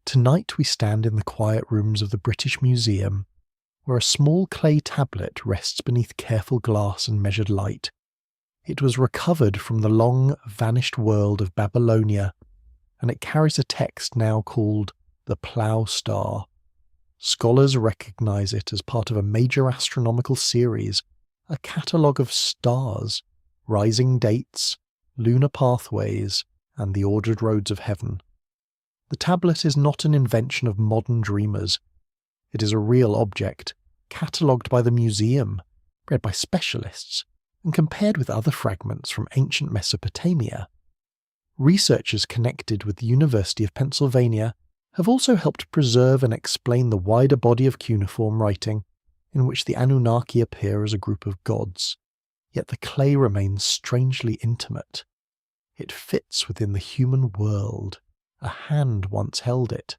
Tonight we stand in the quiet rooms of the British Museum, where a small clay tablet rests beneath careful glass and measured light. It was recovered from the long-vanished world of Babylonia, and it carries a text now called the Plough Star. Scholars recognise it as part of a major astronomical series, a catalogue of stars, rising dates, lunar pathways, and the ordered roads of heaven. The tablet is not an invention of modern dreamers. It is a real object, catalogued by the museum, read by specialists, and compared with other fragments from ancient Mesopotamia. Researchers connected with the University of Pennsylvania have also helped preserve and explain the wider body of cuneiform writing, in which the Anunnaki appear as a group of gods. Yet the clay remains strangely intimate. It fits within the human world. A hand once held it.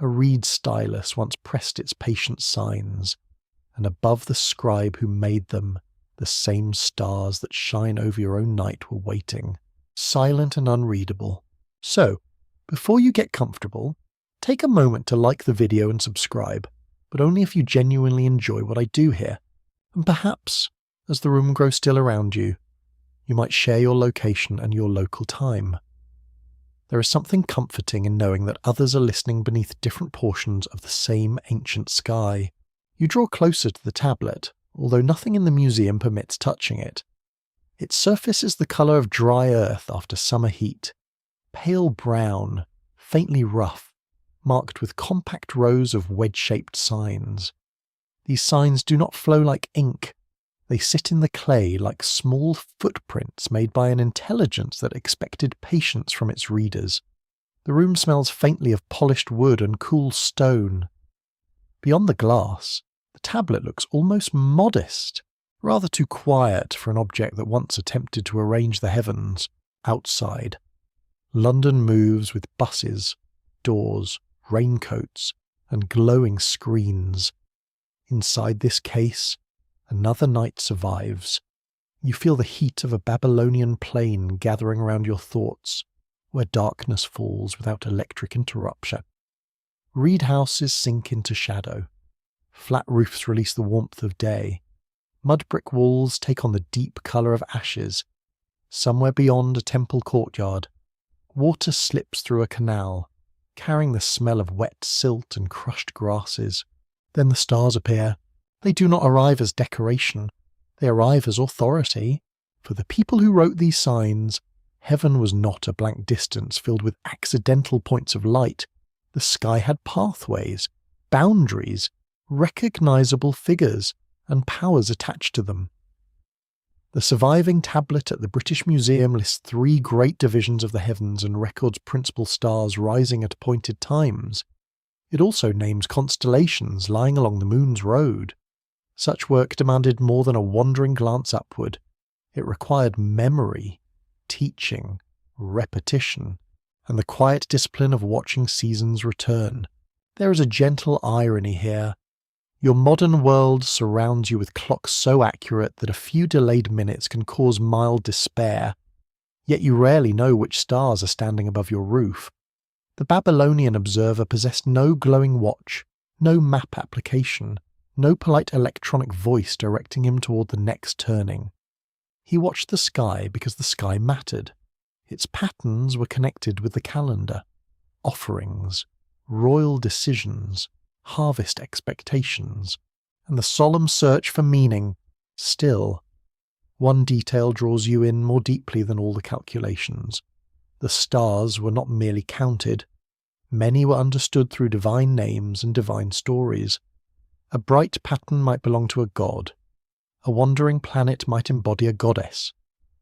A reed stylus once pressed its patient signs. And above the scribe who made them, the same stars that shine over your own night were waiting, silent and unreadable. So, before you get comfortable, take a moment to like the video and subscribe, but only if you genuinely enjoy what I do here. And perhaps, as the room grows still around you, you might share your location and your local time. There is something comforting in knowing that others are listening beneath different portions of the same ancient sky. You draw closer to the tablet, although nothing in the museum permits touching it. Its surface is the colour of dry earth after summer heat, pale brown, faintly rough, marked with compact rows of wedge-shaped signs. These signs do not flow like ink. They sit in the clay like small footprints made by an intelligence that expected patience from its readers. The room smells faintly of polished wood and cool stone. Beyond the glass, the tablet looks almost modest, rather too quiet for an object that once attempted to arrange the heavens. Outside, London moves with buses, doors, raincoats, and glowing screens. Inside this case, another night survives. You feel the heat of a Babylonian plain gathering around your thoughts, where darkness falls without electric interruption. Reed houses sink into shadow. Flat roofs release the warmth of day. Mud brick walls take on the deep colour of ashes. Somewhere beyond a temple courtyard, water slips through a canal, carrying the smell of wet silt and crushed grasses. Then the stars appear. They do not arrive as decoration. They arrive as authority. For the people who wrote these signs, heaven was not a blank distance filled with accidental points of light. The sky had pathways, boundaries, recognizable figures, and powers attached to them. The surviving tablet at the British Museum lists 3 great divisions of the heavens and records principal stars rising at appointed times. It also names constellations lying along the moon's road. Such work demanded more than a wandering glance upward. It required memory, teaching, repetition, and the quiet discipline of watching seasons return. There is a gentle irony here. Your modern world surrounds you with clocks so accurate that a few delayed minutes can cause mild despair, yet you rarely know which stars are standing above your roof. The Babylonian observer possessed no glowing watch, no map application, no polite electronic voice directing him toward the next turning. He watched the sky because the sky mattered. Its patterns were connected with the calendar, offerings, royal decisions, harvest expectations, and the solemn search for meaning. Still, one detail draws you in more deeply than all the calculations. The stars were not merely counted. Many were understood through divine names and divine stories. A bright pattern might belong to a god. A wandering planet might embody a goddess.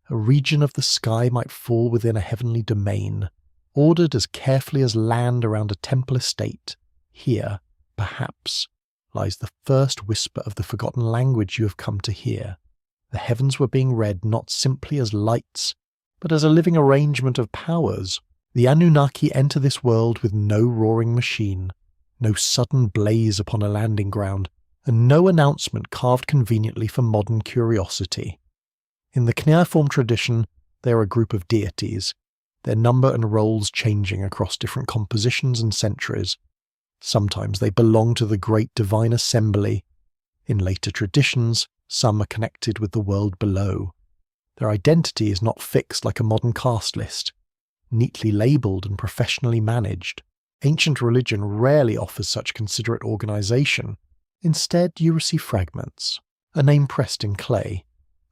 A region of the sky might fall within a heavenly domain, ordered as carefully as land around a temple estate. Here, perhaps, lies the first whisper of the forgotten language you have come to hear. The heavens were being read not simply as lights, but as a living arrangement of powers. The Anunnaki enter this world with no roaring machine, no sudden blaze upon a landing ground, and no announcement carved conveniently for modern curiosity. In the cuneiform tradition, they are a group of deities. their number and roles changing across different compositions and centuries. Sometimes they belong to the great divine assembly. In later traditions, some are connected with the world below. Their identity is not fixed like a modern caste list. Neatly labelled and professionally managed, ancient religion rarely offers such considerate organisation. Instead, you receive fragments, a name pressed in clay,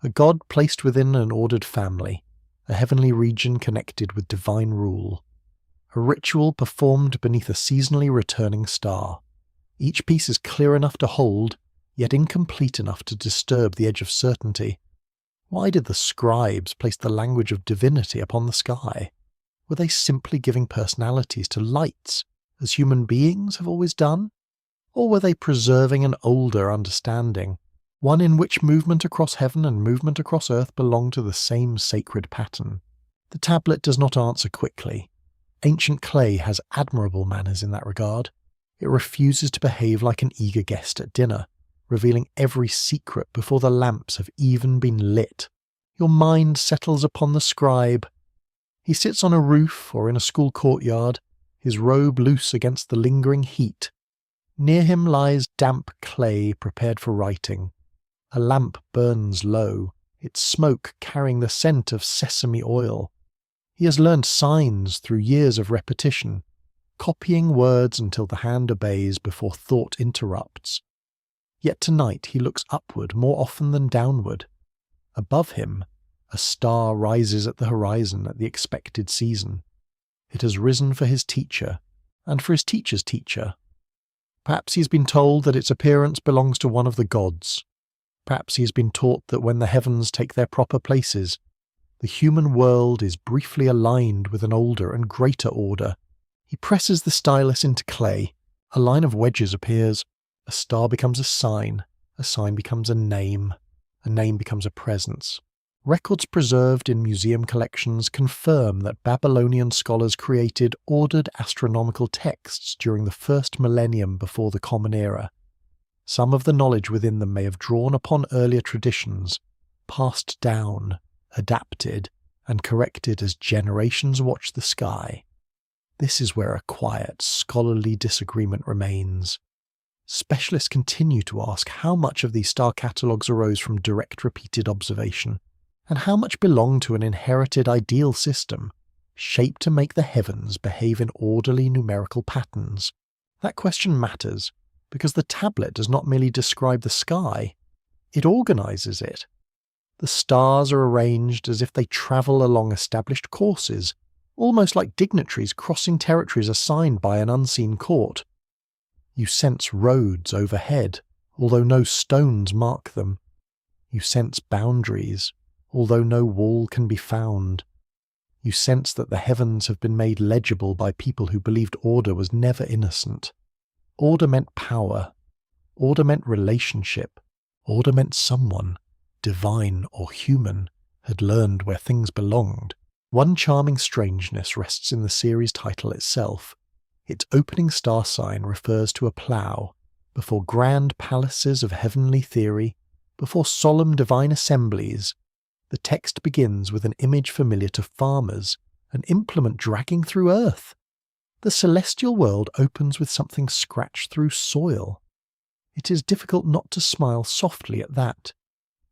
a god placed within an ordered family, a heavenly region connected with divine rule, a ritual performed beneath a seasonally returning star. Each piece is clear enough to hold, yet incomplete enough to disturb the edge of certainty. Why did the scribes place the language of divinity upon the sky? Were they simply giving personalities to lights, as human beings have always done? Or were they preserving an older understanding, one in which movement across heaven and movement across earth belong to the same sacred pattern? The tablet does not answer quickly. Ancient clay has admirable manners in that regard. It refuses to behave like an eager guest at dinner, revealing every secret before the lamps have even been lit. Your mind settles upon the scribe. He sits on a roof or in a school courtyard, his robe loose against the lingering heat. Near him lies damp clay prepared for writing. A lamp burns low, its smoke carrying the scent of sesame oil. He has learned signs through years of repetition, copying words until the hand obeys before thought interrupts. Yet tonight he looks upward more often than downward. Above him, a star rises at the horizon at the expected season. It has risen for his teacher, and for his teacher's teacher. Perhaps he has been told that its appearance belongs to one of the gods. Perhaps he has been taught that when the heavens take their proper places, the human world is briefly aligned with an older and greater order. He presses the stylus into clay. A line of wedges appears. A star becomes a sign becomes a name becomes a presence. Records preserved in museum collections confirm that Babylonian scholars created ordered astronomical texts during the first millennium before the Common Era. Some of the knowledge within them may have drawn upon earlier traditions, passed down, adapted, and corrected as generations watch the sky. This is where a quiet, scholarly disagreement remains. Specialists continue to ask how much of these star catalogues arose from direct repeated observation, and how much belonged to an inherited ideal system, shaped to make the heavens behave in orderly numerical patterns. That question matters, because the tablet does not merely describe the sky, it organises it. The stars are arranged as if they travel along established courses, almost like dignitaries crossing territories assigned by an unseen court. You sense roads overhead, although no stones mark them. You sense boundaries, although no wall can be found. You sense that the heavens have been made legible by people who believed order was never innocent. Order meant power. Order meant relationship. Order meant someone, divine or human, had learned where things belonged. One charming strangeness rests in the series title itself. Its opening star sign refers to a plough. Before grand palaces of heavenly theory, before solemn divine assemblies, the text begins with an image familiar to farmers, an implement dragging through earth. The celestial world opens with something scratched through soil. It is difficult not to smile softly at that.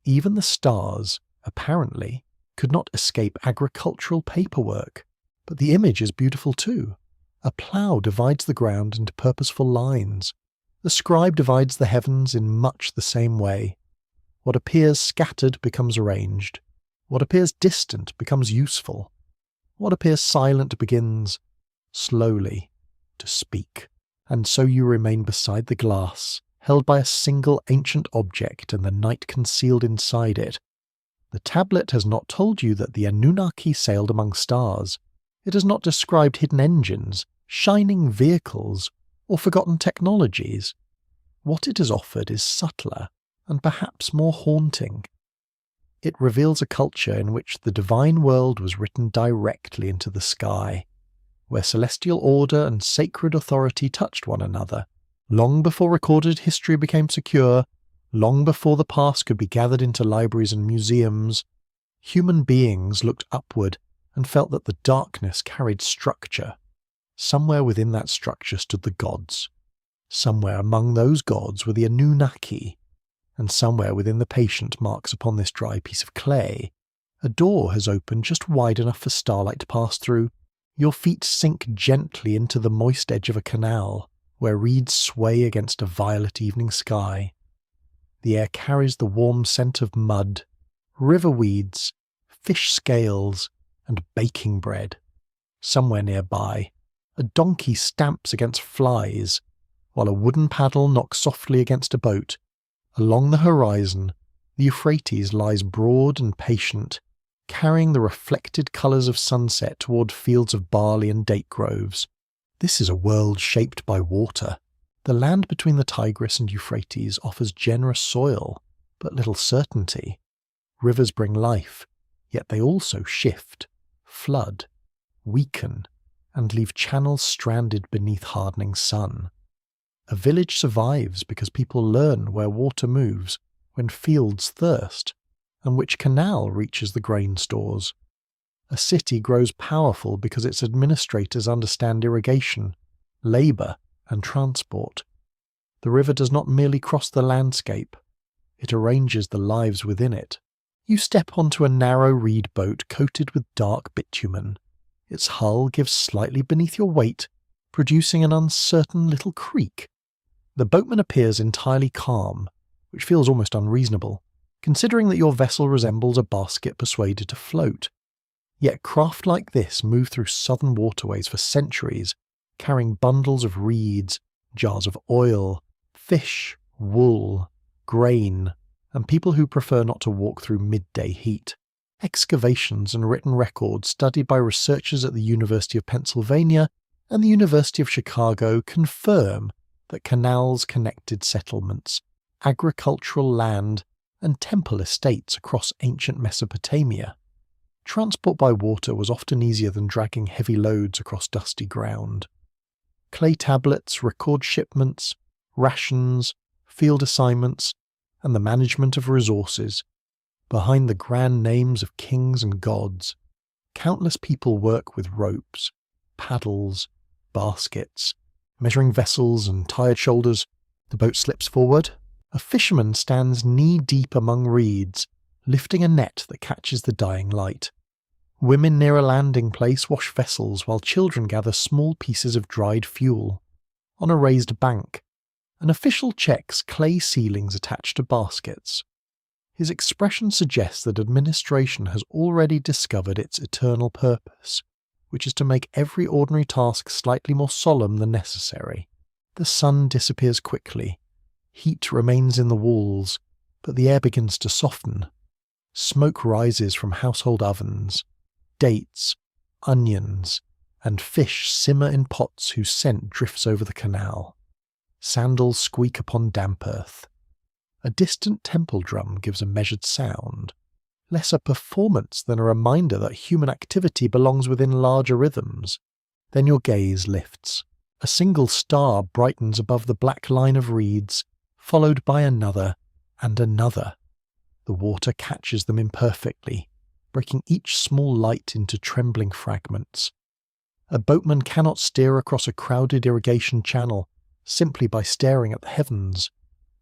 Even the stars, apparently, could not escape agricultural paperwork, but the image is beautiful too. A plough divides the ground into purposeful lines. The scribe divides the heavens in much the same way. What appears scattered becomes arranged. What appears distant becomes useful. What appears silent begins, slowly, to speak. And so you remain beside the glass, held by a single ancient object and the night concealed inside it. The tablet has not told you that the Anunnaki sailed among stars. It has not described hidden engines, shining vehicles, or forgotten technologies. What it has offered is subtler and perhaps more haunting. It reveals a culture in which the divine world was written directly into the sky, where celestial order and sacred authority touched one another, long before recorded history became secure, long before the past could be gathered into libraries and museums. Human beings looked upward and felt that the darkness carried structure. Somewhere within that structure stood the gods. Somewhere among those gods were the Anunnaki, and somewhere within the patient marks upon this dry piece of clay, a door has opened just wide enough for starlight to pass through. Your feet sink gently into the moist edge of a canal, where reeds sway against a violet evening sky. The air carries the warm scent of mud, river weeds, fish scales, and baking bread. Somewhere nearby, a donkey stamps against flies, while a wooden paddle knocks softly against a boat. Along the horizon, the Euphrates lies broad and patient, carrying the reflected colours of sunset toward fields of barley and date groves. This is a world shaped by water. The land between the Tigris and Euphrates offers generous soil, but little certainty. Rivers bring life, yet they also shift, flood, weaken, and leave channels stranded beneath hardening sun. A village survives because people learn where water moves, when fields thirst, and which canal reaches the grain stores. A city grows powerful because its administrators understand irrigation, labour, and transport. The river does not merely cross the landscape, it arranges the lives within it. You step onto a narrow reed boat coated with dark bitumen. Its hull gives slightly beneath your weight, producing an uncertain little creak. The boatman appears entirely calm, which feels almost unreasonable, considering that your vessel resembles a basket persuaded to float. Yet craft like this move through southern waterways for centuries, carrying bundles of reeds, jars of oil, fish, wool, grain, and people who prefer not to walk through midday heat. Excavations and written records studied by researchers at the University of Pennsylvania and the University of Chicago confirm that canals connected settlements, agricultural land, and temple estates across ancient Mesopotamia. Transport by water was often easier than dragging heavy loads across dusty ground. Clay tablets record shipments, rations, field assignments, and the management of resources. Behind the grand names of kings and gods, countless people work with ropes, paddles, baskets, measuring vessels and tired shoulders. The boat slips forward. A fisherman stands knee-deep among reeds, lifting a net that catches the dying light. Women near a landing place wash vessels while children gather small pieces of dried fuel. On a raised bank, an official checks clay ceilings attached to baskets. His expression suggests that administration has already discovered its eternal purpose, which is to make every ordinary task slightly more solemn than necessary. The sun disappears quickly. Heat remains in the walls, but the air begins to soften. Smoke rises from household ovens. Dates, onions, and fish simmer in pots whose scent drifts over the canal. Sandals squeak upon damp earth. A distant temple drum gives a measured sound, less a performance than a reminder that human activity belongs within larger rhythms. Then your gaze lifts. A single star brightens above the black line of reeds, followed by another and another. The water catches them imperfectly, breaking each small light into trembling fragments. A boatman cannot steer across a crowded irrigation channel simply by staring at the heavens.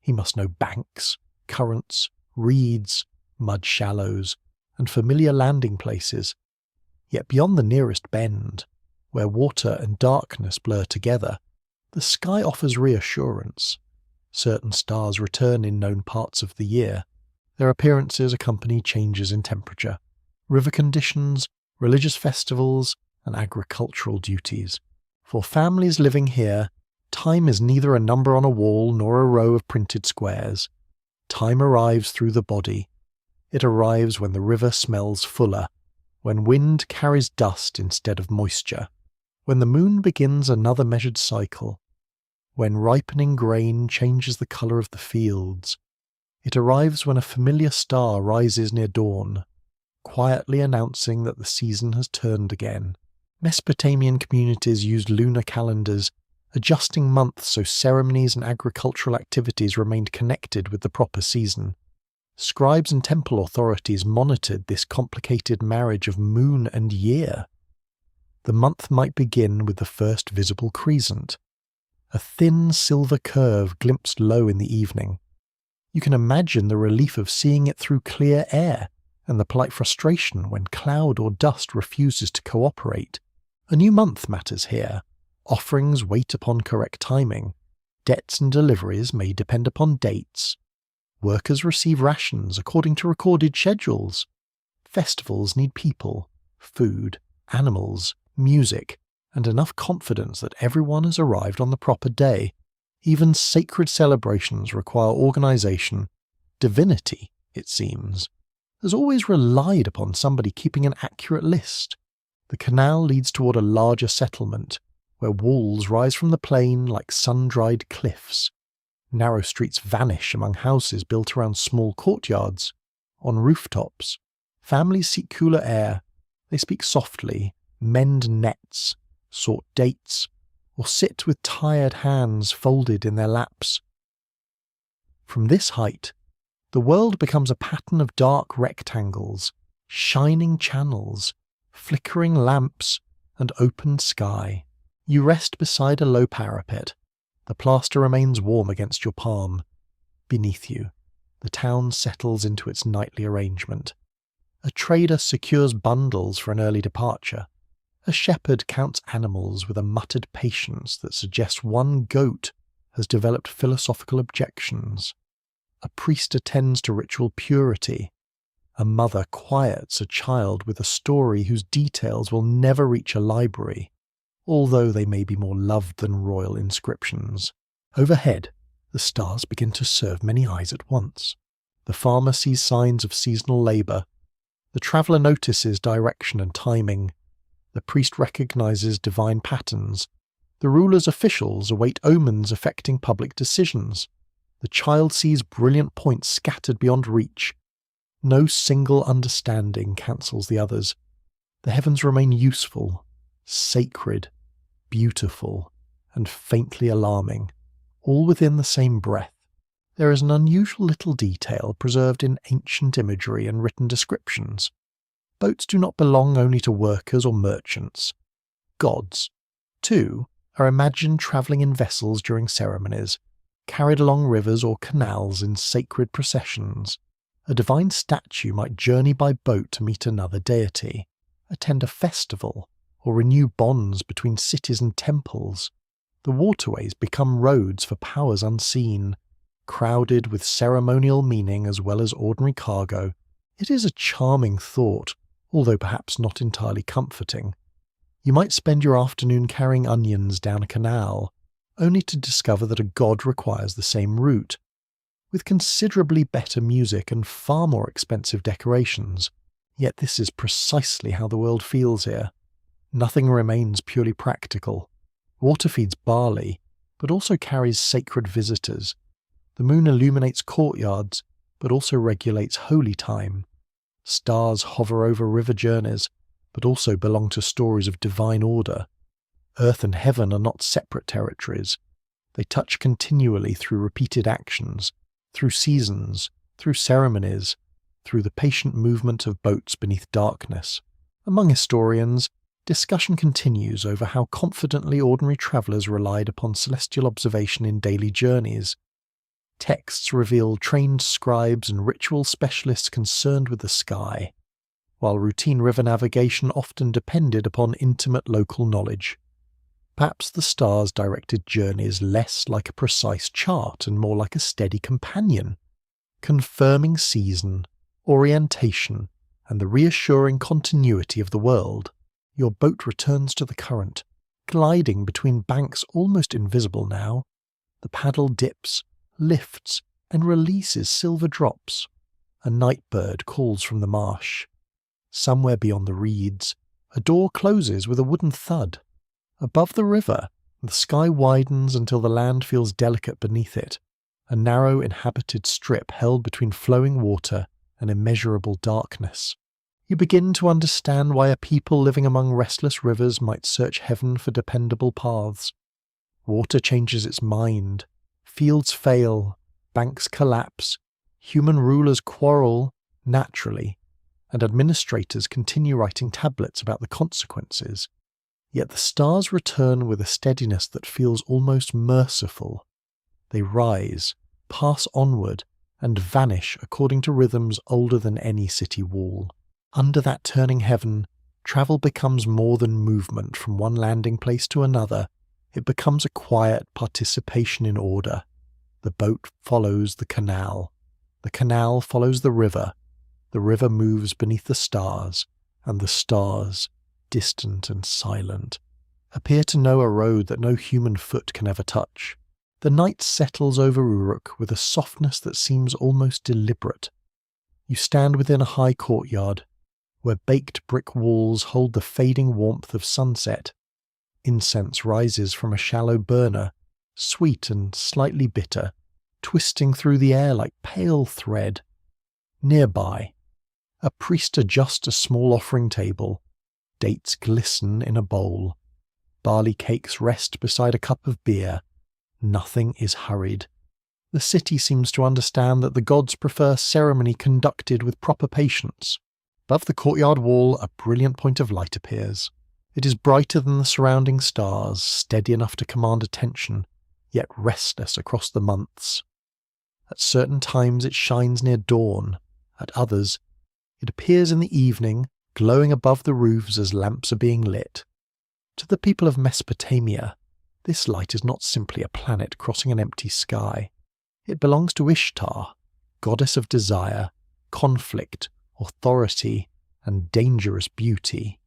He must know banks, currents, reeds, mud shallows, and familiar landing places. Yet beyond the nearest bend, where water and darkness blur together, the sky offers reassurance. Certain stars return in known parts of the year. Their appearances accompany changes in temperature, river conditions, religious festivals, and agricultural duties. For families living here, time is neither a number on a wall nor a row of printed squares. Time arrives through the body. It arrives when the river smells fuller, when wind carries dust instead of moisture, when the moon begins another measured cycle, when ripening grain changes the colour of the fields. It arrives when a familiar star rises near dawn, quietly announcing that the season has turned again. Mesopotamian communities used lunar calendars, adjusting months so ceremonies and agricultural activities remained connected with the proper season. Scribes and temple authorities monitored this complicated marriage of moon and year. The month might begin with the first visible crescent, a thin silver curve glimpsed low in the evening. You can imagine the relief of seeing it through clear air, and the polite frustration when cloud or dust refuses to cooperate. A new month matters here. Offerings wait upon correct timing. Debts and deliveries may depend upon dates. Workers receive rations according to recorded schedules. Festivals need people, food, animals, music, and enough confidence that everyone has arrived on the proper day. Even sacred celebrations require organization. Divinity, it seems, has always relied upon somebody keeping an accurate list. The canal leads toward a larger settlement, where walls rise from the plain like sun-dried cliffs. Narrow streets vanish among houses built around small courtyards. On rooftops, families seek cooler air. They speak softly, mend nets, sort dates, or sit with tired hands folded in their laps. From this height, the world becomes a pattern of dark rectangles, shining channels, flickering lamps, and open sky. You rest beside a low parapet. The plaster remains warm against your palm. Beneath you, the town settles into its nightly arrangement. A trader secures bundles for an early departure. A shepherd counts animals with a muttered patience that suggests one goat has developed philosophical objections. A priest attends to ritual purity. A mother quiets a child with a story whose details will never reach a library, although they may be more loved than royal inscriptions. Overhead, the stars begin to serve many eyes at once. The farmer sees signs of seasonal labour. The traveller notices direction and timing. The priest recognizes divine patterns. The ruler's officials await omens affecting public decisions. The child sees brilliant points scattered beyond reach. No single understanding cancels the others. The heavens remain useful, sacred, beautiful, and faintly alarming, all within the same breath. There is an unusual little detail preserved in ancient imagery and written descriptions. Boats do not belong only to workers or merchants. Gods, too, are imagined travelling in vessels during ceremonies, carried along rivers or canals in sacred processions. A divine statue might journey by boat to meet another deity, attend a festival, or renew bonds between cities and temples. The waterways become roads for powers unseen, crowded with ceremonial meaning as well as ordinary cargo. It is a charming thought, although perhaps not entirely comforting. You might spend your afternoon carrying onions down a canal, only to discover that a god requires the same route, with considerably better music and far more expensive decorations. Yet this is precisely how the world feels here. Nothing remains purely practical. Water feeds barley, but also carries sacred visitors. The moon illuminates courtyards, but also regulates holy time. Stars hover over river journeys, but also belong to stories of divine order. Earth and heaven are not separate territories. They touch continually through repeated actions, through seasons, through ceremonies, through the patient movement of boats beneath darkness. Among historians, discussion continues over how confidently ordinary travellers relied upon celestial observation in daily journeys. Texts reveal trained scribes and ritual specialists concerned with the sky, while routine river navigation often depended upon intimate local knowledge. Perhaps the stars directed journeys less like a precise chart and more like a steady companion, confirming season, orientation, and the reassuring continuity of the world. Your boat returns to the current, gliding between banks almost invisible now. The paddle dips, lifts, and releases silver drops. A night bird calls from the marsh. Somewhere beyond the reeds, a door closes with a wooden thud. Above the river, the sky widens until the land feels delicate beneath it, a narrow inhabited strip held between flowing water and immeasurable darkness. You begin to understand why a people living among restless rivers might search heaven for dependable paths. Water changes its mind, fields fail, banks collapse, Human rulers quarrel naturally, and administrators continue writing tablets about the consequences. Yet the stars return with a steadiness that feels almost merciful. They rise, pass onward, and vanish according to rhythms older than any city wall. Under that turning heaven, travel becomes more than movement from one landing place to another. It becomes a quiet participation in order. The boat follows the canal follows the river moves beneath the stars, and the stars, distant and silent, appear to know a road that no human foot can ever touch. The night settles over Uruk with a softness that seems almost deliberate. You stand within a high courtyard, where baked brick walls hold the fading warmth of sunset. Incense rises from a shallow burner, sweet and slightly bitter, twisting through the air like pale thread. Nearby, a priest adjusts a small offering table. Dates glisten in a bowl. Barley cakes rest beside a cup of beer. Nothing is hurried. The city seems to understand that the gods prefer ceremony conducted with proper patience. Above the courtyard wall, a brilliant point of light appears. It is brighter than the surrounding stars, steady enough to command attention, yet restless across the months. At certain times it shines near dawn. At others, it appears in the evening, glowing above the roofs as lamps are being lit. To the people of Mesopotamia, this light is not simply a planet crossing an empty sky. It belongs to Ishtar, goddess of desire, conflict, authority, and dangerous beauty.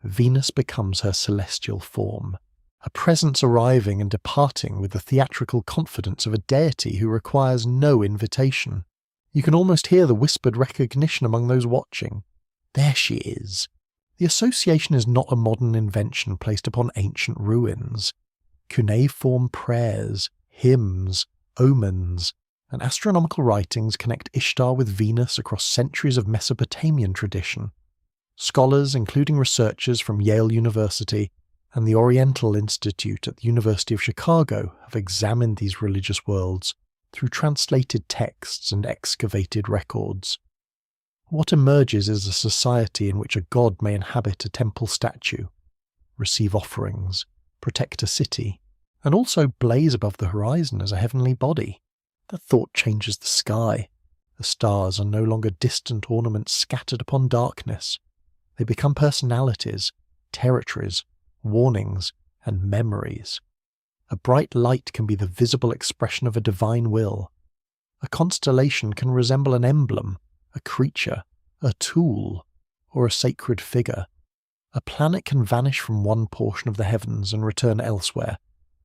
Venus becomes her celestial form, a presence arriving and departing with the theatrical confidence of a deity who requires no invitation. You can almost hear the whispered recognition among those watching. There she is. The association is not a modern invention placed upon ancient ruins. Cuneiform prayers, hymns, omens, and astronomical writings connect Ishtar with Venus across centuries of Mesopotamian tradition. Scholars, including researchers from Yale University and the Oriental Institute at the University of Chicago, have examined these religious worlds through translated texts and excavated records. What emerges is a society in which a god may inhabit a temple statue, receive offerings, protect a city, and also blaze above the horizon as a heavenly body. That thought changes the sky. The stars are no longer distant ornaments scattered upon darkness. They become personalities, territories, warnings, and memories. A bright light can be the visible expression of a divine will. A constellation can resemble an emblem, a creature, a tool, or a sacred figure. A planet can vanish from one portion of the heavens and return elsewhere,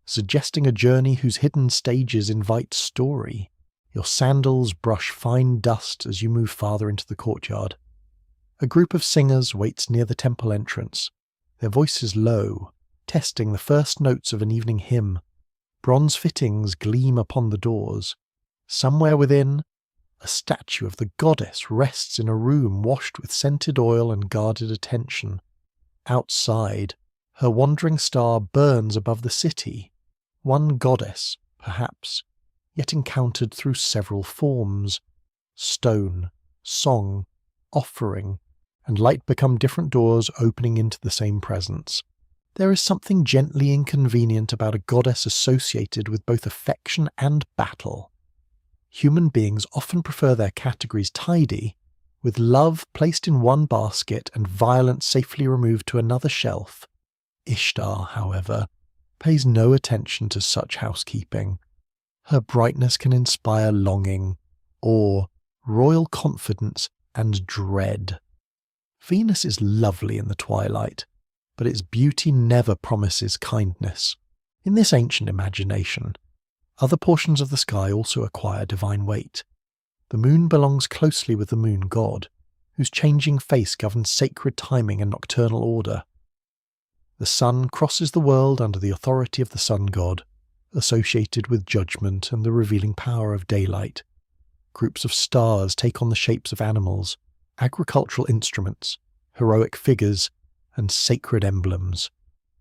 suggesting a journey whose hidden stages invite story. Your sandals brush fine dust as you move farther into the courtyard. A group of singers waits near the temple entrance, their voices low, testing the first notes of an evening hymn. Bronze fittings gleam upon the doors. Somewhere within, a statue of the goddess rests in a room washed with scented oil and guarded attention. Outside, her wandering star burns above the city. One goddess, perhaps, yet encountered through several forms. Stone, song, offering, and light become different doors opening into the same presence. There is something gently inconvenient about a goddess associated with both affection and battle. Human beings often prefer their categories tidy, with love placed in one basket and violence safely removed to another shelf. Ishtar, however, pays no attention to such housekeeping. Her brightness can inspire longing, awe, royal confidence, and dread. Venus is lovely in the twilight, but its beauty never promises kindness. In this ancient imagination, other portions of the sky also acquire divine weight. The moon belongs closely with the moon god, whose changing face governs sacred timing and nocturnal order. The sun crosses the world under the authority of the sun god, associated with judgment and the revealing power of daylight. Groups of stars take on the shapes of animals, agricultural instruments, heroic figures, and sacred emblems.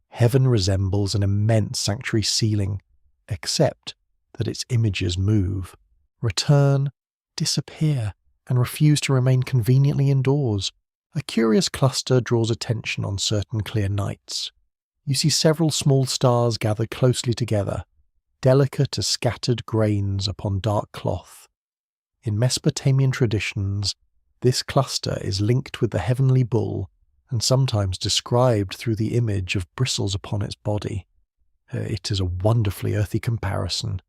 Heaven resembles an immense sanctuary ceiling, except that its images move, return, disappear and refuse to remain conveniently indoors. A curious cluster draws attention on certain clear nights. You see several small stars gathered closely together, delicate as scattered grains upon dark cloth. In Mesopotamian traditions, this cluster is linked with the heavenly bull and sometimes described through the image of bristles upon its body. It is a wonderfully earthy comparison.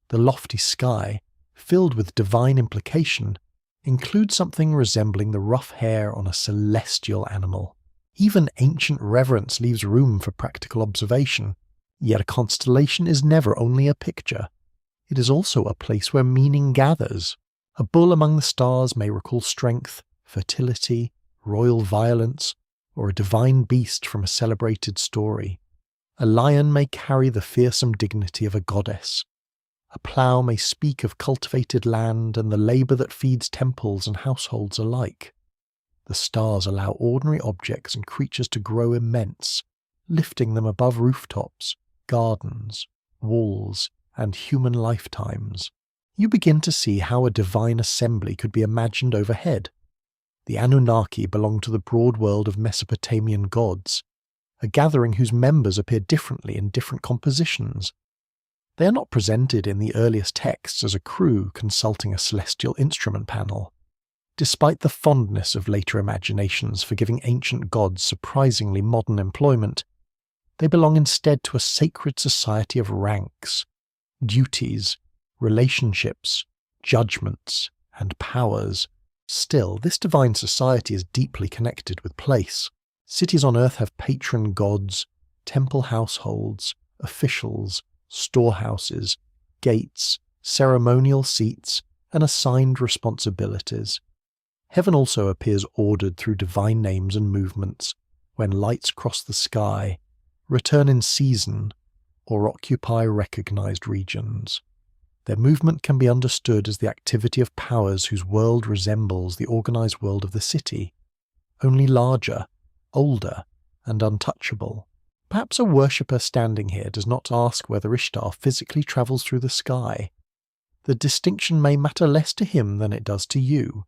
The lofty sky, filled with divine implication, includes something resembling the rough hair on a celestial animal. Even ancient reverence leaves room for practical observation, yet a constellation is never only a picture. It is also a place where meaning gathers. A bull among the stars may recall strength, fertility, royal violence, or a divine beast from a celebrated story. A lion may carry the fearsome dignity of a goddess. A plough may speak of cultivated land and the labour that feeds temples and households alike. The stars allow ordinary objects and creatures to grow immense, lifting them above rooftops, gardens, walls, and human lifetimes. You begin to see how a divine assembly could be imagined overhead. The Anunnaki belong to the broad world of Mesopotamian gods, a gathering whose members appear differently in different compositions. They are not presented in the earliest texts as a crew consulting a celestial instrument panel. Despite the fondness of later imaginations for giving ancient gods surprisingly modern employment, they belong instead to a sacred society of ranks, duties, relationships, judgments, and powers. Still, this divine society is deeply connected with place. Cities on Earth have patron gods, temple households, officials, storehouses, gates, ceremonial seats, and assigned responsibilities. Heaven also appears ordered through divine names and movements when lights cross the sky, return in season, or occupy recognized regions. Their movement can be understood as the activity of powers whose world resembles the organized world of the city, only larger, older, and untouchable. Perhaps a worshipper standing here does not ask whether Ishtar physically travels through the sky. The distinction may matter less to him than it does to you.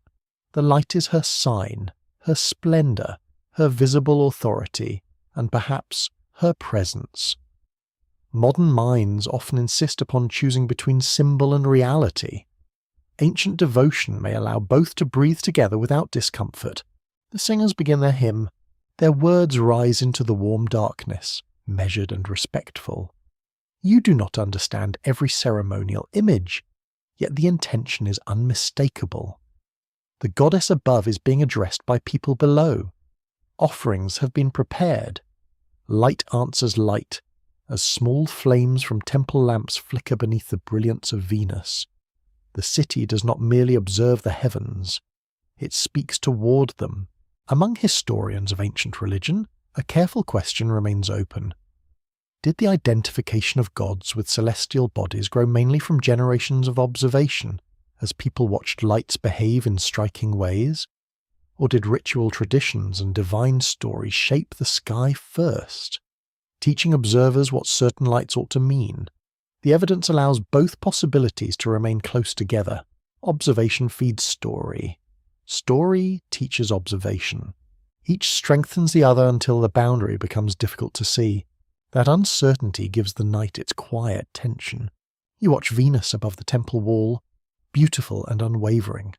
The light is her sign, her splendour, her visible authority, and perhaps her presence. Modern minds often insist upon choosing between symbol and reality. Ancient devotion may allow both to breathe together without discomfort. The singers begin their hymn. Their words rise into the warm darkness, measured and respectful. You do not understand every ceremonial image, yet the intention is unmistakable. The goddess above is being addressed by people below. Offerings have been prepared. Light answers light, as small flames from temple lamps flicker beneath the brilliance of Venus. The city does not merely observe the heavens, it speaks toward them. Among historians of ancient religion, a careful question remains open. Did the identification of gods with celestial bodies grow mainly from generations of observation, as people watched lights behave in striking ways? Or did ritual traditions and divine stories shape the sky first, teaching observers what certain lights ought to mean? The evidence allows both possibilities to remain close together. Observation feeds story. Story teaches observation. Each strengthens the other until the boundary becomes difficult to see. That uncertainty gives the night its quiet tension. You watch Venus above the temple wall, beautiful and unwavering.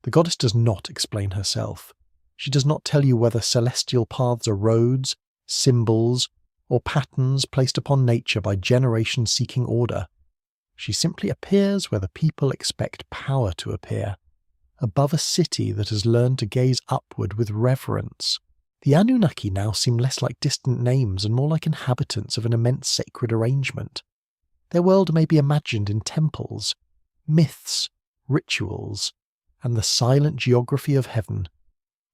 The goddess does not explain herself. She does not tell you whether celestial paths are roads, symbols, or patterns placed upon nature by generations seeking order. She simply appears where the people expect power to appear, above a city that has learned to gaze upward with reverence. The Anunnaki now seem less like distant names and more like inhabitants of an immense sacred arrangement. Their world may be imagined in temples, myths, rituals, and the silent geography of heaven.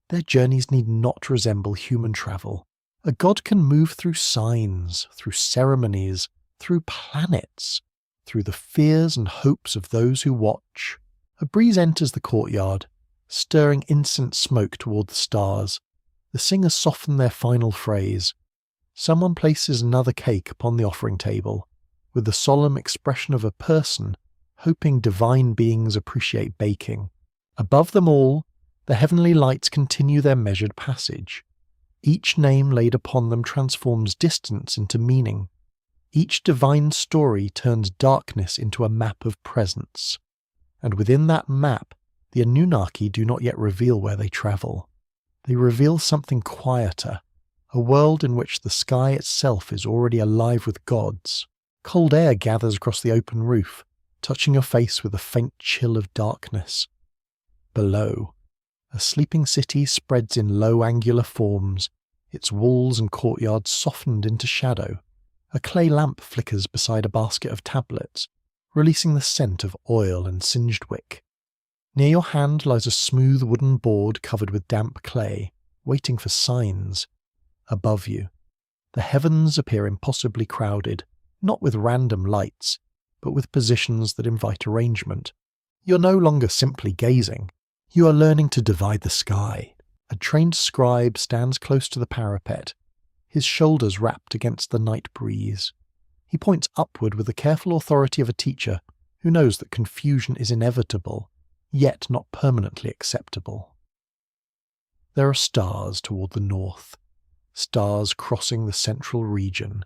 Their journeys need not resemble human travel. A god can move through signs, through ceremonies, through planets, through the fears and hopes of those who watch. A breeze enters the courtyard, stirring incense smoke toward the stars. The singers soften their final phrase. Someone places another cake upon the offering table, with the solemn expression of a person hoping divine beings appreciate baking. Above them all, the heavenly lights continue their measured passage. Each name laid upon them transforms distance into meaning. Each divine story turns darkness into a map of presence. And within that map, the Anunnaki do not yet reveal where they travel. They reveal something quieter, a world in which the sky itself is already alive with gods. Cold air gathers across the open roof, touching your face with a faint chill of darkness. Below, a sleeping city spreads in low angular forms, its walls and courtyards softened into shadow. A clay lamp flickers beside a basket of tablets, releasing the scent of oil and singed wick. Near your hand lies a smooth wooden board covered with damp clay, waiting for signs. Above you, the heavens appear impossibly crowded, not with random lights, but with positions that invite arrangement. You're no longer simply gazing. You are learning to divide the sky. A trained scribe stands close to the parapet, his shoulders wrapped against the night breeze. He points upward with the careful authority of a teacher who knows that confusion is inevitable, yet not permanently acceptable. There are stars toward the north, stars crossing the central region,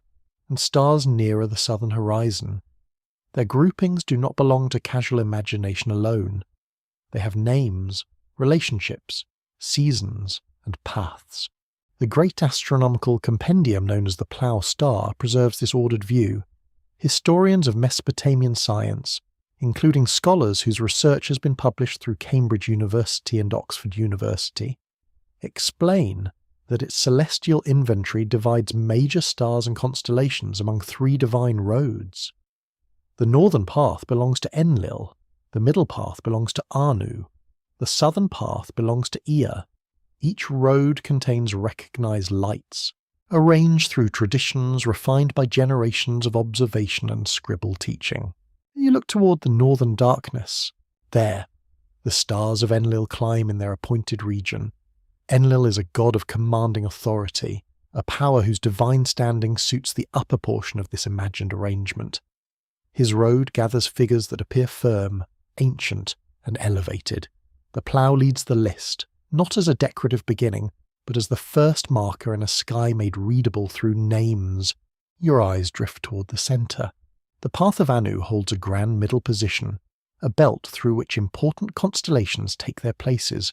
and stars nearer the southern horizon. Their groupings do not belong to casual imagination alone. They have names, relationships, seasons, and paths. The great astronomical compendium known as the Plough Star preserves this ordered view. Historians of Mesopotamian science, including scholars whose research has been published through Cambridge University and Oxford University, explain that its celestial inventory divides major stars and constellations among 3 divine roads. The northern path belongs to Enlil, the middle path belongs to Anu, the southern path belongs to Ea. Each road contains recognized lights, arranged through traditions refined by generations of observation and scribble teaching. You look toward the northern darkness. There, the stars of Enlil climb in their appointed region. Enlil is a god of commanding authority, a power whose divine standing suits the upper portion of this imagined arrangement. His road gathers figures that appear firm, ancient, and elevated. The plough leads the list, not as a decorative beginning, but as the first marker in a sky made readable through names. Your eyes drift toward the centre. The path of Anu holds a grand middle position, a belt through which important constellations take their places.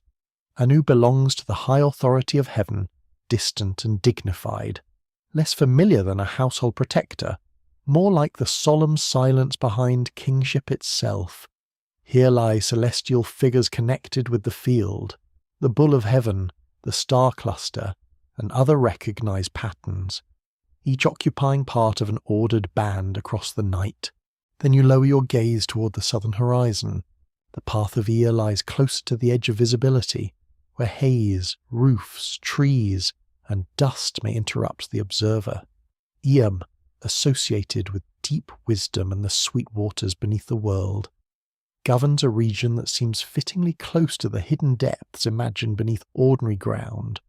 Anu belongs to the high authority of heaven, distant and dignified, less familiar than a household protector, more like the solemn silence behind kingship itself. Here lie celestial figures connected with the field, the bull of heaven, the star cluster, and other recognized patterns, each occupying part of an ordered band across the night. Then you lower your gaze toward the southern horizon. The path of Ea lies closer to the edge of visibility, where haze, roofs, trees, and dust may interrupt the observer. Eam, associated with deep wisdom and the sweet waters beneath the world, governs a region that seems fittingly close to the hidden depths imagined beneath ordinary ground.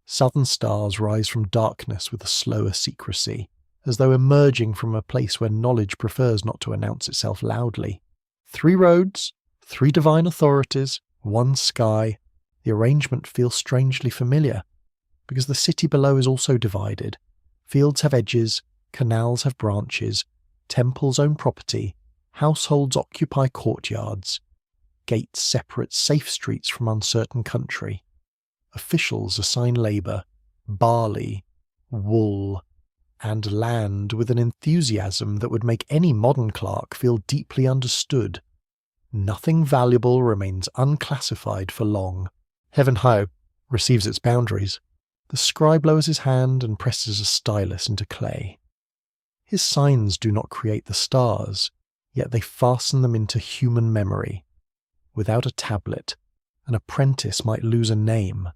Southern stars rise from darkness with a slower secrecy, as though emerging from a place where knowledge prefers not to announce itself loudly. 3 roads, 3 divine authorities, 1 sky. The arrangement feels strangely familiar, because the city below is also divided. Fields have edges, canals have branches, temples own property, households occupy courtyards, gates separate safe streets from uncertain country. Officials assign labour, barley, wool, and land with an enthusiasm that would make any modern clerk feel deeply understood. Nothing valuable remains unclassified for long. Heaven High receives its boundaries. The scribe lowers his hand and presses a stylus into clay. His signs do not create the stars, yet they fasten them into human memory. Without a tablet, an apprentice might lose a name,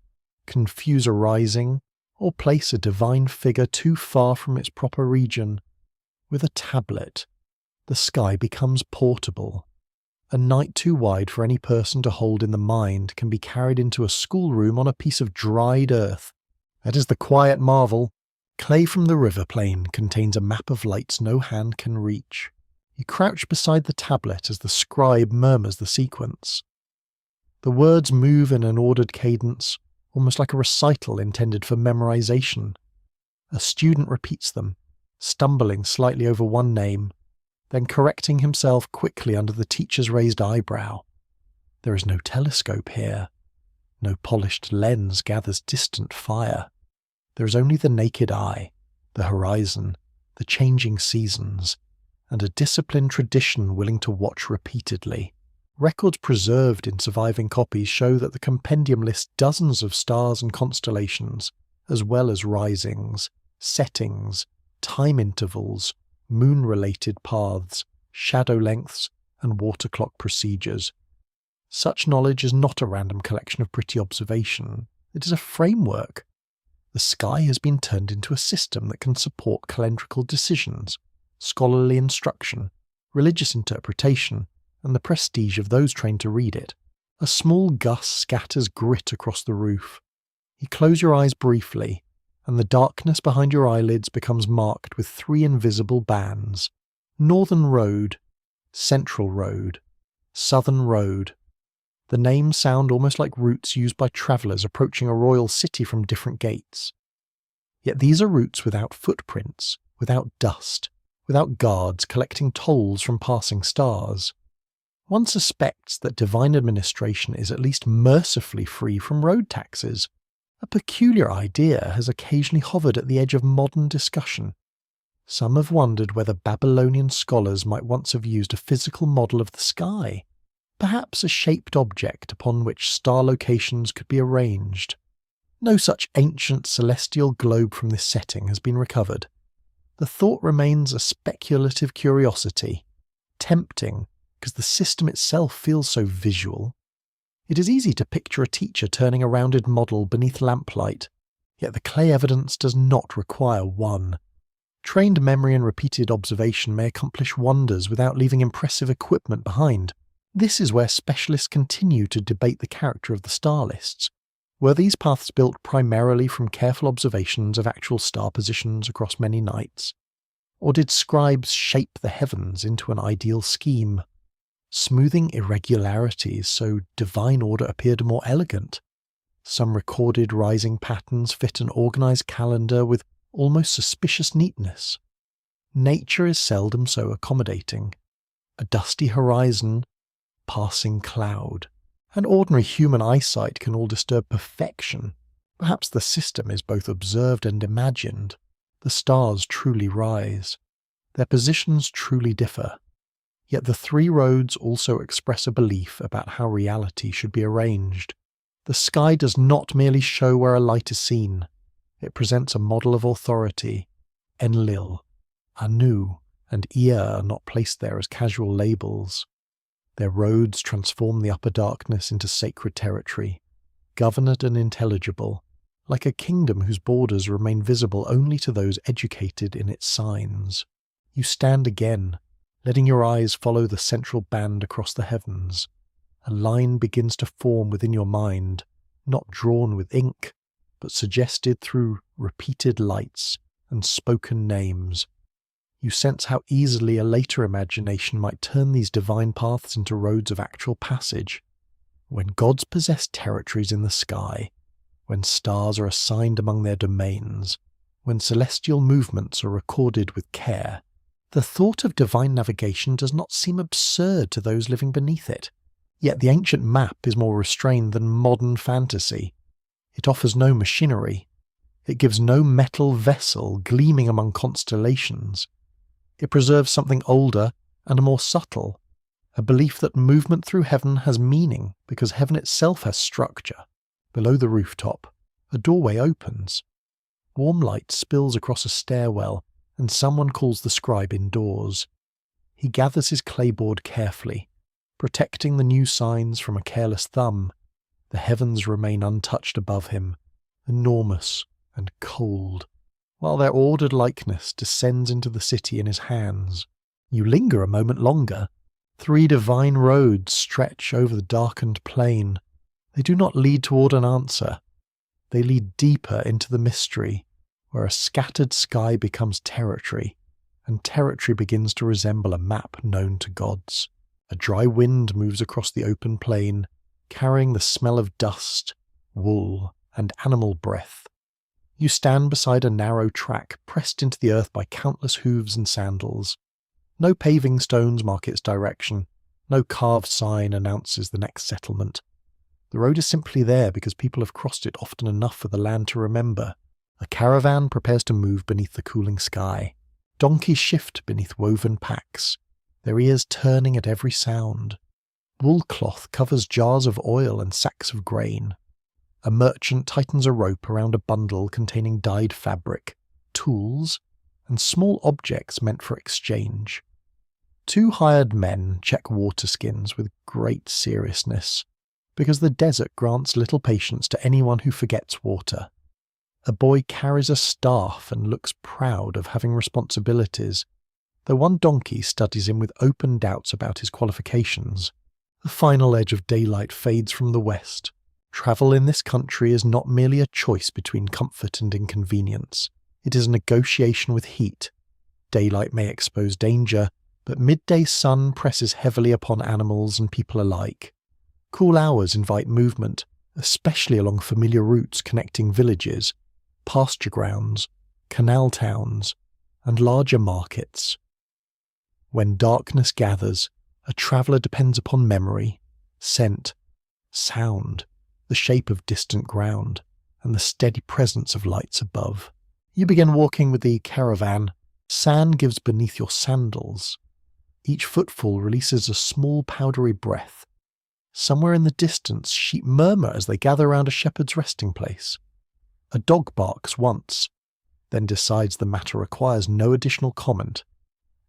confuse a rising, or place a divine figure too far from its proper region. With a tablet, the sky becomes portable. A night too wide for any person to hold in the mind can be carried into a schoolroom on a piece of dried earth. That is the quiet marvel. Clay from the river plain contains a map of lights no hand can reach. You crouch beside the tablet as the scribe murmurs the sequence. The words move in an ordered cadence, almost like a recital intended for memorization. A student repeats them, stumbling slightly over one name, then correcting himself quickly under the teacher's raised eyebrow. There is no telescope here. No polished lens gathers distant fire. There is only the naked eye, the horizon, the changing seasons, and a disciplined tradition willing to watch repeatedly. Records preserved in surviving copies show that the compendium lists dozens of stars and constellations, as well as risings, settings, time intervals, moon-related paths, shadow lengths, and water clock procedures. Such knowledge is not a random collection of pretty observation. It is a framework. The sky has been turned into a system that can support calendrical decisions, scholarly instruction, religious interpretation, and the prestige of those trained to read it. A small gust scatters grit across the roof. You close your eyes briefly, and the darkness behind your eyelids becomes marked with 3 invisible bands: Northern Road, Central Road, Southern Road. The names sound almost like routes used by travellers approaching a royal city from different gates. Yet these are routes without footprints, without dust, without guards collecting tolls from passing stars. One suspects that divine administration is at least mercifully free from road taxes. A peculiar idea has occasionally hovered at the edge of modern discussion. Some have wondered whether Babylonian scholars might once have used a physical model of the sky, perhaps a shaped object upon which star locations could be arranged. No such ancient celestial globe from this setting has been recovered. The thought remains a speculative curiosity, tempting because the system itself feels so visual. It is easy to picture a teacher turning a rounded model beneath lamplight, yet the clay evidence does not require one. Trained memory and repeated observation may accomplish wonders without leaving impressive equipment behind. This is where specialists continue to debate the character of the star lists. Were these paths built primarily from careful observations of actual star positions across many nights? Or did scribes shape the heavens into an ideal scheme, smoothing irregularities so divine order appeared more elegant? Some recorded rising patterns fit an organized calendar with almost suspicious neatness. Nature is seldom so accommodating. A dusty horizon, passing cloud, and ordinary human eyesight can all disturb perfection. Perhaps the system is both observed and imagined. The stars truly rise. Their positions truly differ. Yet the 3 roads also express a belief about how reality should be arranged. The sky does not merely show where a light is seen. It presents a model of authority. Enlil, Anu, and Ea are not placed there as casual labels. Their roads transform the upper darkness into sacred territory, governed and intelligible, like a kingdom whose borders remain visible only to those educated in its signs. You stand again, letting your eyes follow the central band across the heavens. A line begins to form within your mind, not drawn with ink, but suggested through repeated lights and spoken names. You sense how easily a later imagination might turn these divine paths into roads of actual passage. When gods possess territories in the sky, when stars are assigned among their domains, when celestial movements are recorded with care, the thought of divine navigation does not seem absurd to those living beneath it. Yet the ancient map is more restrained than modern fantasy. It offers no machinery. It gives no metal vessel gleaming among constellations. It preserves something older and more subtle, a belief that movement through heaven has meaning because heaven itself has structure. Below the rooftop, a doorway opens. Warm light spills across a stairwell, and someone calls the scribe indoors. He gathers his clayboard carefully, protecting the new signs from a careless thumb. The heavens remain untouched above him, enormous and cold, while their ordered likeness descends into the city in his hands. You linger a moment longer. 3 divine roads stretch over the darkened plain. They do not lead toward an answer. They lead deeper into the mystery, where a scattered sky becomes territory, and territory begins to resemble a map known to gods. A dry wind moves across the open plain, carrying the smell of dust, wool, and animal breath. You stand beside a narrow track pressed into the earth by countless hooves and sandals. No paving stones mark its direction, no carved sign announces the next settlement. The road is simply there because people have crossed it often enough for the land to remember. A caravan prepares to move beneath the cooling sky. Donkeys shift beneath woven packs, their ears turning at every sound. Wool cloth covers jars of oil and sacks of grain. A merchant tightens a rope around a bundle containing dyed fabric, tools, and small objects meant for exchange. 2 hired men check water skins with great seriousness, because the desert grants little patience to anyone who forgets water. A boy carries a staff and looks proud of having responsibilities, though one donkey studies him with open doubts about his qualifications. The final edge of daylight fades from the west. Travel in this country is not merely a choice between comfort and inconvenience. It is a negotiation with heat. Daylight may expose danger, but midday sun presses heavily upon animals and people alike. Cool hours invite movement, especially along familiar routes connecting villages, pasture grounds, canal towns, and larger markets. When darkness gathers, a traveller depends upon memory, scent, sound, the shape of distant ground, and the steady presence of lights above. You begin walking with the caravan. Sand gives beneath your sandals. Each footfall releases a small powdery breath. Somewhere in the distance, sheep murmur as they gather around a shepherd's resting place. A dog barks once, then decides the matter requires no additional comment.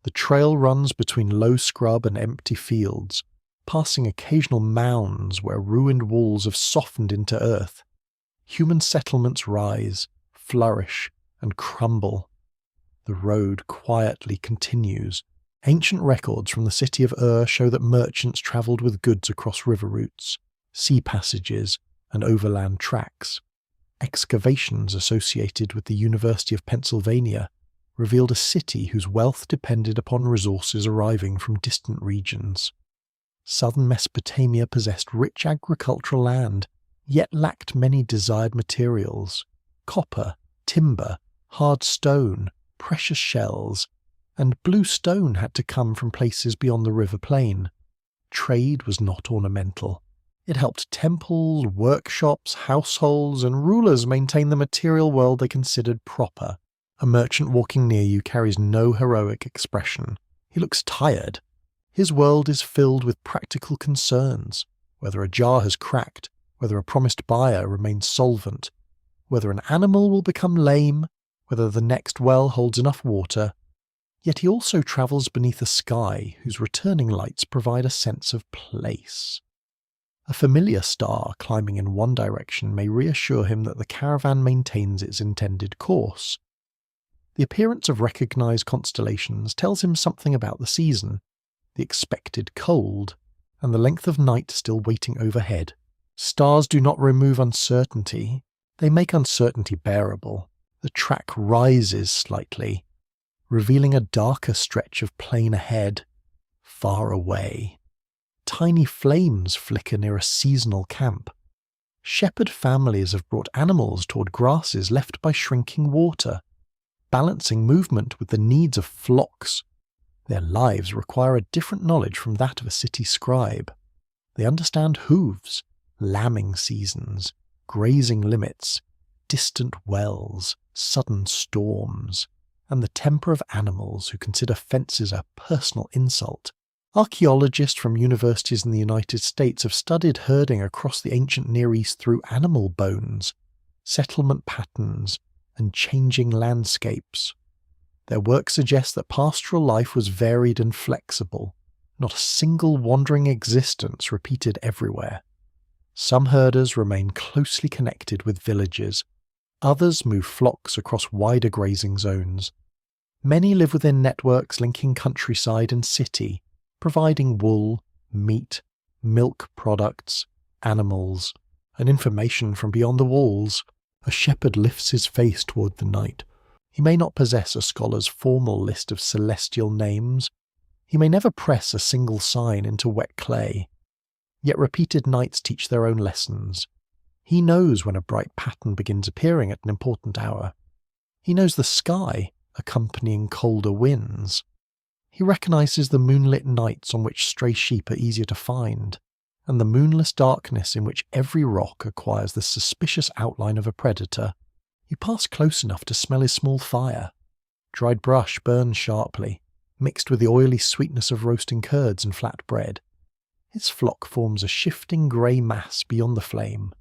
The trail runs between low scrub and empty fields, passing occasional mounds where ruined walls have softened into earth. Human settlements rise, flourish, and crumble. The road quietly continues. Ancient records from the city of Ur show that merchants travelled with goods across river routes, sea passages, and overland tracks. Excavations associated with the University of Pennsylvania revealed a city whose wealth depended upon resources arriving from distant regions. Southern Mesopotamia possessed rich agricultural land, yet lacked many desired materials: copper, timber, hard stone, precious shells, and blue stone had to come from places beyond the river plain. Trade was not ornamental. It helped temples, workshops, households, and rulers maintain the material world they considered proper. A merchant walking near you carries no heroic expression. He looks tired. His world is filled with practical concerns, whether a jar has cracked, whether a promised buyer remains solvent, whether an animal will become lame, whether the next well holds enough water. Yet he also travels beneath a sky whose returning lights provide a sense of place. A familiar star climbing in one direction may reassure him that the caravan maintains its intended course. The appearance of recognized constellations tells him something about the season, the expected cold, and the length of night still waiting overhead. Stars do not remove uncertainty, they make uncertainty bearable. The track rises slightly, revealing a darker stretch of plain ahead, far away. Tiny flames flicker near a seasonal camp. Shepherd families have brought animals toward grasses left by shrinking water, balancing movement with the needs of flocks. Their lives require a different knowledge from that of a city scribe. They understand hooves, lambing seasons, grazing limits, distant wells, sudden storms, and the temper of animals who consider fences a personal insult. Archaeologists from universities in the United States have studied herding across the ancient Near East through animal bones, settlement patterns, and changing landscapes. Their work suggests that pastoral life was varied and flexible, not a single wandering existence repeated everywhere. Some herders remain closely connected with villages, others move flocks across wider grazing zones. Many live within networks linking countryside and city, providing wool, meat, milk products, animals, and information from beyond the walls. A shepherd lifts his face toward the night. He may not possess a scholar's formal list of celestial names. He may never press a single sign into wet clay. Yet repeated nights teach their own lessons. He knows when a bright pattern begins appearing at an important hour. He knows the sky accompanying colder winds. He recognizes the moonlit nights on which stray sheep are easier to find, and the moonless darkness in which every rock acquires the suspicious outline of a predator. You pass close enough to smell his small fire. Dried brush burns sharply, mixed with the oily sweetness of roasting curds and flat bread. His flock forms a shifting grey mass beyond the flame.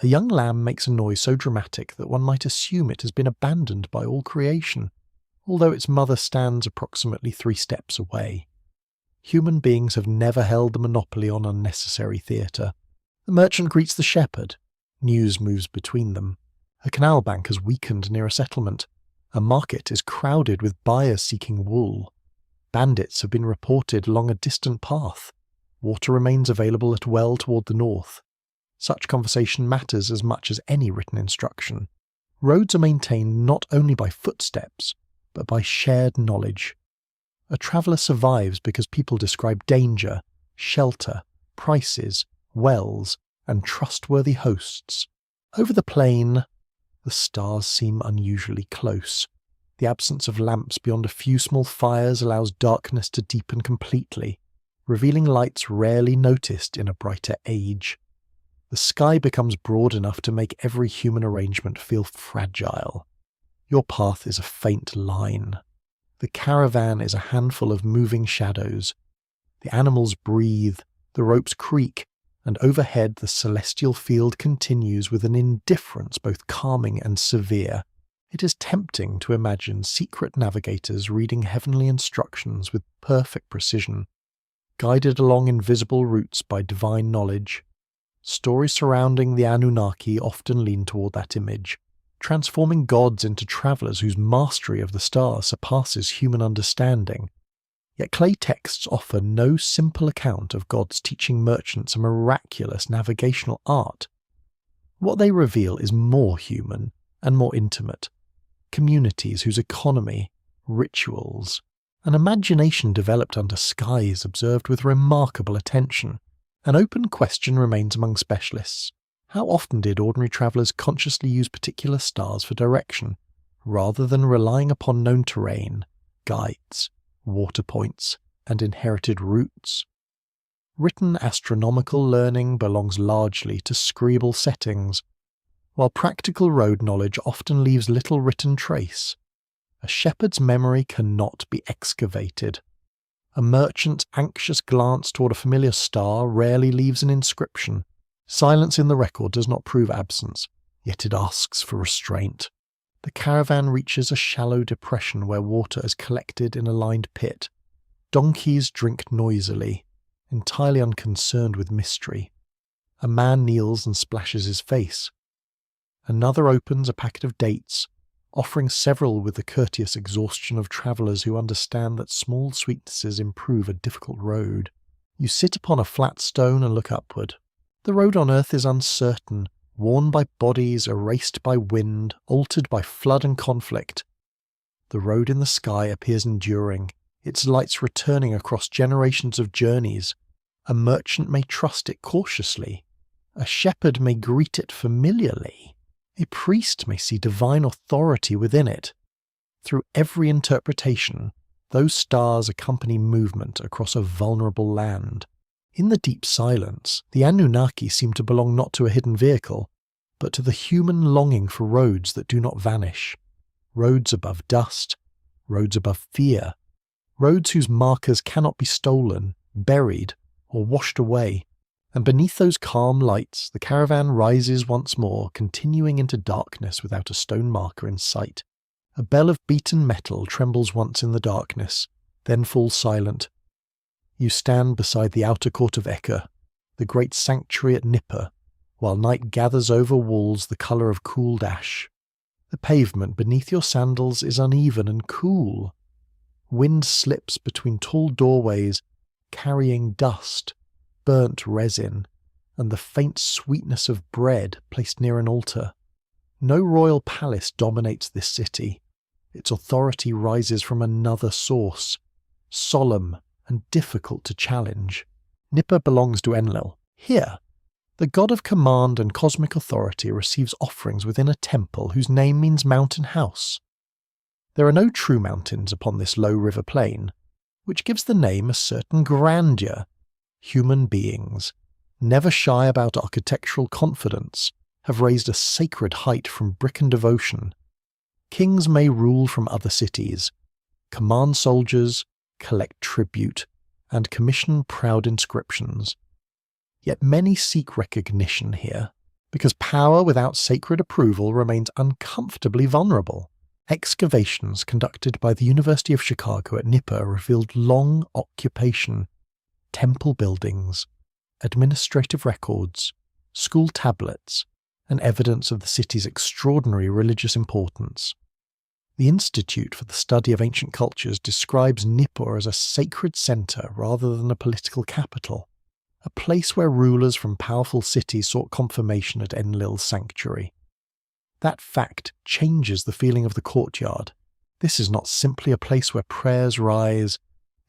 A young lamb makes a noise so dramatic that one might assume it has been abandoned by all creation, although its mother stands approximately 3 steps away. Human beings have never held the monopoly on unnecessary theatre. The merchant greets the shepherd. News moves between them. A canal bank has weakened near a settlement. A market is crowded with buyers seeking wool. Bandits have been reported along a distant path. Water remains available at a well toward the north. Such conversation matters as much as any written instruction. Roads are maintained not only by footsteps, but by shared knowledge. A traveller survives because people describe danger, shelter, prices, wells, and trustworthy hosts. Over the plain, the stars seem unusually close. The absence of lamps beyond a few small fires allows darkness to deepen completely, revealing lights rarely noticed in a brighter age. The sky becomes broad enough to make every human arrangement feel fragile. Your path is a faint line. The caravan is a handful of moving shadows. The animals breathe, the ropes creak, and overhead the celestial field continues with an indifference both calming and severe. It is tempting to imagine secret navigators reading heavenly instructions with perfect precision, guided along invisible routes by divine knowledge. Stories surrounding the Anunnaki often lean toward that image, transforming gods into travellers whose mastery of the stars surpasses human understanding. Yet clay texts offer no simple account of gods teaching merchants a miraculous navigational art. What they reveal is more human and more intimate. Communities whose economy, rituals, and imagination developed under skies observed with remarkable attention. An open question remains among specialists. How often did ordinary travellers consciously use particular stars for direction, rather than relying upon known terrain, guides, water points, and inherited routes? Written astronomical learning belongs largely to scribal settings, while practical road knowledge often leaves little written trace. A shepherd's memory cannot be excavated. A merchant's anxious glance toward a familiar star rarely leaves an inscription. Silence in the record does not prove absence, yet it asks for restraint. The caravan reaches a shallow depression where water is collected in a lined pit. Donkeys drink noisily, entirely unconcerned with mystery. A man kneels and splashes his face. Another opens a packet of dates, offering several with the courteous exhaustion of travellers who understand that small sweetnesses improve a difficult road. You sit upon a flat stone and look upward. The road on earth is uncertain, worn by bodies, erased by wind, altered by flood and conflict. The road in the sky appears enduring, its lights returning across generations of journeys. A merchant may trust it cautiously. A shepherd may greet it familiarly. A priest may see divine authority within it. Through every interpretation, those stars accompany movement across a vulnerable land. In the deep silence, the Anunnaki seem to belong not to a hidden vehicle, but to the human longing for roads that do not vanish. Roads above dust, roads above fear, roads whose markers cannot be stolen, buried, or washed away. And beneath those calm lights, the caravan rises once more, continuing into darkness without a stone marker in sight. A bell of beaten metal trembles once in the darkness, then falls silent. You stand beside the outer court of Eka, the great sanctuary at Nippur, while night gathers over walls the colour of cooled ash. The pavement beneath your sandals is uneven and cool. Wind slips between tall doorways, carrying dust, burnt resin, and the faint sweetness of bread placed near an altar. No royal palace dominates this city. its authority rises from another source, solemn and difficult to challenge. Nippur belongs to Enlil. Here, the god of command and cosmic authority receives offerings within a temple whose name means mountain house. There are no true mountains upon this low river plain, which gives the name a certain grandeur. Human beings, never shy about architectural confidence, have raised a sacred height from brick and devotion. Kings may rule from other cities, command soldiers, collect tribute, and commission proud inscriptions. Yet many seek recognition here, because power without sacred approval remains uncomfortably vulnerable. Excavations conducted by the University of Chicago at Nippur revealed long occupation, temple buildings, administrative records, school tablets, and evidence of the city's extraordinary religious importance. The Institute for the Study of Ancient Cultures describes Nippur as a sacred centre rather than a political capital, a place where rulers from powerful cities sought confirmation at Enlil's sanctuary. That fact changes the feeling of the courtyard. This is not simply a place where prayers rise,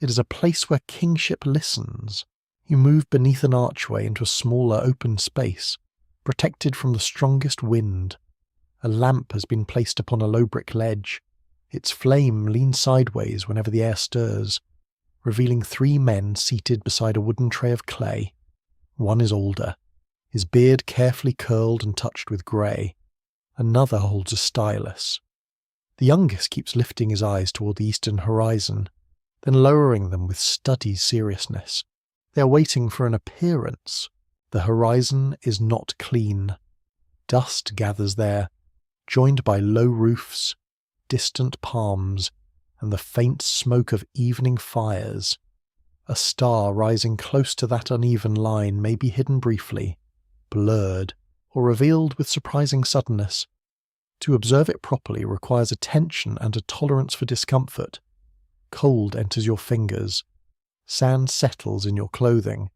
it is a place where kingship listens. You move beneath an archway into a smaller open space, protected from the strongest wind. A lamp has been placed upon a low brick ledge. Its flame leans sideways whenever the air stirs, revealing 3 men seated beside a wooden tray of clay. One is older, his beard carefully curled and touched with grey. Another holds a stylus. The youngest keeps lifting his eyes toward the eastern horizon, then lowering them with studied seriousness. They are waiting for an appearance. The horizon is not clean. Dust gathers there, joined by low roofs, distant palms, and the faint smoke of evening fires. A star rising close to that uneven line may be hidden briefly, blurred, or revealed with surprising suddenness. To observe it properly requires attention and a tolerance for discomfort. Cold enters your fingers. Sand settles in your clothing.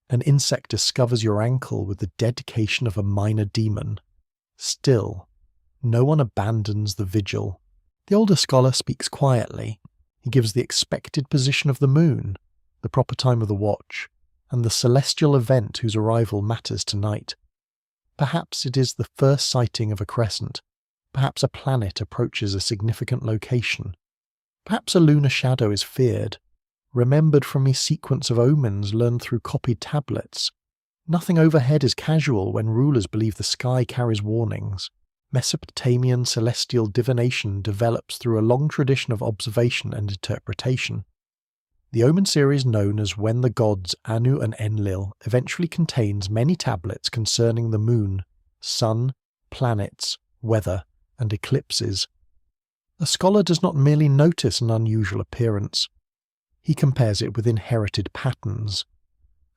An insect discovers your ankle with the dedication of a minor demon. Still, no one abandons the vigil. The older scholar speaks quietly. He gives the expected position of the moon, the proper time of the watch, and the celestial event whose arrival matters tonight. Perhaps it is the first sighting of a crescent. Perhaps a planet approaches a significant location. Perhaps a lunar shadow is feared, remembered from a sequence of omens learned through copied tablets. Nothing overhead is casual when rulers believe the sky carries warnings. Mesopotamian celestial divination develops through a long tradition of observation and interpretation. The omen series known as When the Gods, Anu and Enlil, eventually contains many tablets concerning the moon, sun, planets, weather, and eclipses. A scholar does not merely notice an unusual appearance. He compares it with inherited patterns.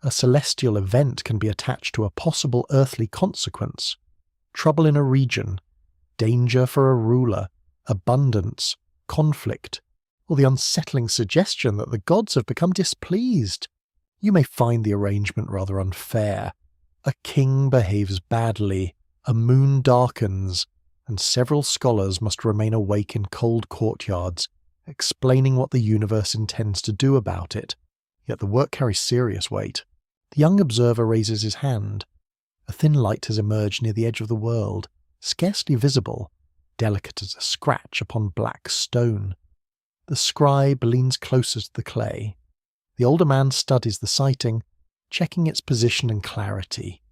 A celestial event can be attached to a possible earthly consequence. Trouble in a region, danger for a ruler, abundance, conflict, or the unsettling suggestion that the gods have become displeased. You may find the arrangement rather unfair. A king behaves badly, a moon darkens, and several scholars must remain awake in cold courtyards, explaining what the universe intends to do about it. Yet the work carries serious weight. The young observer raises his hand. A thin light has emerged near the edge of the world, scarcely visible, delicate as a scratch upon black stone. The scribe leans closer to the clay. The older man studies the sighting, checking its position and clarity.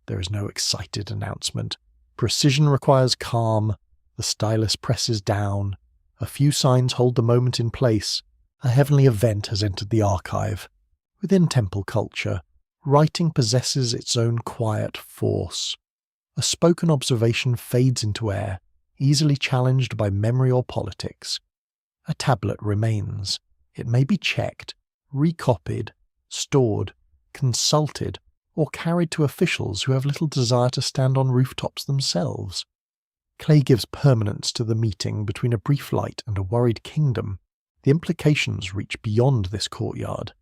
There is no excited announcement. Precision requires calm. The stylus presses down. A few signs hold the moment in place. A heavenly event has entered the archive. Within temple culture, writing possesses its own quiet force. A spoken observation fades into air, easily challenged by memory or politics. A tablet remains. It may be checked, recopied, stored, consulted, or carried to officials who have little desire to stand on rooftops themselves. Clay gives permanence to the meeting between a brief light and a worried kingdom. The implications reach beyond this courtyard.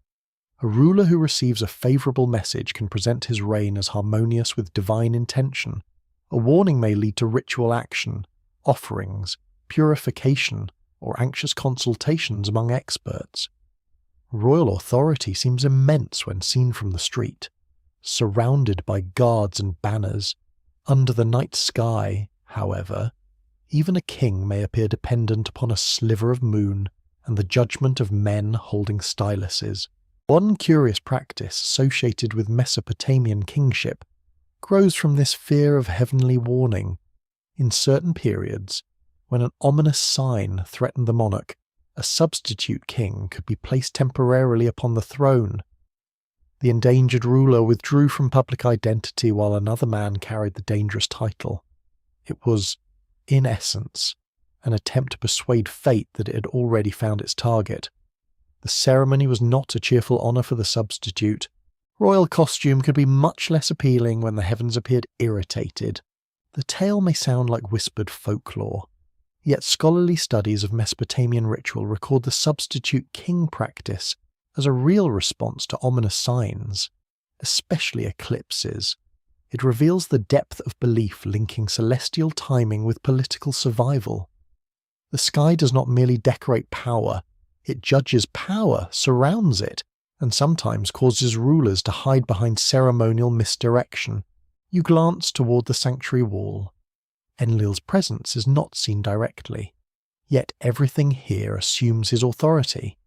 A ruler who receives a favourable message can present his reign as harmonious with divine intention. A warning may lead to ritual action, offerings, purification, or anxious consultations among experts. Royal authority seems immense when seen from the street, surrounded by guards and banners. Under the night sky, however, even a king may appear dependent upon a sliver of moon and the judgment of men holding styluses. One curious practice associated with Mesopotamian kingship grows from this fear of heavenly warning. In certain periods, when an ominous sign threatened the monarch, a substitute king could be placed temporarily upon the throne. The endangered ruler withdrew from public identity while another man carried the dangerous title. It was, in essence, an attempt to persuade fate that it had already found its target. The ceremony was not a cheerful honour for the substitute. Royal costume could be much less appealing when the heavens appeared irritated. The tale may sound like whispered folklore, yet scholarly studies of Mesopotamian ritual record the substitute king practice as a real response to ominous signs, especially eclipses. It reveals the depth of belief linking celestial timing with political survival. The sky does not merely decorate power, it judges power, surrounds it, and sometimes causes rulers to hide behind ceremonial misdirection. You glance toward the sanctuary wall. Enlil's presence is not seen directly, yet everything here assumes his authority.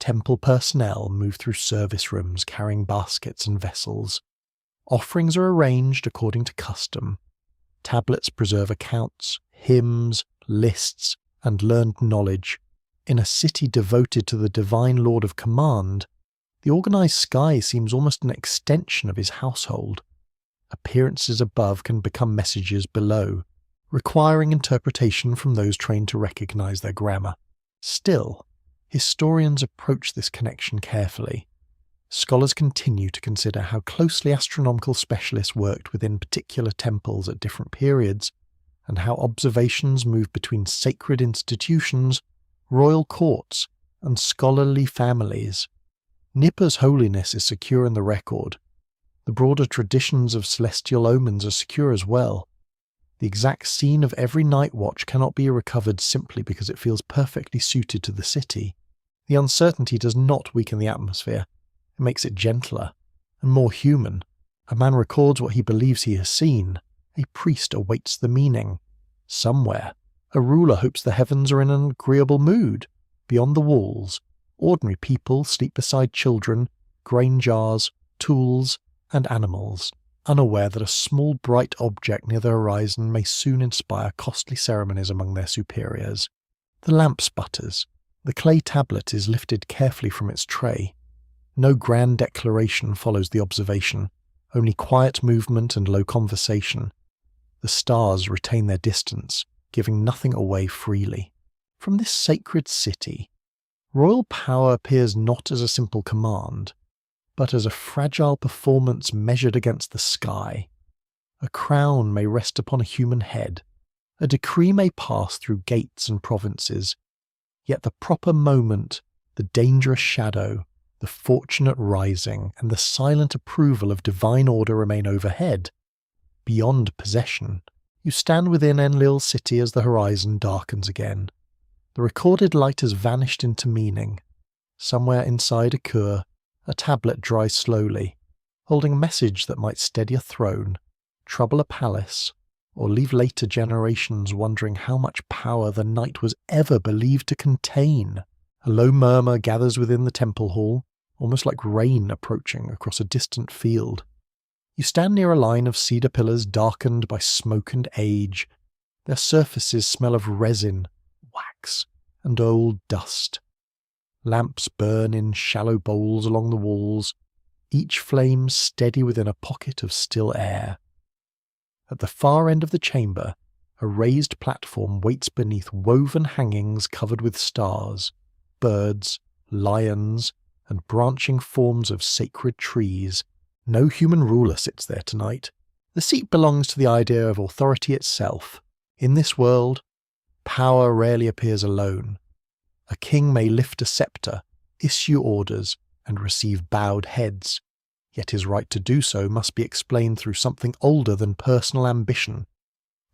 Temple personnel move through service rooms carrying baskets and vessels. Offerings are arranged according to custom. Tablets preserve accounts, hymns, lists, and learned knowledge. In a city devoted to the divine Lord of Command, the organized sky seems almost an extension of his household. Appearances above can become messages below, requiring interpretation from those trained to recognize their grammar. Still, historians approach this connection carefully. Scholars continue to consider how closely astronomical specialists worked within particular temples at different periods, and how observations move between sacred institutions, royal courts, and scholarly families. Nippur's holiness is secure in the record. The broader traditions of celestial omens are secure as well. The exact scene of every night watch cannot be recovered simply because it feels perfectly suited to the city. The uncertainty does not weaken the atmosphere. It makes it gentler and more human. A man records what he believes he has seen. A priest awaits the meaning. Somewhere, a ruler hopes the heavens are in an agreeable mood. Beyond the walls, ordinary people sleep beside children, grain jars, tools, and animals, unaware that a small bright object near the horizon may soon inspire costly ceremonies among their superiors. The lamp sputters. The clay tablet is lifted carefully from its tray. No grand declaration follows the observation, only quiet movement and low conversation. The stars retain their distance, giving nothing away freely. From this sacred city, royal power appears not as a simple command, but as a fragile performance measured against the sky. A crown may rest upon a human head. A decree may pass through gates and provinces. Yet the proper moment, the dangerous shadow, the fortunate rising, and the silent approval of divine order remain overhead. Beyond possession, you stand within Enlil's city as the horizon darkens again. The recorded light has vanished into meaning. Somewhere inside a kur, a tablet dries slowly, holding a message that might steady a throne, trouble a palace, or leave later generations wondering how much power the night was ever believed to contain. A low murmur gathers within the temple hall, almost like rain approaching across a distant field. You stand near a line of cedar pillars darkened by smoke and age. Their surfaces smell of resin, wax, and old dust. Lamps burn in shallow bowls along the walls, each flame steady within a pocket of still air. At the far end of the chamber, a raised platform waits beneath woven hangings covered with stars, birds, lions, and branching forms of sacred trees. No human ruler sits there tonight. The seat belongs to the idea of authority itself. In this world, power rarely appears alone. A king may lift a scepter, issue orders, and receive bowed heads. Yet his right to do so must be explained through something older than personal ambition.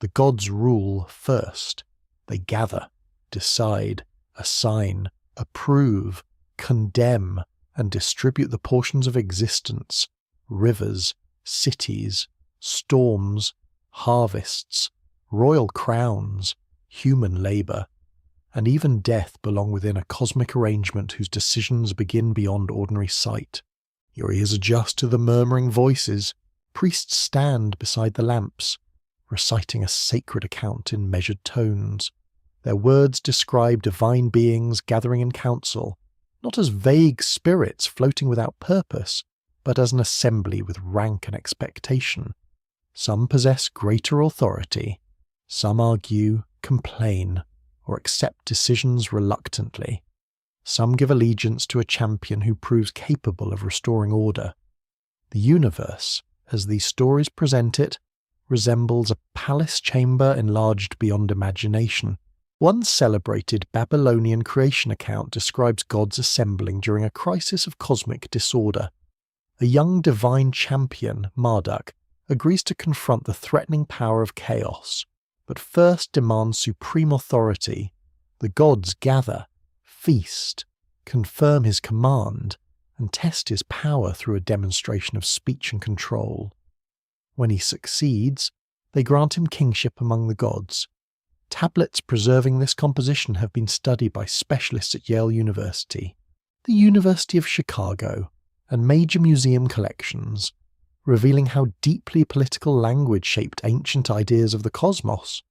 The gods rule first. They gather, decide, assign, approve, condemn, and distribute the portions of existence, rivers, cities, storms, harvests, royal crowns, human labour, and even death belong within a cosmic arrangement whose decisions begin beyond ordinary sight. Your ears adjust to the murmuring voices. Priests stand beside the lamps, reciting a sacred account in measured tones. Their words describe divine beings gathering in council, not as vague spirits floating without purpose, but as an assembly with rank and expectation. Some possess greater authority, some argue, complain, or accept decisions reluctantly. Some give allegiance to a champion who proves capable of restoring order. The universe, as these stories present it, resembles a palace chamber enlarged beyond imagination. One celebrated Babylonian creation account describes gods assembling during a crisis of cosmic disorder. A young divine champion, Marduk, agrees to confront the threatening power of chaos, but first demands supreme authority. The gods gather, feast, confirm his command, and test his power through a demonstration of speech and control. When he succeeds, they grant him kingship among the gods. Tablets preserving this composition have been studied by specialists at Yale University, the University of Chicago, and major museum collections, revealing how deeply political language shaped ancient ideas of the cosmos.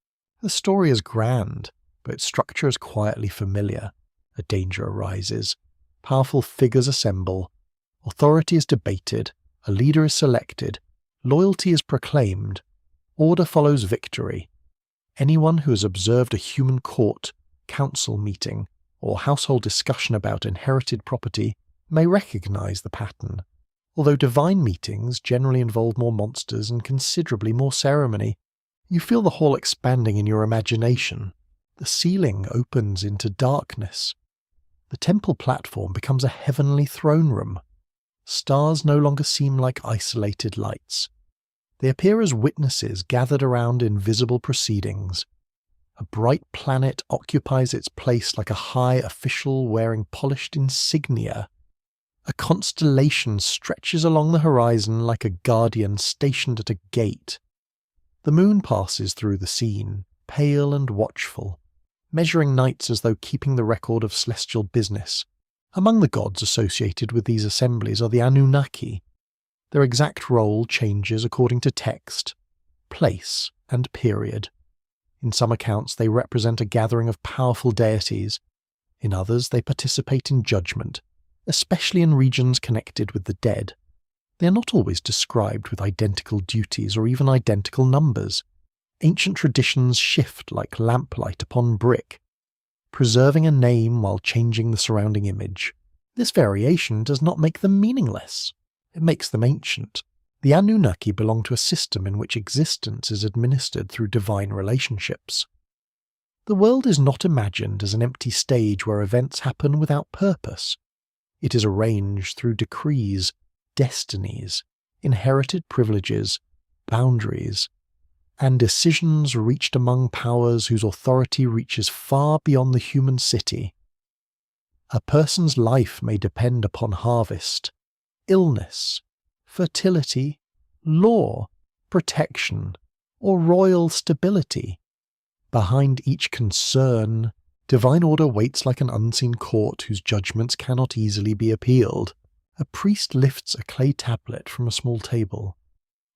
The story is grand, but its structure is quietly familiar. A danger arises. Powerful figures assemble. Authority is debated. A leader is selected. Loyalty is proclaimed. Order follows victory. Anyone who has observed a human court, council meeting, or household discussion about inherited property may recognize the pattern. Although divine meetings generally involve more monsters and considerably more ceremony, you feel the hall expanding in your imagination. The ceiling opens into darkness. The temple platform becomes a heavenly throne room. Stars no longer seem like isolated lights. They appear as witnesses gathered around invisible proceedings. A bright planet occupies its place like a high official wearing polished insignia. A constellation stretches along the horizon like a guardian stationed at a gate. The moon passes through the scene, pale and watchful, measuring nights as though keeping the record of celestial business. Among the gods associated with these assemblies are the Anunnaki. Their exact role changes according to text, place, and period. In some accounts they represent a gathering of powerful deities. In others they participate in judgment, especially in regions connected with the dead. They are not always described with identical duties or even identical numbers. Ancient traditions shift like lamplight upon brick, preserving a name while changing the surrounding image. This variation does not make them meaningless. It makes them ancient. The Anunnaki belong to a system in which existence is administered through divine relationships. The world is not imagined as an empty stage where events happen without purpose. It is arranged through decrees, destinies, inherited privileges, boundaries, and decisions reached among powers whose authority reaches far beyond the human city. A person's life may depend upon harvest, illness, fertility, law, protection, or royal stability. Behind each concern, divine order waits like an unseen court whose judgments cannot easily be appealed. A priest lifts a clay tablet from a small table.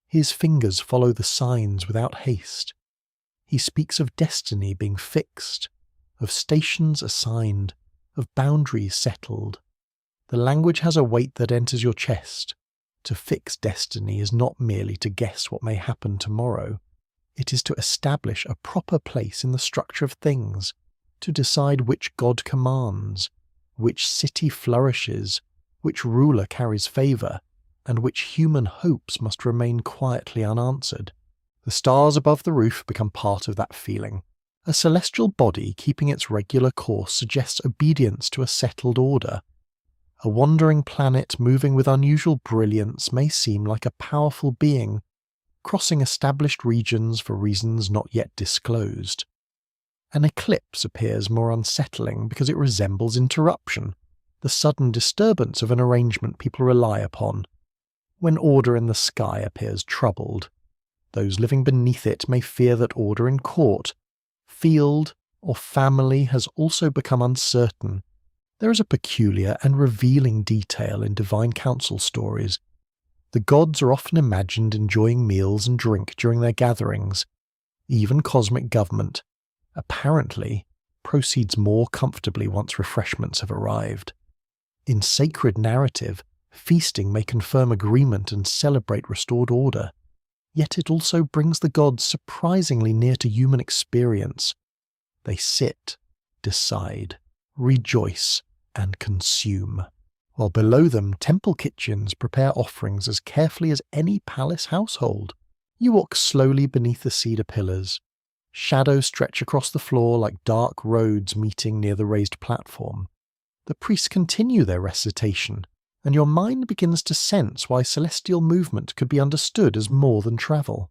His fingers follow the signs without haste. He speaks of destiny being fixed, of stations assigned, of boundaries settled. The language has a weight that enters your chest. To fix destiny is not merely to guess what may happen tomorrow. It is to establish a proper place in the structure of things, to decide which god commands, which city flourishes, which ruler carries favour, and which human hopes must remain quietly unanswered. The stars above the roof become part of that feeling. A celestial body keeping its regular course suggests obedience to a settled order. A wandering planet moving with unusual brilliance may seem like a powerful being, crossing established regions for reasons not yet disclosed. An eclipse appears more unsettling because it resembles interruption, the sudden disturbance of an arrangement people rely upon. When order in the sky appears troubled, those living beneath it may fear that order in court, field, or family has also become uncertain. There is a peculiar and revealing detail in divine council stories. The gods are often imagined enjoying meals and drink during their gatherings. Even cosmic government, apparently, proceeds more comfortably once refreshments have arrived. In sacred narrative, feasting may confirm agreement and celebrate restored order, yet it also brings the gods surprisingly near to human experience. They sit, decide, rejoice, and consume, while below them temple kitchens prepare offerings as carefully as any palace household. You walk slowly beneath the cedar pillars. Shadows stretch across the floor like dark roads meeting near the raised platform. The priests continue their recitation, and your mind begins to sense why celestial movement could be understood as more than travel.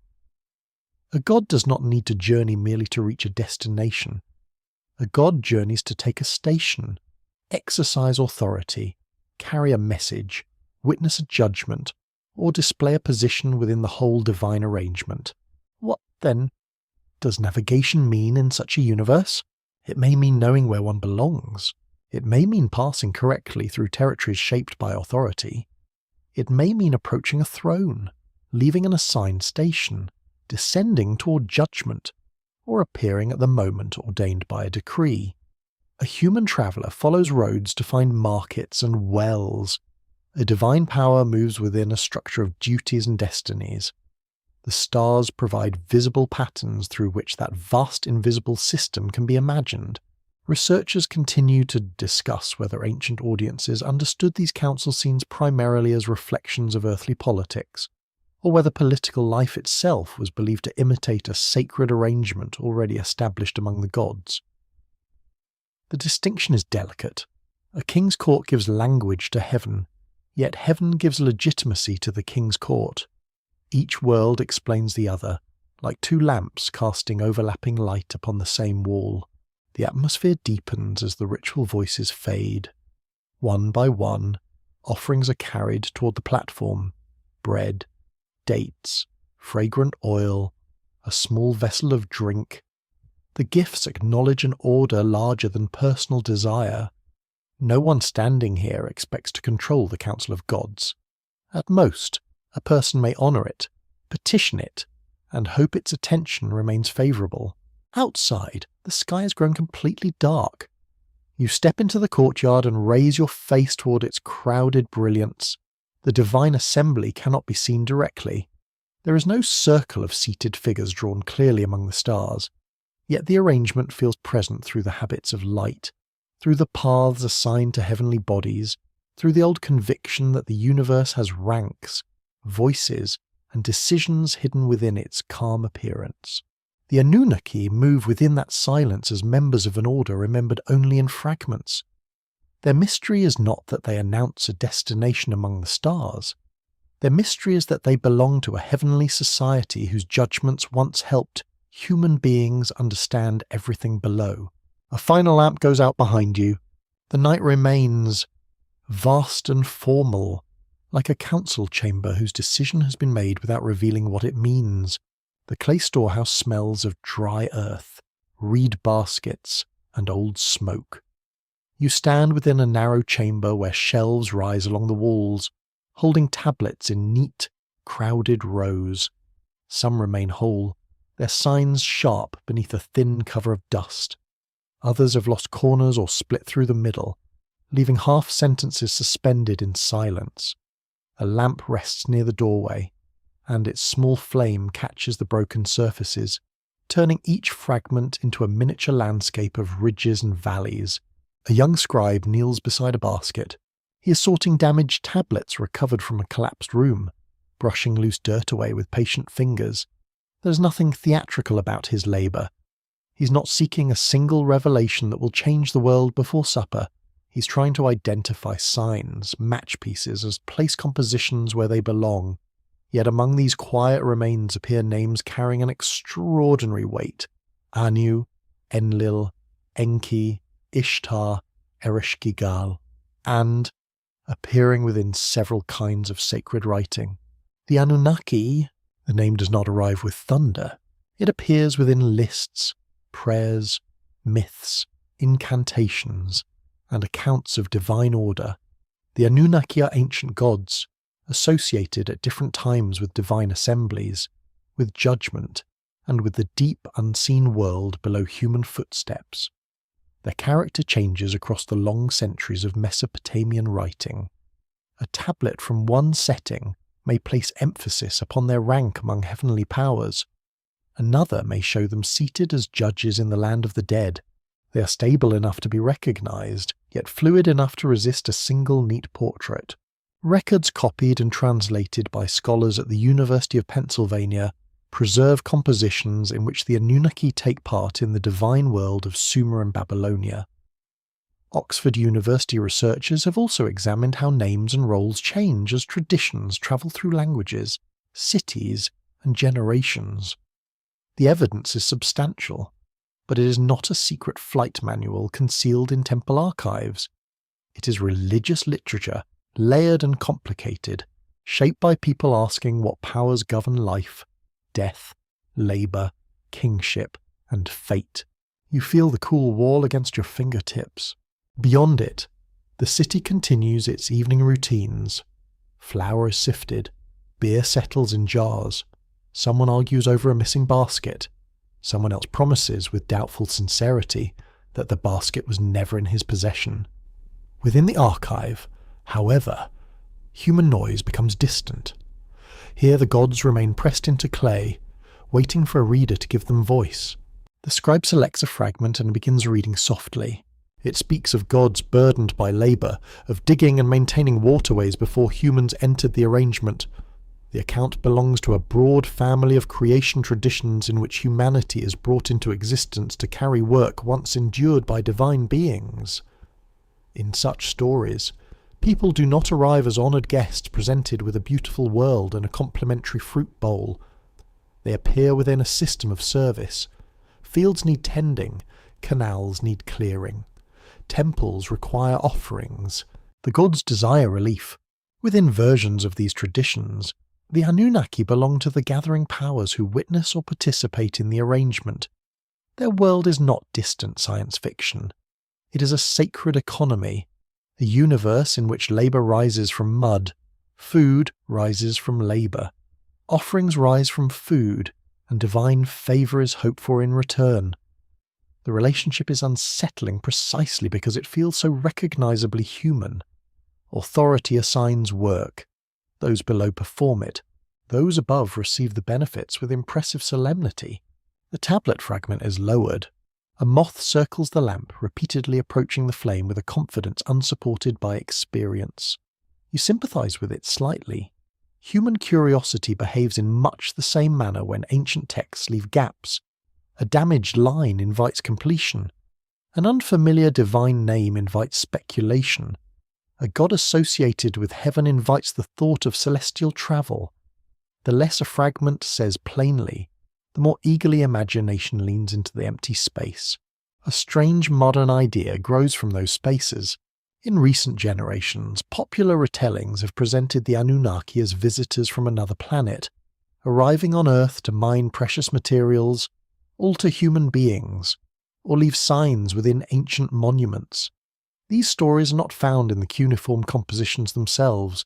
A god does not need to journey merely to reach a destination. A god journeys to take a station, exercise authority, carry a message, witness a judgment, or display a position within the whole divine arrangement. What, then, does navigation mean in such a universe? It may mean knowing where one belongs. It may mean passing correctly through territories shaped by authority. It may mean approaching a throne, leaving an assigned station, descending toward judgment, or appearing at the moment ordained by a decree. A human traveller follows roads to find markets and wells. A divine power moves within a structure of duties and destinies. The stars provide visible patterns through which that vast invisible system can be imagined. Researchers continue to discuss whether ancient audiences understood these council scenes primarily as reflections of earthly politics, or whether political life itself was believed to imitate a sacred arrangement already established among the gods. The distinction is delicate. A king's court gives language to heaven, yet heaven gives legitimacy to the king's court. Each world explains the other, like two lamps casting overlapping light upon the same wall. The atmosphere deepens as the ritual voices fade. One by one, offerings are carried toward the platform. Bread, dates, fragrant oil, a small vessel of drink. The gifts acknowledge an order larger than personal desire. No one standing here expects to control the council of gods. At most, a person may honour it, petition it, and hope its attention remains favourable. Outside, the sky has grown completely dark. You step into the courtyard and raise your face toward its crowded brilliance. The divine assembly cannot be seen directly. There is no circle of seated figures drawn clearly among the stars, yet the arrangement feels present through the habits of light, through the paths assigned to heavenly bodies, through the old conviction that the universe has ranks, voices, and decisions hidden within its calm appearance. The Anunnaki move within that silence as members of an order remembered only in fragments. Their mystery is not that they announce a destination among the stars. Their mystery is that they belong to a heavenly society whose judgments once helped human beings understand everything below. A final lamp goes out behind you. The night remains vast and formal, like a council chamber whose decision has been made without revealing what it means. The clay storehouse smells of dry earth, reed baskets, and old smoke. You stand within a narrow chamber where shelves rise along the walls, holding tablets in neat, crowded rows. Some remain whole, their signs sharp beneath a thin cover of dust. Others have lost corners or split through the middle, leaving half sentences suspended in silence. A lamp rests near the doorway, and its small flame catches the broken surfaces, turning each fragment into a miniature landscape of ridges and valleys. A young scribe kneels beside a basket. He is sorting damaged tablets recovered from a collapsed room, brushing loose dirt away with patient fingers. There's nothing theatrical about his labour. He's not seeking a single revelation that will change the world before supper. He's trying to identify signs, match pieces as place compositions where they belong. Yet among these quiet remains appear names carrying an extraordinary weight. Anu, Enlil, Enki, Ishtar, Ereshkigal, and appearing within several kinds of sacred writing. The Anunnaki, the name does not arrive with thunder. It appears within lists, prayers, myths, incantations, and accounts of divine order. The Anunnaki are ancient gods, associated at different times with divine assemblies, with judgment, and with the deep unseen world below human footsteps. Their character changes across the long centuries of Mesopotamian writing. A tablet from one setting may place emphasis upon their rank among heavenly powers. Another may show them seated as judges in the land of the dead. They are stable enough to be recognized, yet fluid enough to resist a single neat portrait. Records copied and translated by scholars at the University of Pennsylvania preserve compositions in which the Anunnaki take part in the divine world of Sumer and Babylonia. Oxford University researchers have also examined how names and roles change as traditions travel through languages, cities, and generations. The evidence is substantial, but it is not a secret flight manual concealed in temple archives. It is religious literature, layered and complicated, shaped by people asking what powers govern life, death, labour, kingship, and fate. You feel the cool wall against your fingertips. Beyond it, the city continues its evening routines. Flour is sifted, beer settles in jars, someone argues over a missing basket, someone else promises with doubtful sincerity that the basket was never in his possession. Within the archive, however, human noise becomes distant. Here the gods remain pressed into clay, waiting for a reader to give them voice. The scribe selects a fragment and begins reading softly. It speaks of gods burdened by labour, of digging and maintaining waterways before humans entered the arrangement. The account belongs to a broad family of creation traditions in which humanity is brought into existence to carry work once endured by divine beings. In such stories, people do not arrive as honoured guests presented with a beautiful world and a complimentary fruit bowl. They appear within a system of service. Fields need tending, canals need clearing. Temples require offerings. The gods desire relief. Within versions of these traditions, the Anunnaki belong to the gathering powers who witness or participate in the arrangement. Their world is not distant science fiction. It is a sacred economy, a universe in which labour rises from mud, food rises from labour, offerings rise from food, and divine favour is hoped for in return. The relationship is unsettling precisely because it feels so recognisably human. Authority assigns work. Those below perform it. Those above receive the benefits with impressive solemnity. The tablet fragment is lowered. A moth circles the lamp, repeatedly approaching the flame with a confidence unsupported by experience. You sympathise with it slightly. Human curiosity behaves in much the same manner when ancient texts leave gaps. A damaged line invites completion. An unfamiliar divine name invites speculation. A god associated with heaven invites the thought of celestial travel. The less a fragment says plainly, the more eagerly imagination leans into the empty space. A strange modern idea grows from those spaces. In recent generations, popular retellings have presented the Anunnaki as visitors from another planet, arriving on Earth to mine precious materials, alter human beings, or leave signs within ancient monuments. These stories are not found in the cuneiform compositions themselves.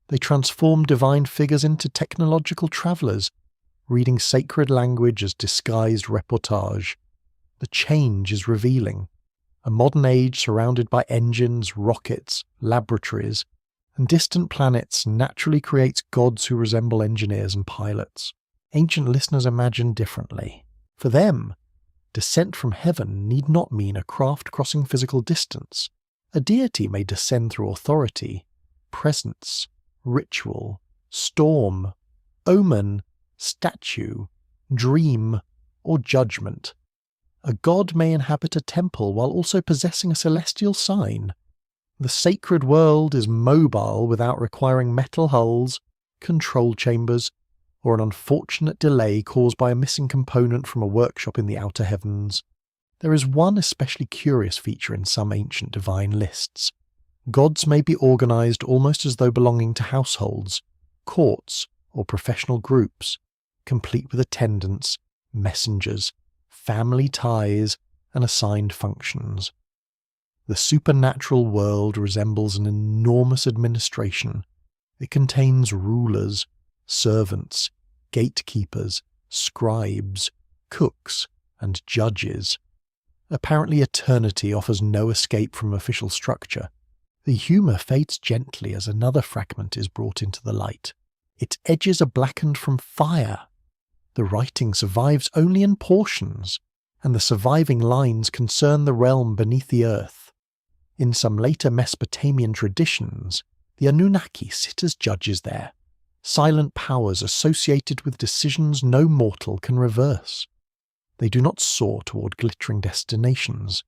They transform divine figures into technological travellers, reading sacred language as disguised reportage. The change is revealing. A modern age surrounded by engines, rockets, laboratories, and distant planets naturally creates gods who resemble engineers and pilots. Ancient listeners imagine differently. For them, descent from heaven need not mean a craft crossing physical distance. A deity may descend through authority, presence, ritual, storm, omen, statue, dream, or judgment. A god may inhabit a temple while also possessing a celestial sign. The sacred world is mobile without requiring metal hulls, control chambers, or an unfortunate delay caused by a missing component from a workshop in the outer heavens. There is one especially curious feature in some ancient divine lists. Gods may be organized almost as though belonging to households, courts, or professional groups, complete with attendants, messengers, family ties, and assigned functions. The supernatural world resembles an enormous administration. It contains rulers, servants, gatekeepers, scribes, cooks, and judges. Apparently, eternity offers no escape from official structure. The humour fades gently as another fragment is brought into the light. Its edges are blackened from fire. The writing survives only in portions, and the surviving lines concern the realm beneath the earth. In some later Mesopotamian traditions, the Anunnaki sit as judges there, silent powers associated with decisions no mortal can reverse. They do not soar toward glittering destinations.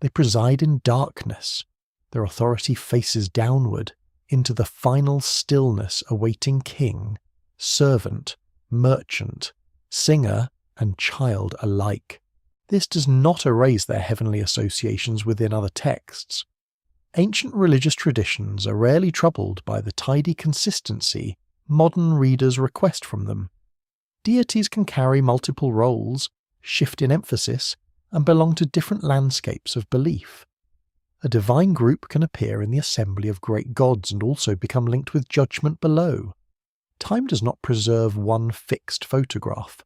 They preside in darkness. Their authority faces downward into the final stillness awaiting king, servant, merchant, singer, and child alike. This does not erase their heavenly associations within other texts. Ancient religious traditions are rarely troubled by the tidy consistency modern readers request from them. Deities can carry multiple roles, shift in emphasis, and belong to different landscapes of belief. A divine group can appear in the assembly of great gods and also become linked with judgment below. Time does not preserve one fixed photograph.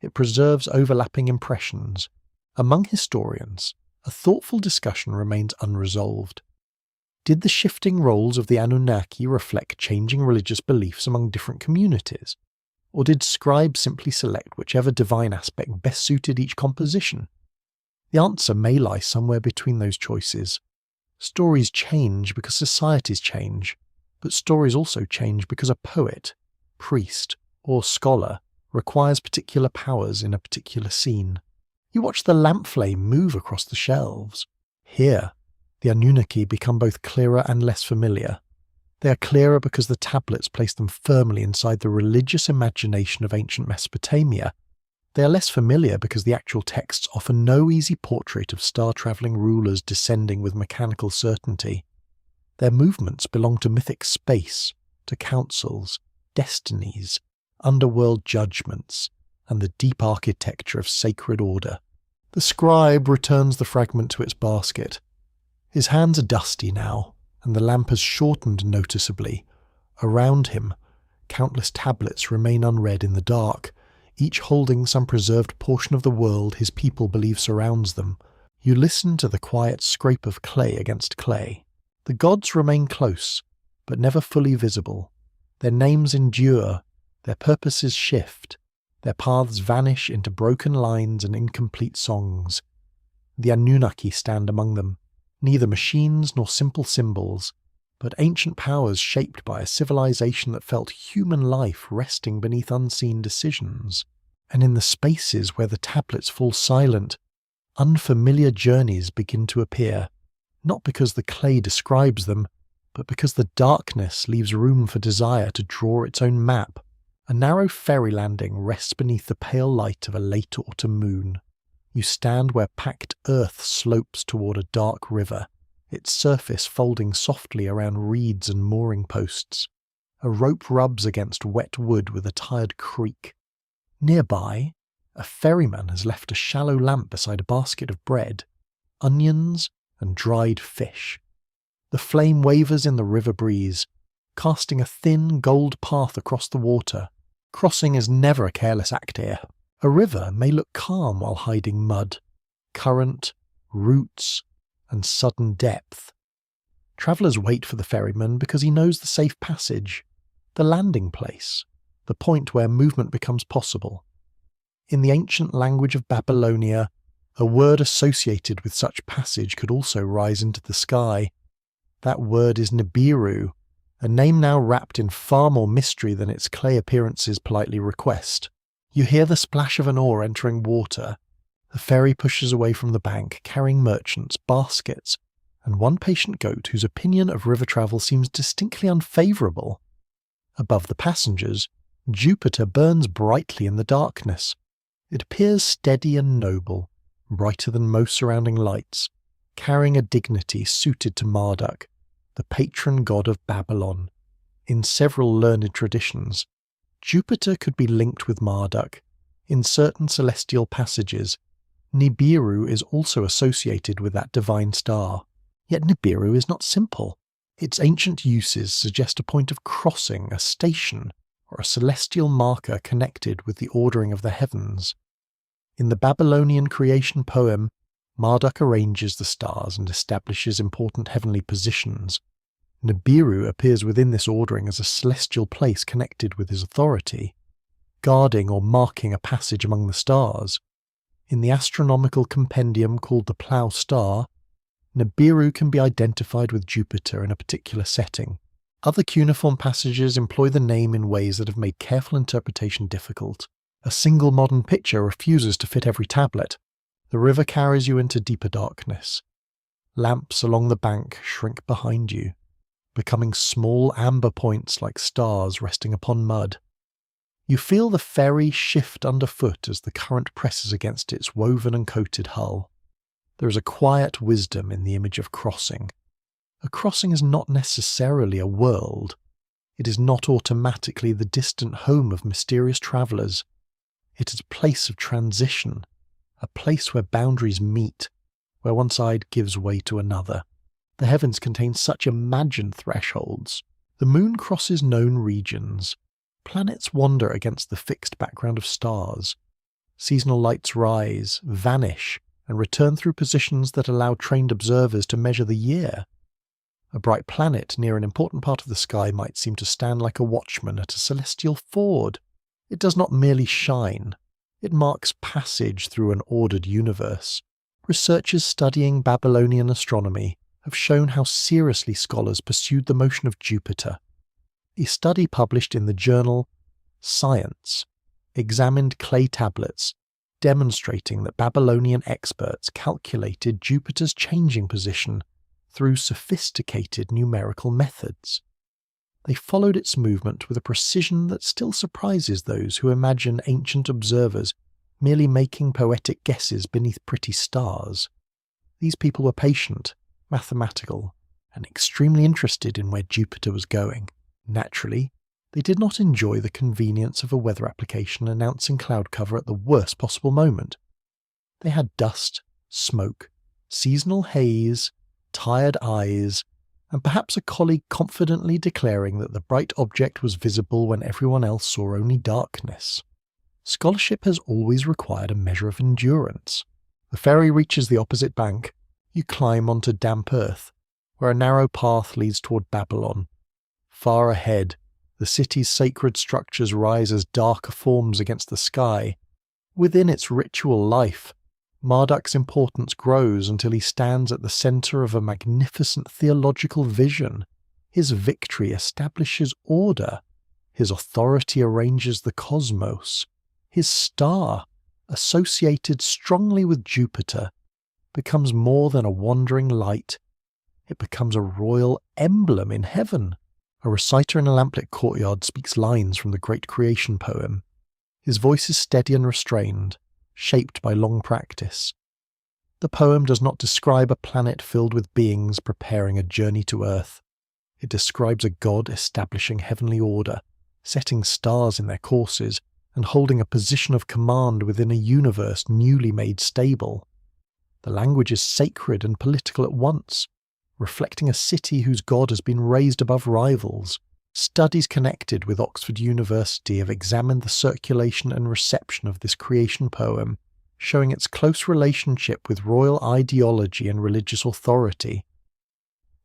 It preserves overlapping impressions. Among historians, a thoughtful discussion remains unresolved. Did the shifting roles of the Anunnaki reflect changing religious beliefs among different communities? Or did scribes simply select whichever divine aspect best suited each composition? The answer may lie somewhere between those choices. Stories change because societies change, but stories also change because a poet, priest, or scholar requires particular powers in a particular scene. You watch the lamp flame move across the shelves. Here, the Anunnaki become both clearer and less familiar. They are clearer because the tablets place them firmly inside the religious imagination of ancient Mesopotamia. They are less familiar because the actual texts offer no easy portrait of star-travelling rulers descending with mechanical certainty. Their movements belong to mythic space, to councils, destinies, underworld judgments, and the deep architecture of sacred order. The scribe returns the fragment to its basket. His hands are dusty now, and the lamp has shortened noticeably. Around him, countless tablets remain unread in the dark, each holding some preserved portion of the world his people believe surrounds them. You listen to the quiet scrape of clay against clay. The gods remain close, but never fully visible. Their names endure, their purposes shift, their paths vanish into broken lines and incomplete songs. The Anunnaki stand among them, neither machines nor simple symbols, but ancient powers shaped by a civilization that felt human life resting beneath unseen decisions. And in the spaces where the tablets fall silent, unfamiliar journeys begin to appear, not because the clay describes them, but because the darkness leaves room for desire to draw its own map. A narrow ferry landing rests beneath the pale light of a late autumn moon. You stand where packed earth slopes toward a dark river, its surface folding softly around reeds and mooring posts. A rope rubs against wet wood with a tired creak. Nearby, a ferryman has left a shallow lamp beside a basket of bread, onions, and dried fish. The flame wavers in the river breeze, casting a thin gold path across the water. Crossing is never a careless act here. A river may look calm while hiding mud, current, roots, and sudden depth. Travellers wait for the ferryman because he knows the safe passage, the landing place, the point where movement becomes possible. In the ancient language of Babylonia, a word associated with such passage could also rise into the sky. That word is Nibiru, a name now wrapped in far more mystery than its clay appearances politely request. You hear the splash of an oar entering water. The ferry pushes away from the bank, carrying merchants, baskets, and one patient goat whose opinion of river travel seems distinctly unfavourable. Above the passengers, Jupiter burns brightly in the darkness. It appears steady and noble, brighter than most surrounding lights, carrying a dignity suited to Marduk, the patron god of Babylon. In several learned traditions, Jupiter could be linked with Marduk. In certain celestial passages, Nibiru is also associated with that divine star. Yet Nibiru is not simple. Its ancient uses suggest a point of crossing, a station, or a celestial marker connected with the ordering of the heavens. In the Babylonian creation poem, Marduk arranges the stars and establishes important heavenly positions. Nibiru appears within this ordering as a celestial place connected with his authority, guarding or marking a passage among the stars. In the astronomical compendium called the Plough Star, Nibiru can be identified with Jupiter in a particular setting. Other cuneiform passages employ the name in ways that have made careful interpretation difficult. A single modern picture refuses to fit every tablet. The river carries you into deeper darkness. Lamps along the bank shrink behind you, becoming small amber points like stars resting upon mud. You feel the ferry shift underfoot as the current presses against its woven and coated hull. There is a quiet wisdom in the image of crossing. A crossing is not necessarily a world. It is not automatically the distant home of mysterious travellers. It is a place of transition, a place where boundaries meet, where one side gives way to another. The heavens contain such imagined thresholds. The moon crosses known regions. Planets wander against the fixed background of stars. Seasonal lights rise, vanish, and return through positions that allow trained observers to measure the year. A bright planet near an important part of the sky might seem to stand like a watchman at a celestial ford. It does not merely shine. It marks passage through an ordered universe. Researchers studying Babylonian astronomy have shown how seriously scholars pursued the motion of Jupiter. A study published in the journal Science examined clay tablets, demonstrating that Babylonian experts calculated Jupiter's changing position through sophisticated numerical methods. They followed its movement with a precision that still surprises those who imagine ancient observers merely making poetic guesses beneath pretty stars. These people were patient, mathematical, and extremely interested in where Jupiter was going. Naturally, they did not enjoy the convenience of a weather application announcing cloud cover at the worst possible moment. They had dust, smoke, seasonal haze, tired eyes, and perhaps a colleague confidently declaring that the bright object was visible when everyone else saw only darkness. Scholarship has always required a measure of endurance. The ferry reaches the opposite bank. You climb onto damp earth, where a narrow path leads toward Babylon. Far ahead, the city's sacred structures rise as darker forms against the sky. Within its ritual life, Marduk's importance grows until he stands at the centre of a magnificent theological vision. His victory establishes order. His authority arranges the cosmos. His star, associated strongly with Jupiter, becomes more than a wandering light. It becomes a royal emblem in heaven. A reciter in a lamplit courtyard speaks lines from the great creation poem. His voice is steady and restrained, shaped by long practice. The poem does not describe a planet filled with beings preparing a journey to Earth. It describes a god establishing heavenly order, setting stars in their courses, and holding a position of command within a universe newly made stable. The language is sacred and political at once, reflecting a city whose god has been raised above rivals. Studies connected with Oxford University have examined the circulation and reception of this creation poem, showing its close relationship with royal ideology and religious authority.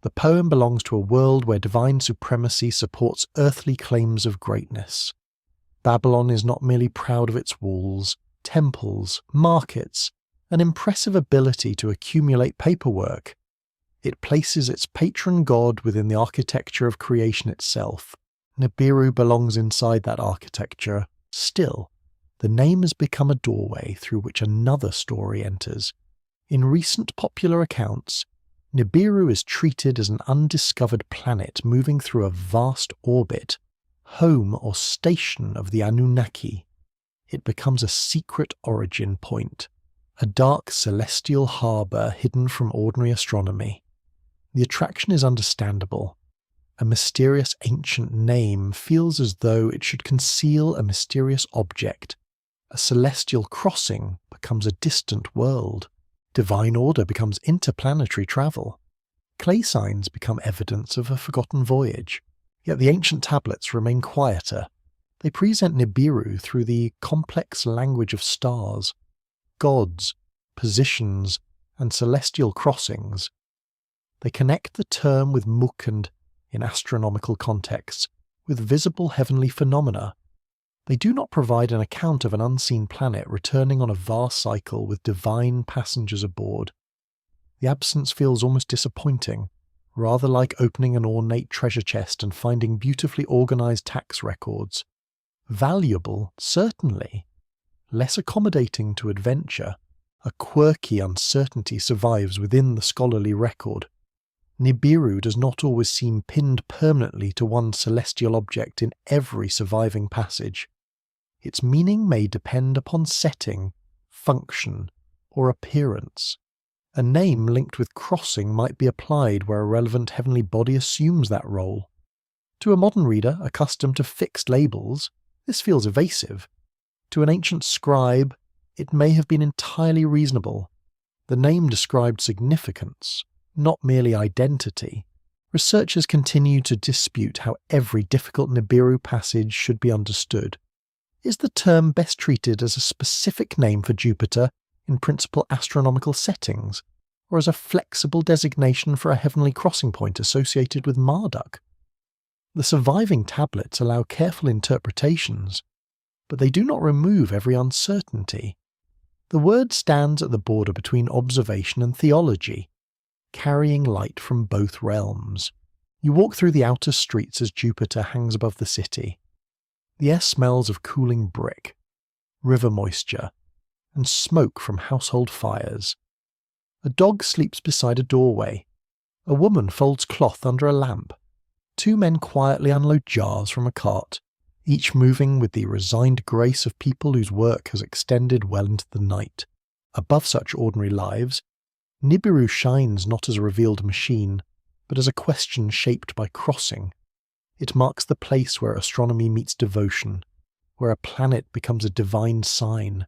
The poem belongs to a world where divine supremacy supports earthly claims of greatness. Babylon is not merely proud of its walls, temples, markets, an impressive ability to accumulate paperwork. It places its patron god within the architecture of creation itself. Nibiru belongs inside that architecture. Still, the name has become a doorway through which another story enters. In recent popular accounts, Nibiru is treated as an undiscovered planet moving through a vast orbit, home or station of the Anunnaki. It becomes a secret origin point, a dark celestial harbour hidden from ordinary astronomy. The attraction is understandable. A mysterious ancient name feels as though it should conceal a mysterious object. A celestial crossing becomes a distant world. Divine order becomes interplanetary travel. Clay signs become evidence of a forgotten voyage. Yet the ancient tablets remain quieter. They present Nibiru through the complex language of stars, gods, positions, and celestial crossings. They connect the term with Mukund in astronomical contexts, with visible heavenly phenomena. They do not provide an account of an unseen planet returning on a vast cycle with divine passengers aboard. The absence feels almost disappointing, rather like opening an ornate treasure chest and finding beautifully organized tax records. Valuable, certainly. Less accommodating to adventure, a quirky uncertainty survives within the scholarly record. Nibiru does not always seem pinned permanently to one celestial object in every surviving passage. Its meaning may depend upon setting, function, or appearance. A name linked with crossing might be applied where a relevant heavenly body assumes that role. To a modern reader accustomed to fixed labels, this feels evasive. To an ancient scribe, it may have been entirely reasonable. The name described significance, not merely identity. Researchers continue to dispute how every difficult Nibiru passage should be understood. Is the term best treated as a specific name for Jupiter in principal astronomical settings, or as a flexible designation for a heavenly crossing point associated with Marduk? The surviving tablets allow careful interpretations, but they do not remove every uncertainty. The word stands at the border between observation and theology, carrying light from both realms. You walk through the outer streets as Jupiter hangs above the city. The air smells of cooling brick, river moisture, and smoke from household fires. A dog sleeps beside a doorway. A woman folds cloth under a lamp. Two men quietly unload jars from a cart, each moving with the resigned grace of people whose work has extended well into the night. Above such ordinary lives, Nibiru shines not as a revealed machine, but as a question shaped by crossing. It marks the place where astronomy meets devotion, where a planet becomes a divine sign,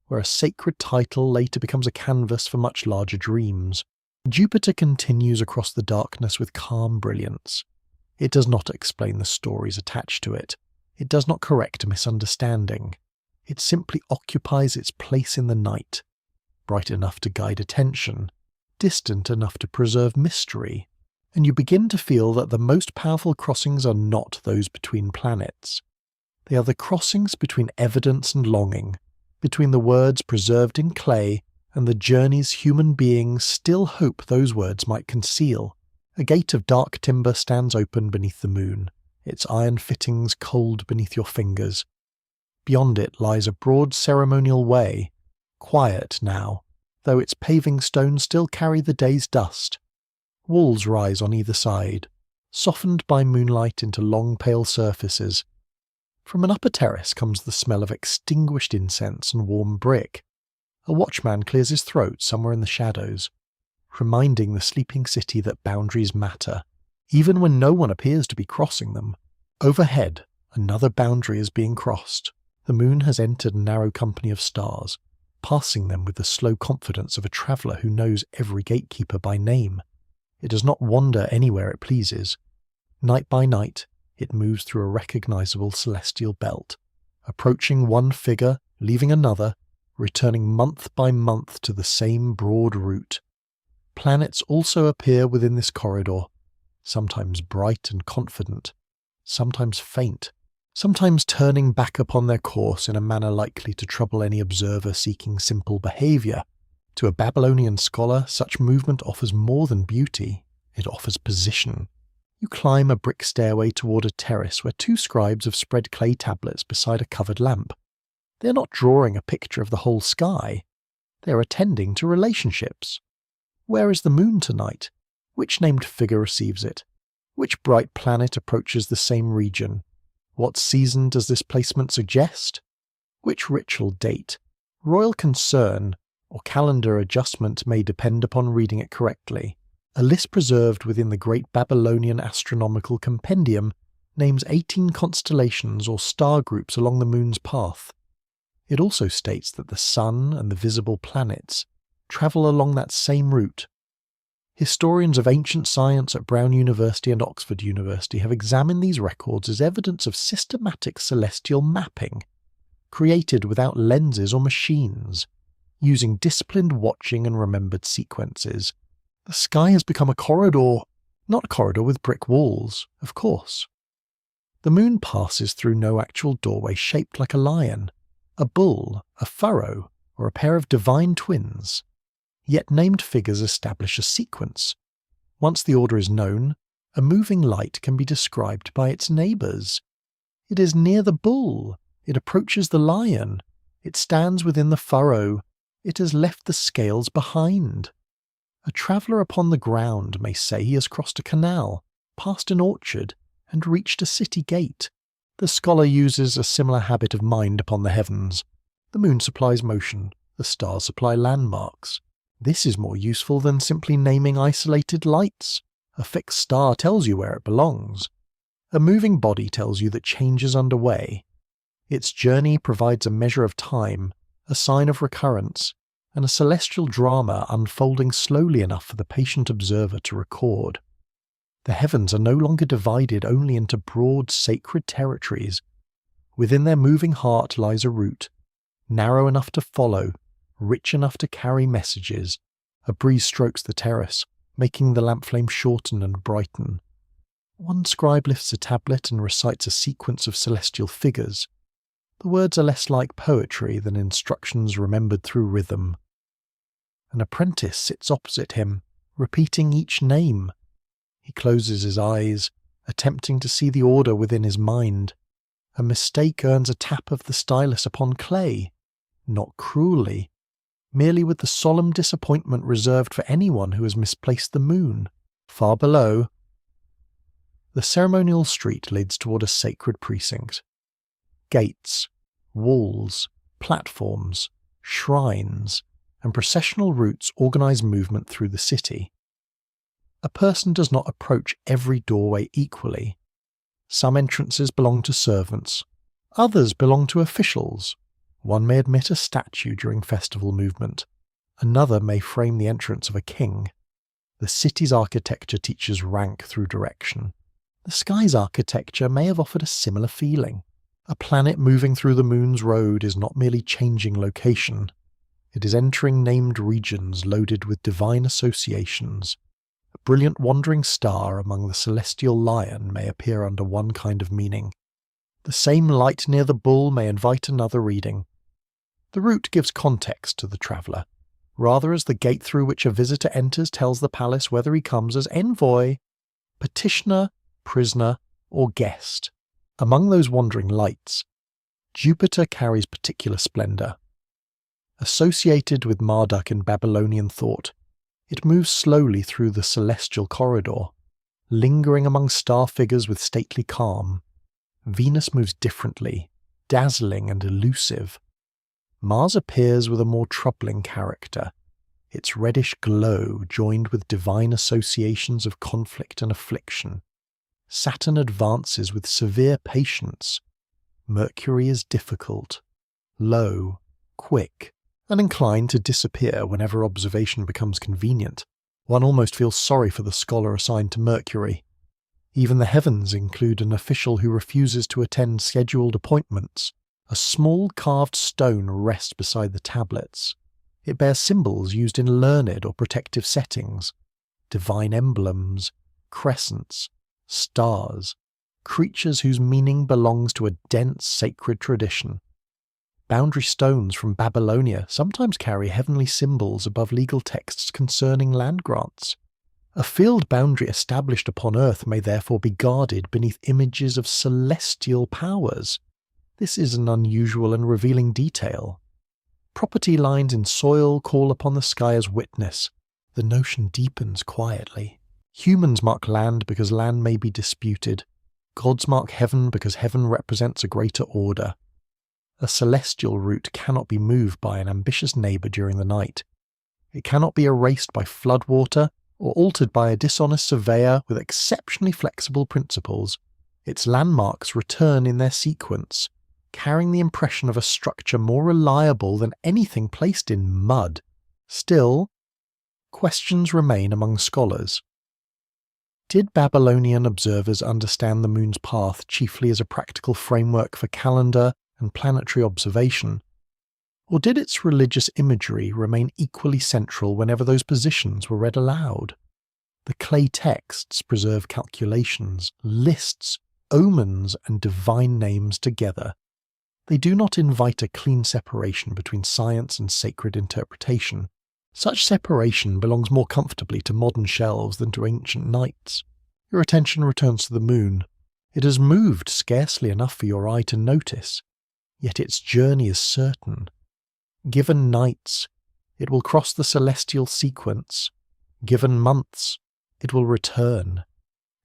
where a sacred title later becomes a canvas for much larger dreams. Jupiter continues across the darkness with calm brilliance. It does not explain the stories attached to it. It does not correct a misunderstanding. It simply occupies its place in the night, bright enough to guide attention, distant enough to preserve mystery, and you begin to feel that the most powerful crossings are not those between planets. They are the crossings between evidence and longing, between the words preserved in clay and the journeys human beings still hope those words might conceal. A gate of dark timber stands open beneath the moon, its iron fittings cold beneath your fingers. Beyond it lies a broad ceremonial way, quiet now, though its paving stones still carry the day's dust. Walls rise on either side, softened by moonlight into long pale surfaces. From an upper terrace comes the smell of extinguished incense and warm brick. A watchman clears his throat somewhere in the shadows, reminding the sleeping city that boundaries matter, even when no one appears to be crossing them. Overhead, another boundary is being crossed. The moon has entered a narrow company of stars, passing them with the slow confidence of a traveller who knows every gatekeeper by name. It does not wander anywhere it pleases. Night by night, it moves through a recognizable celestial belt, approaching one figure, leaving another, returning month by month to the same broad route. Planets also appear within this corridor, sometimes bright and confident, sometimes faint, sometimes turning back upon their course in a manner likely to trouble any observer seeking simple behavior. To a Babylonian scholar, such movement offers more than beauty, it offers position. You climb a brick stairway toward a terrace where two scribes have spread clay tablets beside a covered lamp. They are not drawing a picture of the whole sky. They are attending to relationships. Where is the moon tonight? Which named figure receives it? Which bright planet approaches the same region? What season does this placement suggest? Which ritual date? Royal concern, or calendar adjustment may depend upon reading it correctly. A list preserved within the Great Babylonian Astronomical Compendium names 18 constellations or star groups along the moon's path. It also states that the sun and the visible planets travel along that same route. Historians of ancient science at Brown University and Oxford University have examined these records as evidence of systematic celestial mapping, created without lenses or machines, using disciplined watching and remembered sequences. The sky has become a corridor, not a corridor with brick walls, of course. The moon passes through no actual doorway shaped like a lion, a bull, a furrow, or a pair of divine twins. Yet named figures establish a sequence. Once the order is known, a moving light can be described by its neighbours. It is near the bull. It approaches the lion. It stands within the furrow. It has left the scales behind. A traveller upon the ground may say he has crossed a canal, passed an orchard, and reached a city gate. The scholar uses a similar habit of mind upon the heavens. The moon supplies motion, the stars supply landmarks. This is more useful than simply naming isolated lights. A fixed star tells you where it belongs. A moving body tells you that change is underway. Its journey provides a measure of time, a sign of recurrence, and a celestial drama unfolding slowly enough for the patient observer to record. The heavens are no longer divided only into broad sacred territories. Within their moving heart lies a route, narrow enough to follow, rich enough to carry messages. A breeze strokes the terrace, making the lamp flame shorten and brighten. One scribe lifts a tablet and recites a sequence of celestial figures. The words are less like poetry than instructions remembered through rhythm. An apprentice sits opposite him, repeating each name. He closes his eyes, attempting to see the order within his mind. A mistake earns a tap of the stylus upon clay, not cruelly, merely with the solemn disappointment reserved for anyone who has misplaced the moon. Far below, the ceremonial street leads toward a sacred precinct. Gates, walls, platforms, shrines, and processional routes organize movement through the city. A person does not approach every doorway equally. Some entrances belong to servants, others belong to officials. One may admit a statue during festival movement, another may frame the entrance of a king. The city's architecture teaches rank through direction. The sky's architecture may have offered a similar feeling. A planet moving through the moon's road is not merely changing location, it is entering named regions loaded with divine associations. A brilliant wandering star among the celestial lion may appear under one kind of meaning. The same light near the bull may invite another reading. The route gives context to the traveller, rather as the gate through which a visitor enters tells the palace whether he comes as envoy, petitioner, prisoner, or guest. Among those wandering lights, Jupiter carries particular splendour. Associated with Marduk in Babylonian thought, it moves slowly through the celestial corridor, lingering among star figures with stately calm. Venus moves differently, dazzling and elusive. Mars appears with a more troubling character, its reddish glow joined with divine associations of conflict and affliction. Saturn advances with severe patience. Mercury is difficult, low, quick, and inclined to disappear whenever observation becomes convenient. One almost feels sorry for the scholar assigned to Mercury. Even the heavens include an official who refuses to attend scheduled appointments. A small carved stone rests beside the tablets. It bears symbols used in learned or protective settings, divine emblems, crescents, stars, creatures whose meaning belongs to a dense sacred tradition. Boundary stones from Babylonia sometimes carry heavenly symbols above legal texts concerning land grants. A field boundary established upon Earth may therefore be guarded beneath images of celestial powers. This is an unusual and revealing detail. Property lines in soil call upon the sky as witness. The notion deepens quietly. Humans mark land because land may be disputed. Gods mark heaven because heaven represents a greater order. A celestial route cannot be moved by an ambitious neighbour during the night. It cannot be erased by floodwater or altered by a dishonest surveyor with exceptionally flexible principles. Its landmarks return in their sequence, carrying the impression of a structure more reliable than anything placed in mud. Still, questions remain among scholars. Did Babylonian observers understand the moon's path chiefly as a practical framework for calendar and planetary observation? Or did its religious imagery remain equally central whenever those positions were read aloud? The clay texts preserve calculations, lists, omens, and divine names together. They do not invite a clean separation between science and sacred interpretation. Such separation belongs more comfortably to modern shelves than to ancient nights. Your attention returns to the moon. It has moved scarcely enough for your eye to notice, yet its journey is certain. Given nights, it will cross the celestial sequence. Given months, it will return.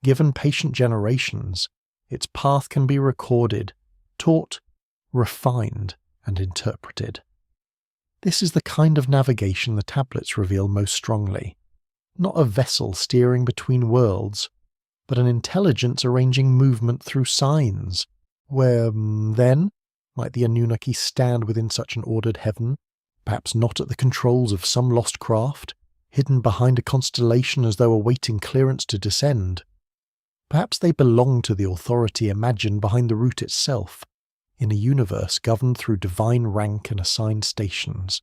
Given patient generations, its path can be recorded, taught, refined, and interpreted. This is the kind of navigation the tablets reveal most strongly. Not a vessel steering between worlds, but an intelligence arranging movement through signs. Where, then, might the Anunnaki stand within such an ordered heaven? Perhaps not at the controls of some lost craft, hidden behind a constellation as though awaiting clearance to descend. Perhaps they belong to the authority imagined behind the route itself, in a universe governed through divine rank and assigned stations.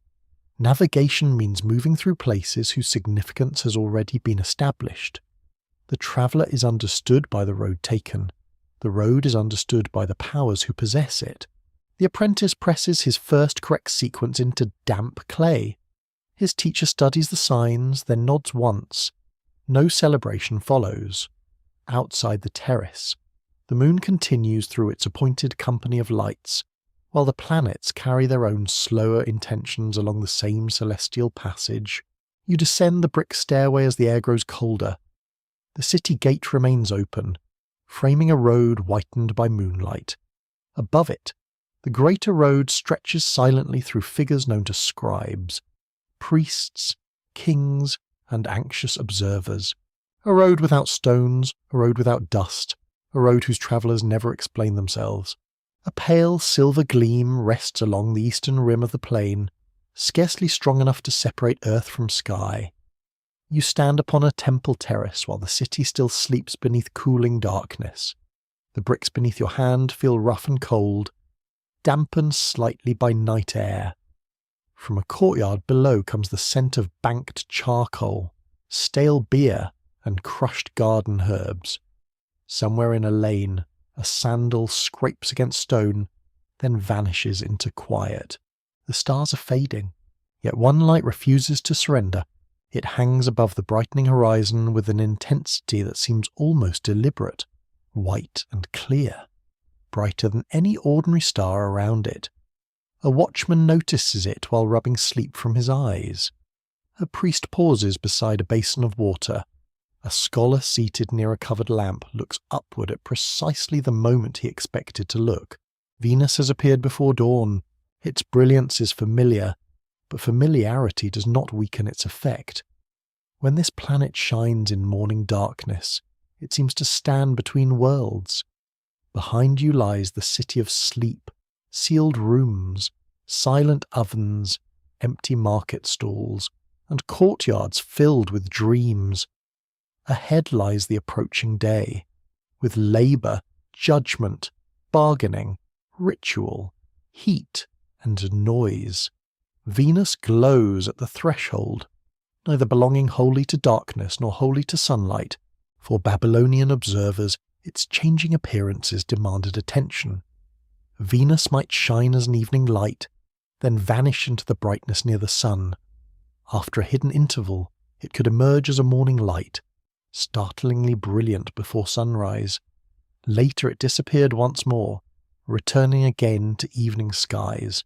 Navigation means moving through places whose significance has already been established. The traveller is understood by the road taken. The road is understood by the powers who possess it. The apprentice presses his first correct sequence into damp clay. His teacher studies the signs, then nods once. No celebration follows. Outside the terrace, the moon continues through its appointed company of lights, while the planets carry their own slower intentions along the same celestial passage. You descend the brick stairway as the air grows colder. The city gate remains open, framing a road whitened by moonlight. Above it, the greater road stretches silently through figures known to scribes, priests, kings, and anxious observers. A road without stones, a road without dust, a road whose travellers never explain themselves. A pale silver gleam rests along the eastern rim of the plain, scarcely strong enough to separate earth from sky. You stand upon a temple terrace while the city still sleeps beneath cooling darkness. The bricks beneath your hand feel rough and cold, dampened slightly by night air. From a courtyard below comes the scent of banked charcoal, stale beer, and crushed garden herbs. Somewhere in a lane, a sandal scrapes against stone, then vanishes into quiet. The stars are fading, yet one light refuses to surrender. It hangs above the brightening horizon with an intensity that seems almost deliberate, white and clear, brighter than any ordinary star around it. A watchman notices it while rubbing sleep from his eyes. A priest pauses beside a basin of water. A scholar seated near a covered lamp looks upward at precisely the moment he expected to look. Venus has appeared before dawn. Its brilliance is familiar, but familiarity does not weaken its effect. When this planet shines in morning darkness, it seems to stand between worlds. Behind you lies the city of sleep, sealed rooms, silent ovens, empty market stalls, and courtyards filled with dreams. Ahead lies the approaching day, with labour, judgment, bargaining, ritual, heat, and noise. Venus glows at the threshold, neither belonging wholly to darkness nor wholly to sunlight. For Babylonian observers, its changing appearances demanded attention. Venus might shine as an evening light, then vanish into the brightness near the sun. After a hidden interval, it could emerge as a morning light, startlingly brilliant before sunrise. Later it disappeared once more, returning again to evening skies.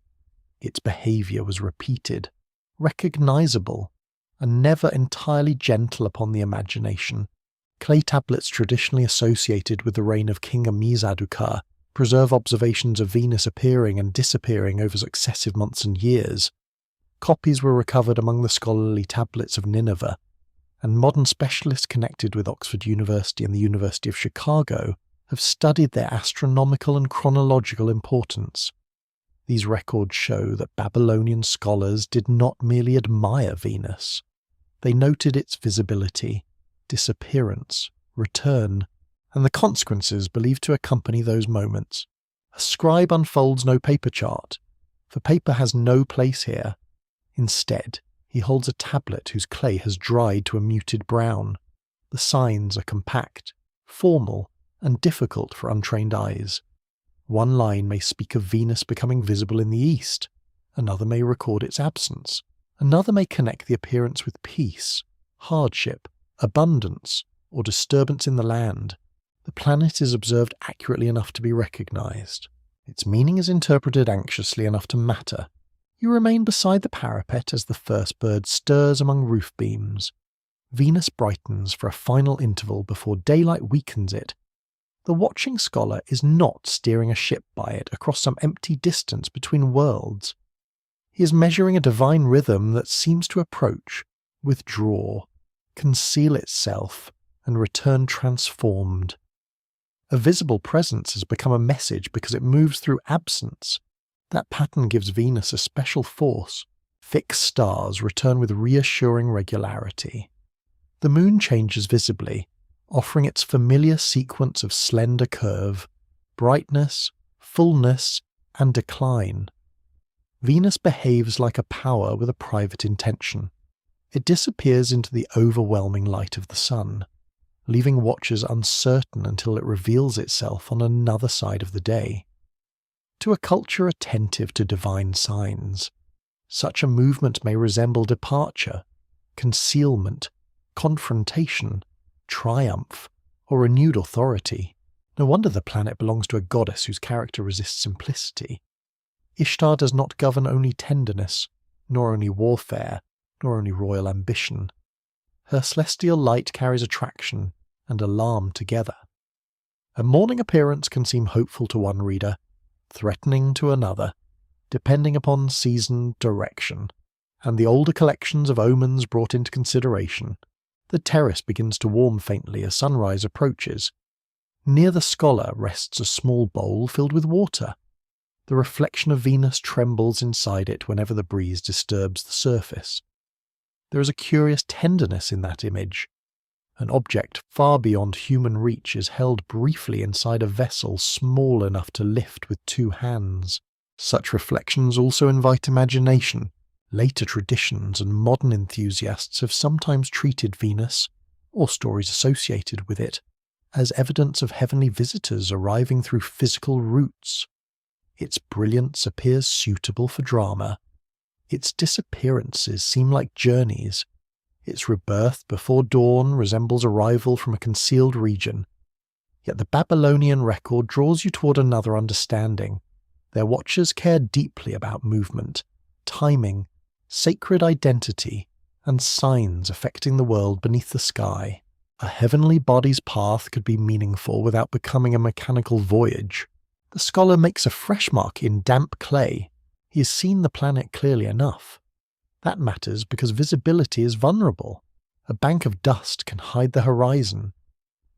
Its behaviour was repeated, recognizable, and never entirely gentle upon the imagination. Clay tablets traditionally associated with the reign of King Amisadukar preserve observations of Venus appearing and disappearing over successive months and years. Copies were recovered among the scholarly tablets of Nineveh, and modern specialists connected with Oxford University and the University of Chicago have studied their astronomical and chronological importance. These records show that Babylonian scholars did not merely admire Venus. They noted its visibility, disappearance, return, and the consequences believed to accompany those moments. A scribe unfolds no paper chart, for paper has no place here. Instead, he holds a tablet whose clay has dried to a muted brown. The signs are compact, formal, and difficult for untrained eyes. One line may speak of Venus becoming visible in the east, another may record its absence, another may connect the appearance with peace, hardship, abundance, or disturbance in the land. The planet is observed accurately enough to be recognized. Its meaning is interpreted anxiously enough to matter. You remain beside the parapet as the first bird stirs among roof beams. Venus brightens for a final interval before daylight weakens it. The watching scholar is not steering a ship by it across some empty distance between worlds. He is measuring a divine rhythm that seems to approach, withdraw, conceal itself, and return transformed. A visible presence has become a message because it moves through absence. That pattern gives Venus a special force. Fixed stars return with reassuring regularity. The moon changes visibly, offering its familiar sequence of slender curve, brightness, fullness, and decline. Venus behaves like a power with a private intention. It disappears into the overwhelming light of the sun, leaving watchers uncertain until it reveals itself on another side of the day. To a culture attentive to divine signs, such a movement may resemble departure, concealment, confrontation, triumph, or renewed authority. No wonder the planet belongs to a goddess whose character resists simplicity. Ishtar does not govern only tenderness, nor only warfare, nor only royal ambition. Her celestial light carries attraction and alarm together. A morning appearance can seem hopeful to one reader, threatening to another, depending upon season, direction, and the older collections of omens brought into consideration. The terrace begins to warm faintly as sunrise approaches. Near the scholar rests a small bowl filled with water. The reflection of Venus trembles inside it whenever the breeze disturbs the surface. There is a curious tenderness in that image. An object far beyond human reach is held briefly inside a vessel small enough to lift with two hands. Such reflections also invite imagination. Later traditions and modern enthusiasts have sometimes treated Venus, or stories associated with it, as evidence of heavenly visitors arriving through physical routes. Its brilliance appears suitable for drama. Its disappearances seem like journeys. Its rebirth before dawn resembles arrival from a concealed region. Yet the Babylonian record draws you toward another understanding. Their watchers cared deeply about movement, timing, sacred identity, and signs affecting the world beneath the sky. A heavenly body's path could be meaningful without becoming a mechanical voyage. The scholar makes a fresh mark in damp clay. He has seen the planet clearly enough. That matters because visibility is vulnerable. A bank of dust can hide the horizon.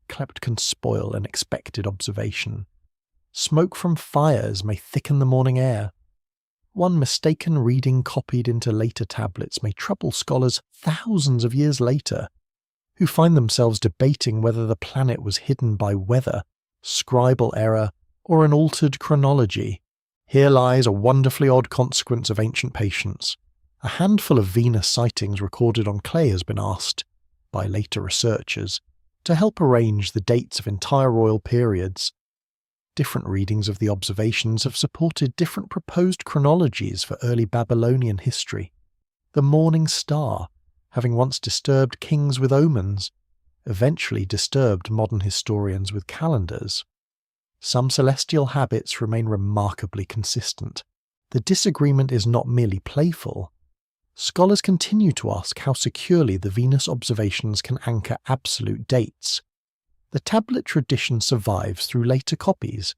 Cloud can spoil an expected observation. Smoke from fires may thicken the morning air. One mistaken reading copied into later tablets may trouble scholars thousands of years later, who find themselves debating whether the planet was hidden by weather, scribal error, or an altered chronology. Here lies a wonderfully odd consequence of ancient patience. A handful of Venus sightings recorded on clay has been asked, by later researchers, to help arrange the dates of entire royal periods. Different readings of the observations have supported different proposed chronologies for early Babylonian history. The morning star, having once disturbed kings with omens, eventually disturbed modern historians with calendars. Some celestial habits remain remarkably consistent. The disagreement is not merely playful. Scholars continue to ask how securely the Venus observations can anchor absolute dates. The tablet tradition survives through later copies,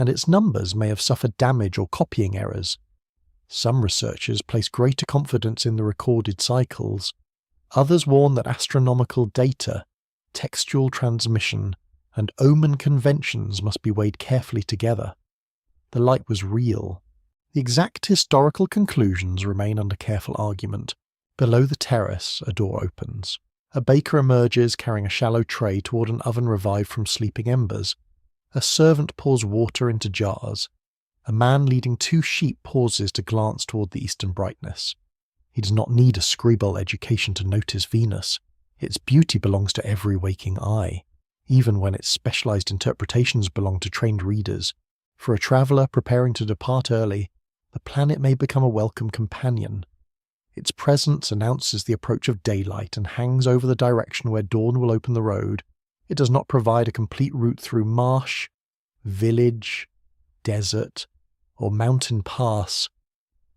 and its numbers may have suffered damage or copying errors. Some researchers place greater confidence in the recorded cycles. Others warn that astronomical data, textual transmission, and omen conventions must be weighed carefully together. The light was real. The exact historical conclusions remain under careful argument. Below the terrace, a door opens. A baker emerges carrying a shallow tray toward an oven revived from sleeping embers. A servant pours water into jars. A man leading 2 sheep pauses to glance toward the eastern brightness. He does not need a scribal education to notice Venus. Its beauty belongs to every waking eye, even when its specialized interpretations belong to trained readers. For a traveler preparing to depart early, the planet may become a welcome companion. Its presence announces the approach of daylight and hangs over the direction where dawn will open the road. It does not provide a complete route through marsh, village, desert, or mountain pass,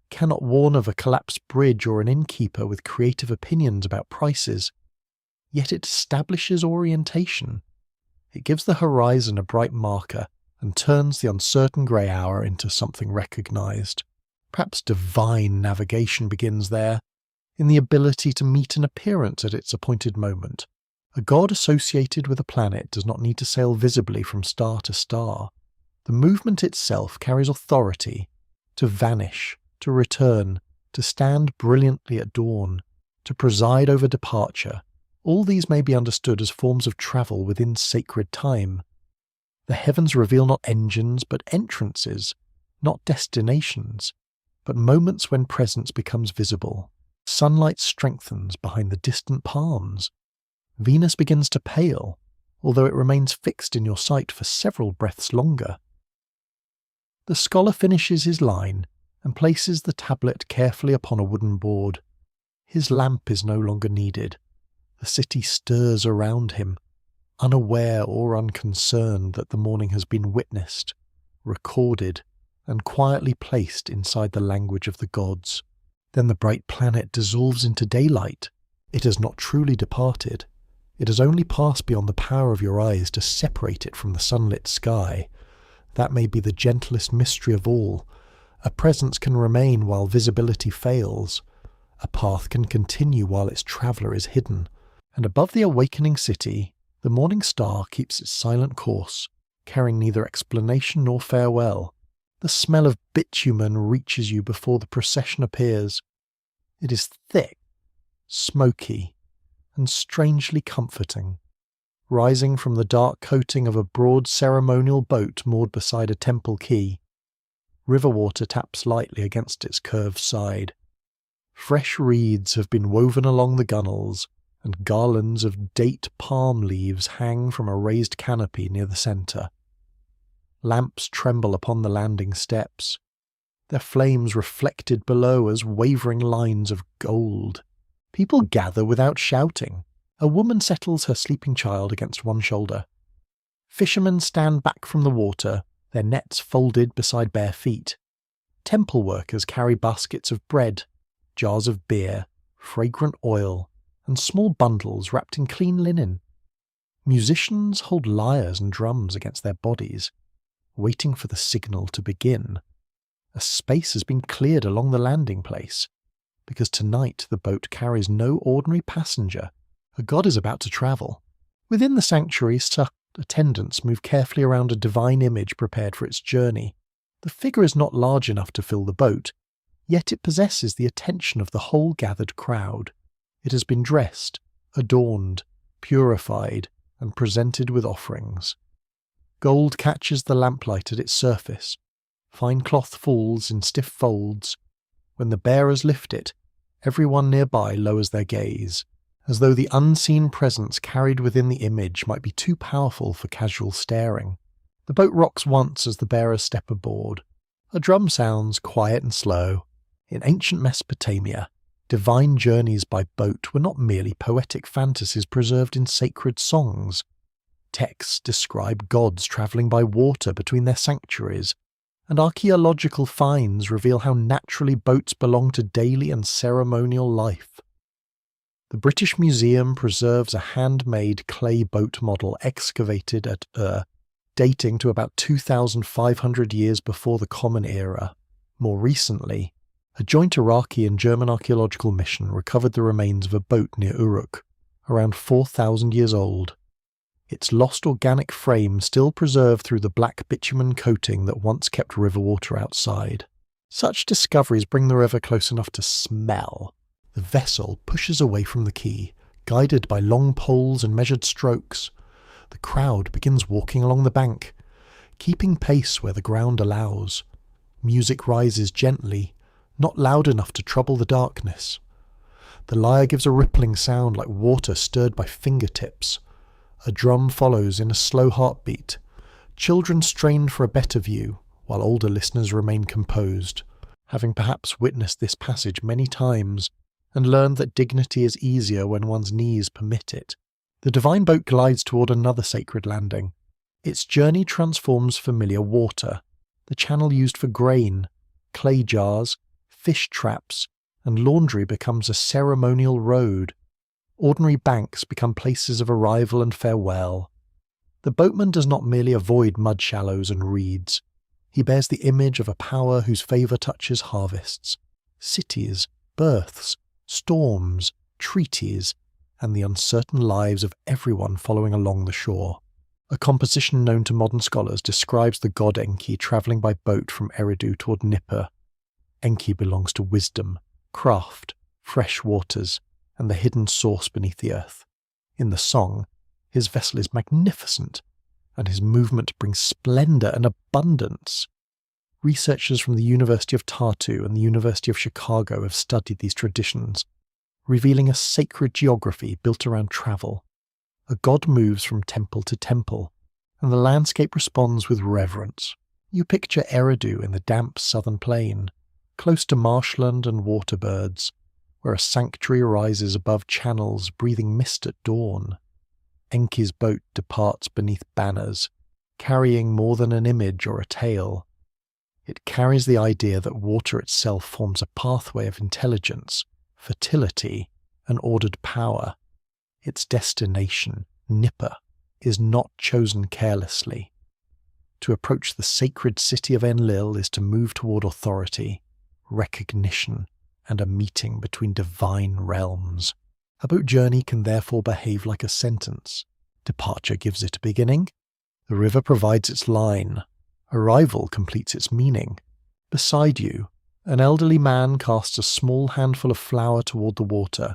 cannot warn of a collapsed bridge or an innkeeper with creative opinions about prices. Yet it establishes orientation. It gives the horizon a bright marker and turns the uncertain grey hour into something recognized. Perhaps divine navigation begins there, in the ability to meet an appearance at its appointed moment. A god associated with a planet does not need to sail visibly from star to star. The movement itself carries authority, to vanish, to return, to stand brilliantly at dawn, to preside over departure. All these may be understood as forms of travel within sacred time. The heavens reveal not engines but entrances, not destinations, but moments when presence becomes visible. Sunlight strengthens behind the distant palms. Venus begins to pale, although it remains fixed in your sight for several breaths longer. The scholar finishes his line and places the tablet carefully upon a wooden board. His lamp is no longer needed. The city stirs around him, unaware or unconcerned that the morning has been witnessed, recorded, and quietly placed inside the language of the gods. Then the bright planet dissolves into daylight. It has not truly departed. It has only passed beyond the power of your eyes to separate it from the sunlit sky. That may be the gentlest mystery of all. A presence can remain while visibility fails. A path can continue while its traveller is hidden. And above the awakening city, the morning star keeps its silent course, carrying neither explanation nor farewell. The smell of bitumen reaches you before the procession appears. It is thick, smoky, and strangely comforting, rising from the dark coating of a broad ceremonial boat moored beside a temple quay. River water taps lightly against its curved side. Fresh reeds have been woven along the gunnels, and garlands of date palm leaves hang from a raised canopy near the centre. Lamps tremble upon the landing steps, their flames reflected below as wavering lines of gold. People gather without shouting. A woman settles her sleeping child against one shoulder. Fishermen stand back from the water, their nets folded beside bare feet. Temple workers carry baskets of bread, jars of beer, fragrant oil, and small bundles wrapped in clean linen. Musicians hold lyres and drums against their bodies, waiting for the signal to begin. A space has been cleared along the landing place, because tonight the boat carries no ordinary passenger. A god is about to travel. Within the sanctuary, attendants move carefully around a divine image prepared for its journey. The figure is not large enough to fill the boat, yet it possesses the attention of the whole gathered crowd. It has been dressed, adorned, purified, and presented with offerings. Gold catches the lamplight at its surface. Fine cloth falls in stiff folds. When the bearers lift it, everyone nearby lowers their gaze, as though the unseen presence carried within the image might be too powerful for casual staring. The boat rocks once as the bearers step aboard. A drum sounds, quiet and slow. In ancient Mesopotamia, divine journeys by boat were not merely poetic fantasies preserved in sacred songs. Texts describe gods travelling by water between their sanctuaries, and archaeological finds reveal how naturally boats belong to daily and ceremonial life. The British Museum preserves a handmade clay boat model excavated at dating to about 2,500 years before the Common Era. More recently, a joint Iraqi and German archaeological mission recovered the remains of a boat near Uruk, around 4,000 years old. Its lost organic frame still preserved through the black bitumen coating that once kept river water outside. Such discoveries bring the river close enough to smell. The vessel pushes away from the quay, guided by long poles and measured strokes. The crowd begins walking along the bank, keeping pace where the ground allows. Music rises gently, not loud enough to trouble the darkness. The lyre gives a rippling sound like water stirred by fingertips. A drum follows in a slow heartbeat. Children strain for a better view, while older listeners remain composed, having perhaps witnessed this passage many times and learned that dignity is easier when one's knees permit it. The divine boat glides toward another sacred landing. Its journey transforms familiar water, the channel used for grain, clay jars, fish traps, and laundry becomes a ceremonial road. Ordinary banks become places of arrival and farewell. The boatman does not merely avoid mud shallows and reeds. He bears the image of a power whose favour touches harvests, cities, births, storms, treaties, and the uncertain lives of everyone following along the shore. A composition known to modern scholars describes the god Enki travelling by boat from Eridu toward Nippur. Enki belongs to wisdom, craft, fresh waters, and the hidden source beneath the earth. In the song, his vessel is magnificent, and his movement brings splendour and abundance. Researchers from the University of Tartu and the University of Chicago have studied these traditions, revealing a sacred geography built around travel. A god moves from temple to temple, and the landscape responds with reverence. You picture Eridu in the damp southern plain, close to marshland and waterbirds, where a sanctuary rises above channels breathing mist at dawn. Enki's boat departs beneath banners, carrying more than an image or a tale. It carries the idea that water itself forms a pathway of intelligence, fertility, and ordered power. Its destination, Nippur, is not chosen carelessly. To approach the sacred city of Enlil is to move toward authority, recognition, and a meeting between divine realms. A boat journey can therefore behave like a sentence. Departure gives it a beginning. The river provides its line. Arrival completes its meaning. Beside you, an elderly man casts a small handful of flour toward the water.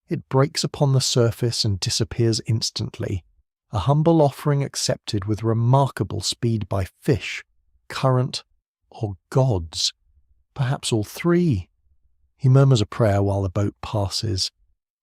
It breaks upon the surface and disappears instantly. A humble offering accepted with remarkable speed by fish, current, or gods. Perhaps all three. He murmurs a prayer while the boat passes.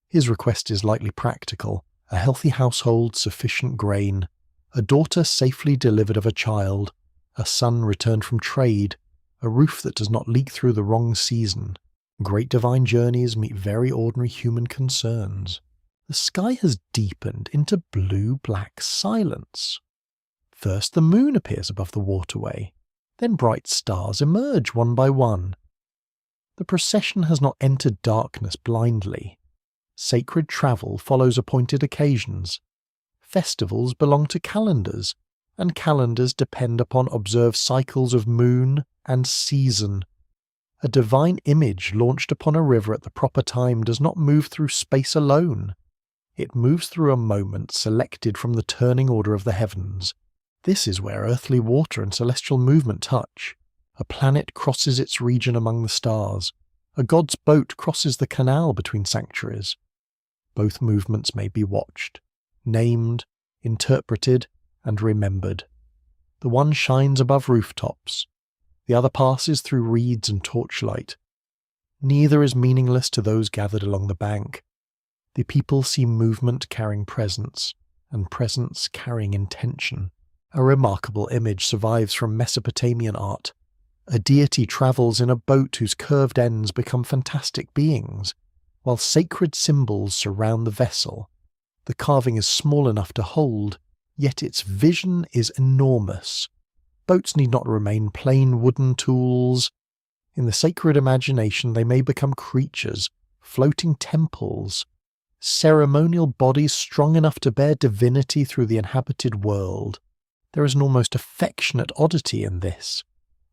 His request is likely practical: a healthy household, sufficient grain, a daughter safely delivered of a child, a son returned from trade, a roof that does not leak through the wrong season. Great divine journeys meet very ordinary human concerns. The sky has deepened into blue-black silence. First the moon appears above the waterway, then bright stars emerge one by one. The procession has not entered darkness blindly. Sacred travel follows appointed occasions. Festivals belong to calendars, and calendars depend upon observed cycles of moon and season. A divine image launched upon a river at the proper time does not move through space alone. It moves through a moment selected from the turning order of the heavens. This is where earthly water and celestial movement touch. A planet crosses its region among the stars. A god's boat crosses the canal between sanctuaries. Both movements may be watched, named, interpreted, and remembered. The one shines above rooftops. The other passes through reeds and torchlight. Neither is meaningless to those gathered along the bank. The people see movement carrying presence, and presence carrying intention. A remarkable image survives from Mesopotamian art. A deity travels in a boat whose curved ends become fantastic beings, while sacred symbols surround the vessel. The carving is small enough to hold, yet its vision is enormous. Boats need not remain plain wooden tools. In the sacred imagination they may become creatures, floating temples, ceremonial bodies strong enough to bear divinity through the inhabited world. There is an almost affectionate oddity in this.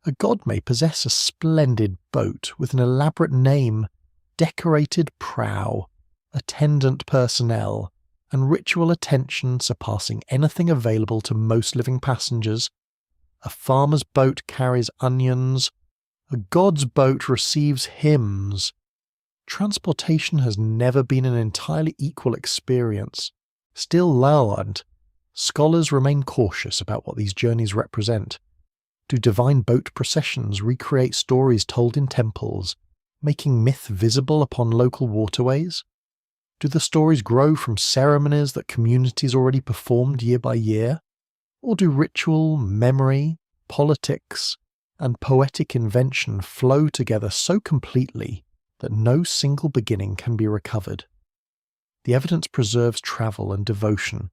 A god may possess a splendid boat with an elaborate name, decorated prow, attendant personnel, and ritual attention surpassing anything available to most living passengers. A farmer's boat carries onions. A god's boat receives hymns. Transportation has never been an entirely equal experience. Still lowered, scholars remain cautious about what these journeys represent. Do divine boat processions recreate stories told in temples, making myth visible upon local waterways? Do the stories grow from ceremonies that communities already performed year by year? Or do ritual, memory, politics, and poetic invention flow together so completely that no single beginning can be recovered? The evidence preserves travel and devotion,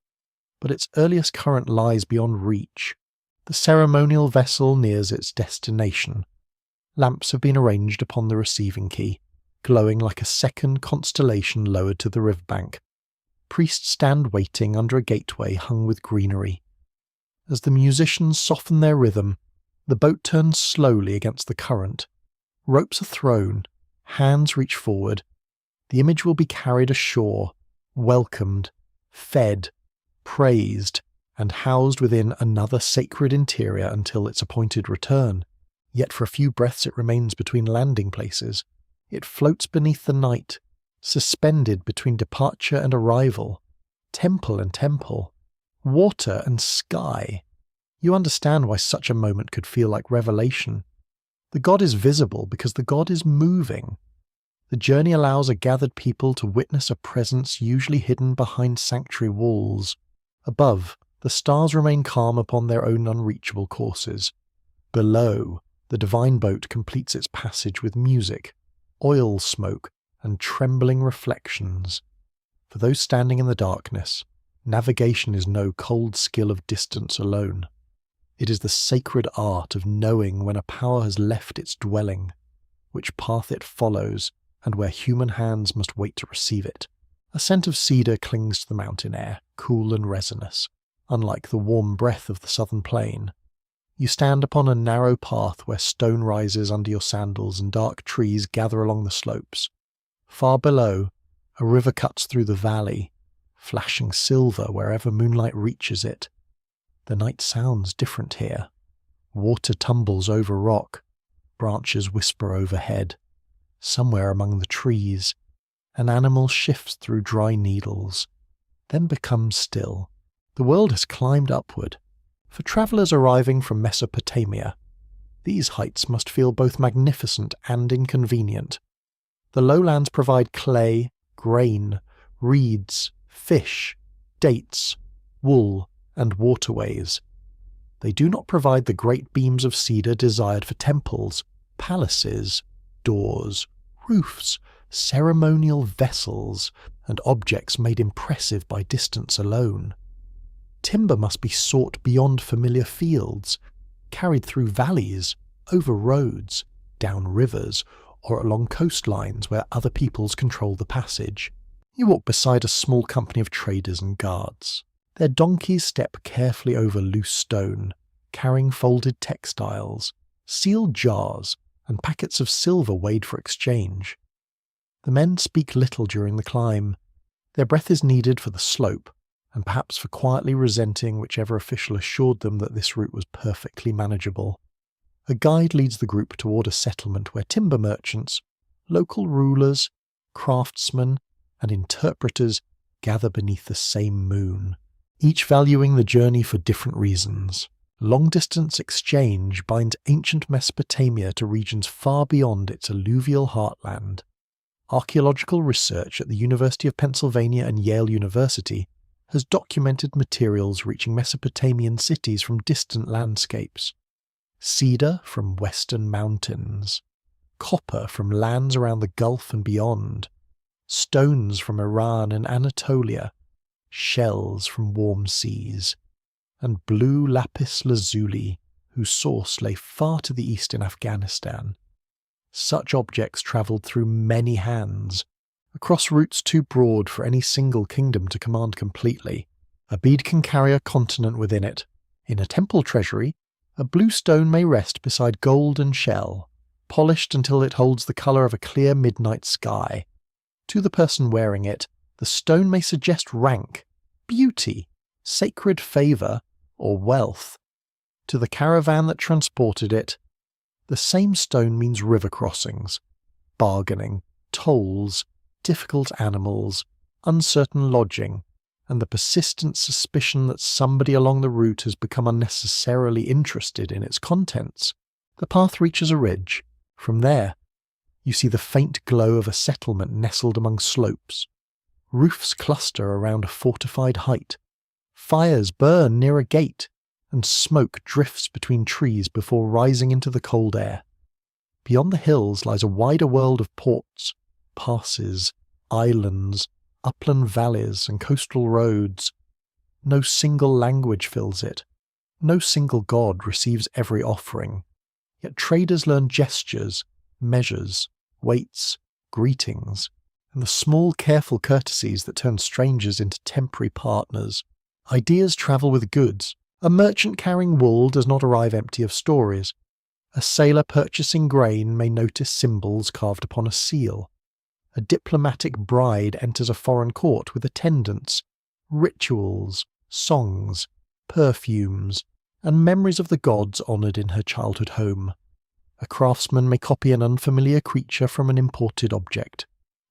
but its earliest current lies beyond reach. The ceremonial vessel nears its destination. Lamps have been arranged upon the receiving quay, glowing like a second constellation lowered to the riverbank. Priests stand waiting under a gateway hung with greenery. As the musicians soften their rhythm, the boat turns slowly against the current. Ropes are thrown, hands reach forward. The image will be carried ashore, welcomed, fed, praised, and housed within another sacred interior until its appointed return. Yet for a few breaths it remains between landing places. It floats beneath the night, suspended between departure and arrival, temple and temple, water and sky. You understand why such a moment could feel like revelation. The god is visible because the god is moving. The journey allows a gathered people to witness a presence usually hidden behind sanctuary walls. Above, the stars remain calm upon their own unreachable courses. Below, the divine boat completes its passage with music, oil smoke, and trembling reflections. For those standing in the darkness, navigation is no cold skill of distance alone. It is the sacred art of knowing when a power has left its dwelling, which path it follows, and where human hands must wait to receive it. A scent of cedar clings to the mountain air, cool and resinous, unlike the warm breath of the southern plain. You stand upon a narrow path where stone rises under your sandals and dark trees gather along the slopes. Far below, a river cuts through the valley, flashing silver wherever moonlight reaches it. The night sounds different here. Water tumbles over rock, branches whisper overhead. Somewhere among the trees, an animal shifts through dry needles, then becomes still. The world has climbed upward. For travellers arriving from Mesopotamia, these heights must feel both magnificent and inconvenient. The lowlands provide clay, grain, reeds, fish, dates, wool, and waterways. They do not provide the great beams of cedar desired for temples, palaces, doors, roofs, ceremonial vessels, and objects made impressive by distance alone. Timber must be sought beyond familiar fields, carried through valleys, over roads, down rivers, or along coastlines where other peoples control the passage. You walk beside a small company of traders and guards. Their donkeys step carefully over loose stone, carrying folded textiles, sealed jars, and packets of silver weighed for exchange. The men speak little during the climb. Their breath is needed for the slope, and perhaps for quietly resenting whichever official assured them that this route was perfectly manageable. A guide leads the group toward a settlement where timber merchants, local rulers, craftsmen, and interpreters gather beneath the same moon, each valuing the journey for different reasons. Long-distance exchange binds ancient Mesopotamia to regions far beyond its alluvial heartland. Archaeological research at the University of Pennsylvania and Yale University has documented materials reaching Mesopotamian cities from distant landscapes. Cedar from western mountains, copper from lands around the Gulf and beyond, stones from Iran and Anatolia, shells from warm seas, and blue lapis lazuli, whose source lay far to the east in Afghanistan. Such objects travelled through many hands, across routes too broad for any single kingdom to command completely. A bead can carry a continent within it, In a temple treasury, a blue stone may rest beside gold and shell, polished until it holds the colour of a clear midnight sky. To the person wearing it, the stone may suggest rank, beauty, sacred favour, or wealth. To the caravan that transported it, the same stone means river crossings, bargaining, tolls, difficult animals, uncertain lodging, and the persistent suspicion that somebody along the route has become unnecessarily interested in its contents. The path reaches a ridge. From there, you see the faint glow of a settlement nestled among slopes. Roofs cluster around a fortified height. Fires burn near a gate, and smoke drifts between trees before rising into the cold air. Beyond the hills lies a wider world of ports, passes, islands, upland valleys and coastal roads. No single language fills it. No single god receives every offering. Yet traders learn gestures, measures, weights, greetings, and the small careful courtesies that turn strangers into temporary partners. Ideas travel with goods. A merchant carrying wool does not arrive empty of stories. A sailor purchasing grain may notice symbols carved upon a seal. A diplomatic bride enters a foreign court with attendants, rituals, songs, perfumes, and memories of the gods honoured in her childhood home. A craftsman may copy an unfamiliar creature from an imported object.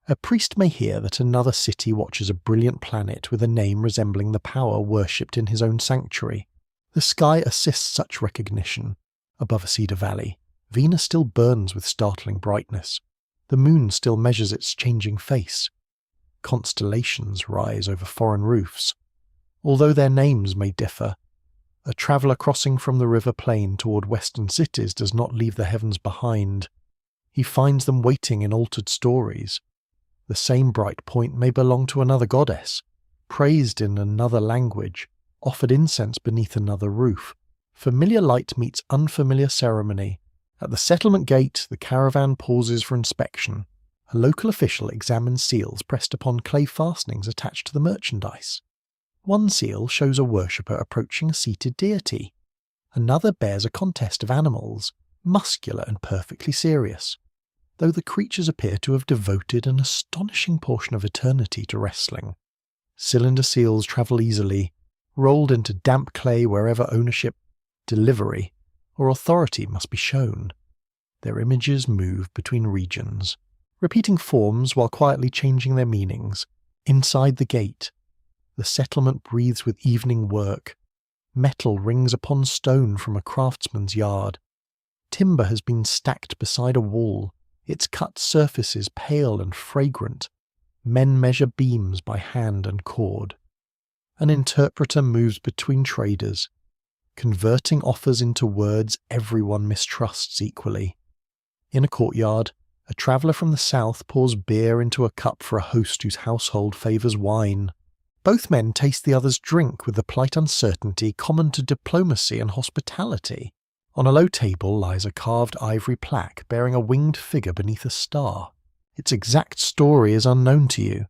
A priest may hear that another city watches a brilliant planet with a name resembling the power worshipped in his own sanctuary. The sky assists such recognition. Above a cedar valley, Venus still burns with startling brightness. The moon still measures its changing face. Constellations rise over foreign roofs. Although their names may differ, a traveller crossing from the river plain toward western cities does not leave the heavens behind. He finds them waiting in altered stories. The same bright point may belong to another goddess, praised in another language, offered incense beneath another roof. Familiar light meets unfamiliar ceremony. At the settlement gate, the caravan pauses for inspection. A local official examines seals pressed upon clay fastenings attached to the merchandise. One seal shows a worshipper approaching a seated deity. Another bears a contest of animals, muscular and perfectly serious, though the creatures appear to have devoted an astonishing portion of eternity to wrestling. Cylinder seals travel easily, rolled into damp clay wherever ownership, delivery, or authority must be shown. Their images move between regions, repeating forms while quietly changing their meanings. Inside the gate, the settlement breathes with evening work. Metal rings upon stone from a craftsman's yard. Timber has been stacked beside a wall, its cut surfaces pale and fragrant. Men measure beams by hand and cord. An interpreter moves between traders, converting offers into words everyone mistrusts equally. In a courtyard, a traveller from the south pours beer into a cup for a host whose household favours wine. Both men taste the other's drink with the polite uncertainty common to diplomacy and hospitality. On a low table lies a carved ivory plaque bearing a winged figure beneath a star. Its exact story is unknown to you.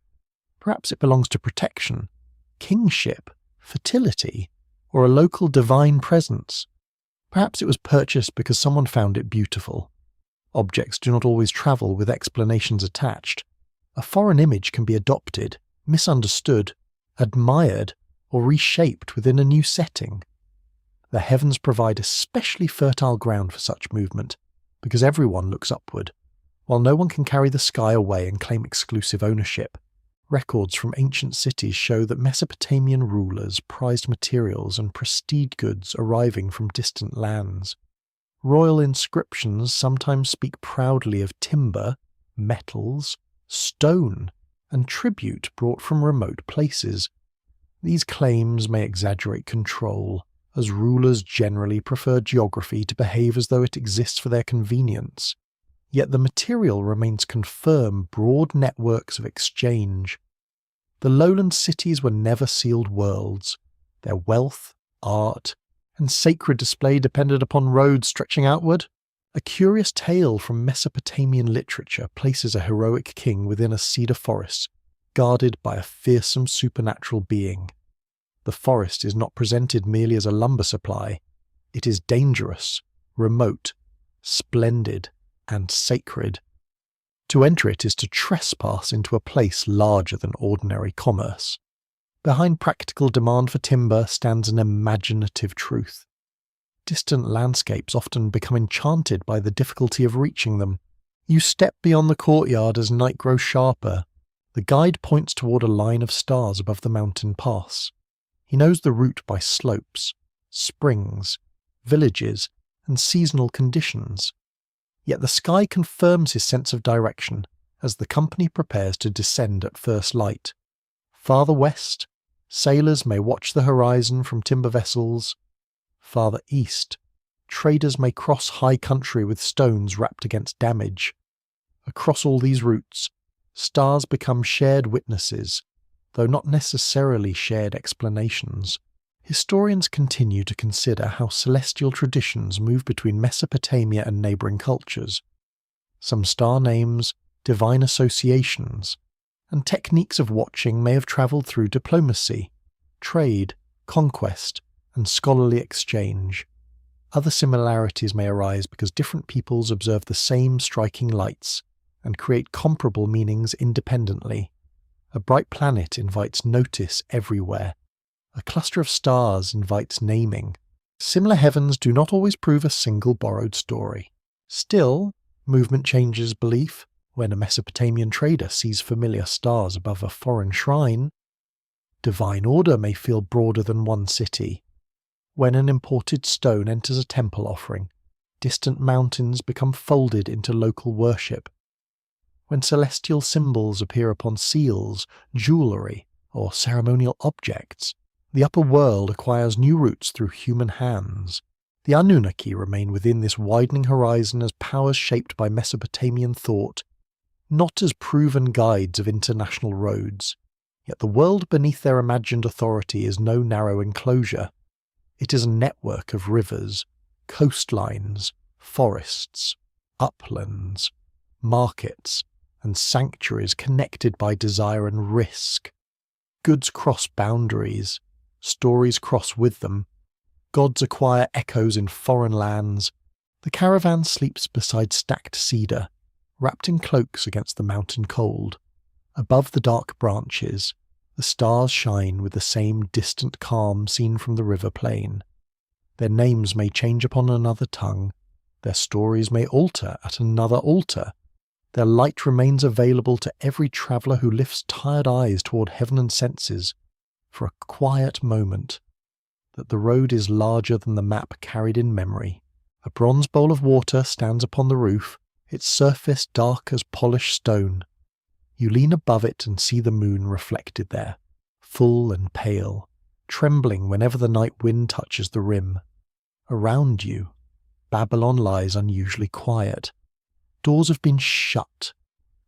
Perhaps it belongs to protection, kingship, fertility, or a local divine presence. Perhaps it was purchased because someone found it beautiful. Objects do not always travel with explanations attached. A foreign image can be adopted, misunderstood, admired, or reshaped within a new setting. The heavens provide especially fertile ground for such movement, because everyone looks upward. While no one can carry the sky away and claim exclusive ownership, records from ancient cities show that Mesopotamian rulers prized materials and prestige goods arriving from distant lands. Royal inscriptions sometimes speak proudly of timber, metals, stone, and tribute brought from remote places. These claims may exaggerate control, as rulers generally prefer geography to behave as though it exists for their convenience. Yet the material remains confirm broad networks of exchange. The lowland cities were never sealed worlds. Their wealth, art, and sacred display depended upon roads stretching outward. A curious tale from Mesopotamian literature places a heroic king within a cedar forest, guarded by a fearsome supernatural being. The forest is not presented merely as a lumber supply. It is dangerous, remote, splendid, and sacred. To enter it is to trespass into a place larger than ordinary commerce. Behind practical demand for timber stands an imaginative truth. Distant landscapes often become enchanted by the difficulty of reaching them. You step beyond the courtyard as night grows sharper. The guide points toward a line of stars above the mountain pass. He knows the route by slopes, springs, villages, and seasonal conditions. Yet the sky confirms his sense of direction as the company prepares to descend at first light. Farther west, sailors may watch the horizon from timber vessels. Farther east, traders may cross high country with stones wrapped against damage. Across all these routes, stars become shared witnesses, though not necessarily shared explanations. Historians continue to consider how celestial traditions move between Mesopotamia and neighbouring cultures. Some star names, divine associations, and techniques of watching may have travelled through diplomacy, trade, conquest, and scholarly exchange. Other similarities may arise because different peoples observe the same striking lights and create comparable meanings independently. A bright planet invites notice everywhere. A cluster of stars invites naming. Similar heavens do not always prove a single borrowed story. Still, movement changes belief. When a Mesopotamian trader sees familiar stars above a foreign shrine, divine order may feel broader than one city. When an imported stone enters a temple offering, distant mountains become folded into local worship. When celestial symbols appear upon seals, jewellery, or ceremonial objects, the upper world acquires new roots through human hands. The Anunnaki remain within this widening horizon as powers shaped by Mesopotamian thought, not as proven guides of international roads. Yet the world beneath their imagined authority is no narrow enclosure. It is a network of rivers, coastlines, forests, uplands, markets, and sanctuaries connected by desire and risk. Goods cross boundaries, stories cross with them. Gods acquire echoes in foreign lands. The caravan sleeps beside stacked cedar, wrapped in cloaks against the mountain cold. Above the dark branches, the stars shine with the same distant calm seen from the river plain. Their names may change upon another tongue. Their stories may alter at another altar. Their light remains available to every traveller who lifts tired eyes toward heaven and senses for a quiet moment. That the road is larger than the map carried in memory. A bronze bowl of water stands upon the roof, its surface dark as polished stone. You lean above it and see the moon reflected there, full and pale, trembling whenever the night wind touches the rim. Around you, Babylon lies unusually quiet. Doors have been shut,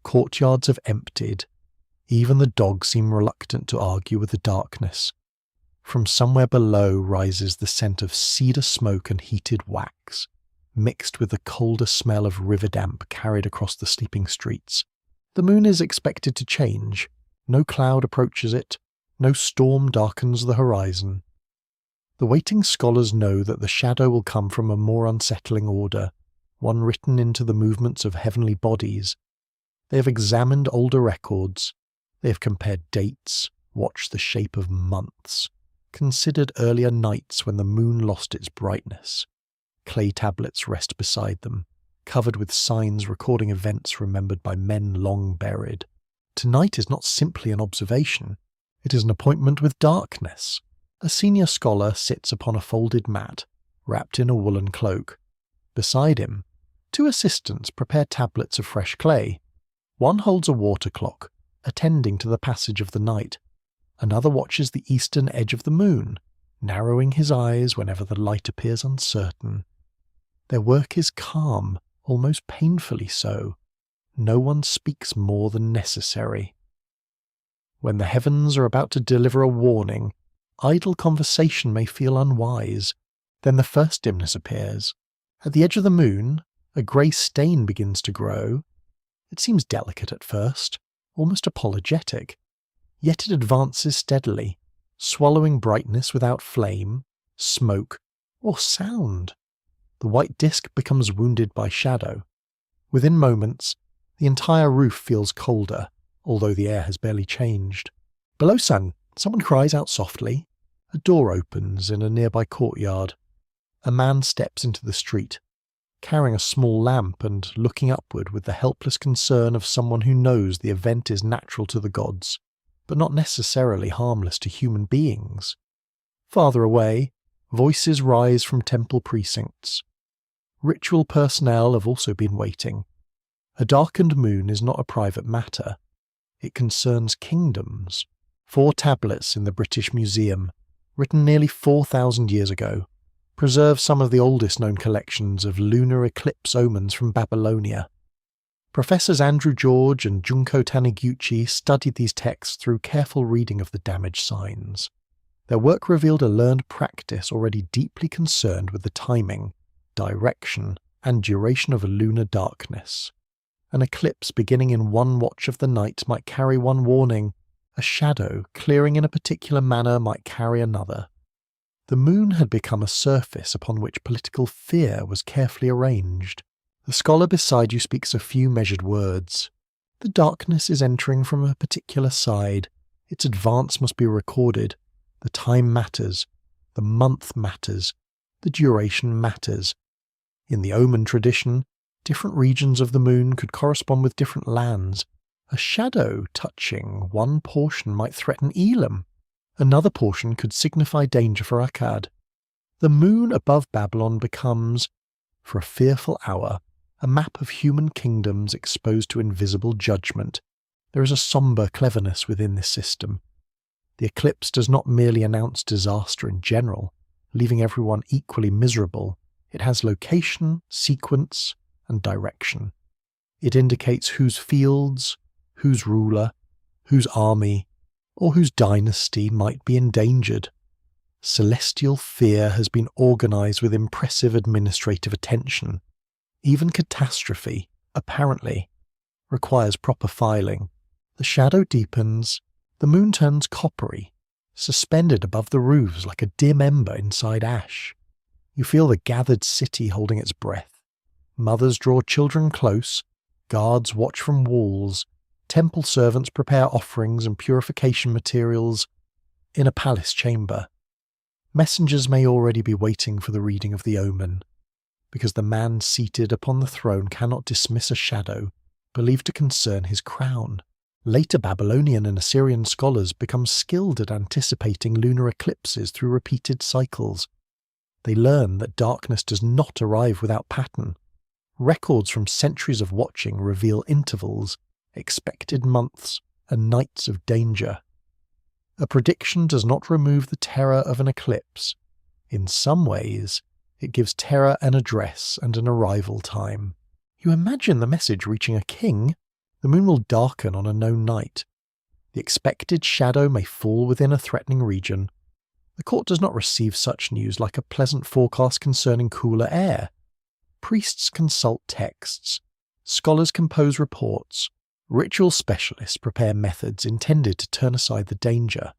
courtyards have emptied. Even the dogs seem reluctant to argue with the darkness. From somewhere below rises the scent of cedar smoke and heated wax, mixed with the colder smell of river damp carried across the sleeping streets. The moon is expected to change. No cloud approaches it. No storm darkens the horizon. The waiting scholars know that the shadow will come from a more unsettling order, one written into the movements of heavenly bodies. They have examined older records. They have compared dates, watched the shape of months, considered earlier nights when the moon lost its brightness. Clay tablets rest beside them, covered with signs recording events remembered by men long buried. Tonight is not simply an observation, it is an appointment with darkness. A senior scholar sits upon a folded mat, wrapped in a woolen cloak. Beside him, 2 assistants prepare tablets of fresh clay. One holds a water clock, attending to the passage of the night. Another watches the eastern edge of the moon, narrowing his eyes whenever the light appears uncertain. Their work is calm, almost painfully so. No one speaks more than necessary. When the heavens are about to deliver a warning, idle conversation may feel unwise. Then the first dimness appears. At the edge of the moon, a grey stain begins to grow. It seems delicate at first, almost apologetic. Yet it advances steadily, swallowing brightness without flame, smoke, or sound. The white disk becomes wounded by shadow. Within moments, the entire roof feels colder, although the air has barely changed. Below sun, someone cries out softly. A door opens in a nearby courtyard. A man steps into the street, carrying a small lamp and looking upward with the helpless concern of someone who knows the event is natural to the gods, but not necessarily harmless to human beings. Farther away, voices rise from temple precincts. Ritual personnel have also been waiting. A darkened moon is not a private matter. It concerns kingdoms. 4 tablets in the British Museum, written nearly 4,000 years ago, preserve some of the oldest known collections of lunar eclipse omens from Babylonia. Professors Andrew George and Junko Taniguchi studied these texts through careful reading of the damage signs. Their work revealed a learned practice already deeply concerned with the timing, direction, and duration of a lunar darkness. An eclipse beginning in one watch of the night might carry one warning. A shadow clearing in a particular manner might carry another. The moon had become a surface upon which political fear was carefully arranged. The scholar beside you speaks a few measured words. The darkness is entering from a particular side. Its advance must be recorded. The time matters. The month matters. The duration matters. In the omen tradition, different regions of the moon could correspond with different lands. A shadow touching one portion might threaten Elam. Another portion could signify danger for Akkad. The moon above Babylon becomes, for a fearful hour, a map of human kingdoms exposed to invisible judgment. There is a sombre cleverness within this system. The eclipse does not merely announce disaster in general, leaving everyone equally miserable. It has location, sequence, and direction. It indicates whose fields, whose ruler, whose army, or whose dynasty might be endangered. Celestial fear has been organized with impressive administrative attention. Even catastrophe, apparently, requires proper filing. The shadow deepens, the moon turns coppery, suspended above the roofs like a dim ember inside ash. You feel the gathered city holding its breath. Mothers draw children close, guards watch from walls, temple servants prepare offerings and purification materials in a palace chamber. Messengers may already be waiting for the reading of the omen, because the man seated upon the throne cannot dismiss a shadow believed to concern his crown. Later Babylonian and Assyrian scholars become skilled at anticipating lunar eclipses through repeated cycles. They learn that darkness does not arrive without pattern. Records from centuries of watching reveal intervals, expected months, and nights of danger. A prediction does not remove the terror of an eclipse. In some ways, it gives terror an address and an arrival time. You imagine the message reaching a king. The moon will darken on a known night. The expected shadow may fall within a threatening region. The court does not receive such news like a pleasant forecast concerning cooler air. Priests consult texts. Scholars compose reports. Ritual specialists prepare methods intended to turn aside the danger.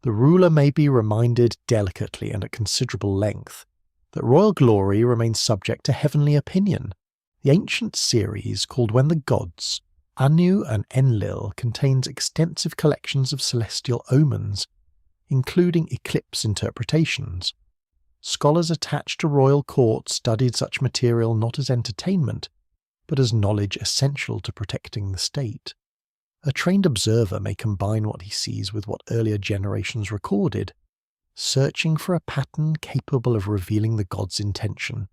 The ruler may be reminded delicately and at considerable length that royal glory remains subject to heavenly opinion. The ancient series called When the Gods, Anu and Enlil, contains extensive collections of celestial omens, including eclipse interpretations. Scholars attached to royal court studied such material not as entertainment, but as knowledge essential to protecting the state. A trained observer may combine what he sees with what earlier generations recorded, searching for a pattern capable of revealing the god's intention.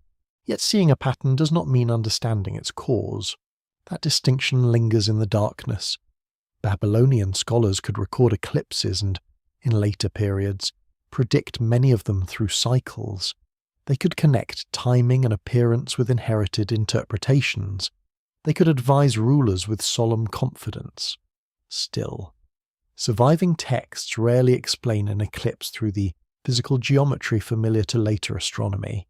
Yet seeing a pattern does not mean understanding its cause. That distinction lingers in the darkness. Babylonian scholars could record eclipses and, in later periods, predict many of them through cycles. They could connect timing and appearance with inherited interpretations. They could advise rulers with solemn confidence. Still, surviving texts rarely explain an eclipse through the physical geometry familiar to later astronomy.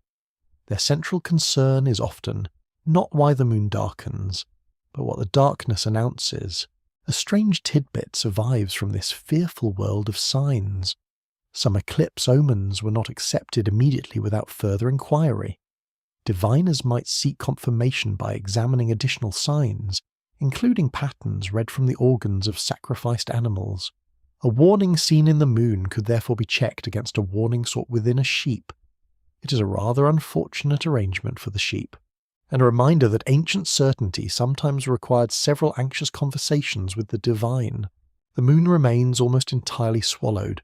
Their central concern is often not why the moon darkens, but what the darkness announces. A strange tidbit survives from this fearful world of signs. Some eclipse omens were not accepted immediately without further inquiry. Diviners might seek confirmation by examining additional signs, including patterns read from the organs of sacrificed animals. A warning seen in the moon could therefore be checked against a warning sought within a sheep. It is a rather unfortunate arrangement for the sheep, and a reminder that ancient certainty sometimes required several anxious conversations with the divine. The moon remains almost entirely swallowed.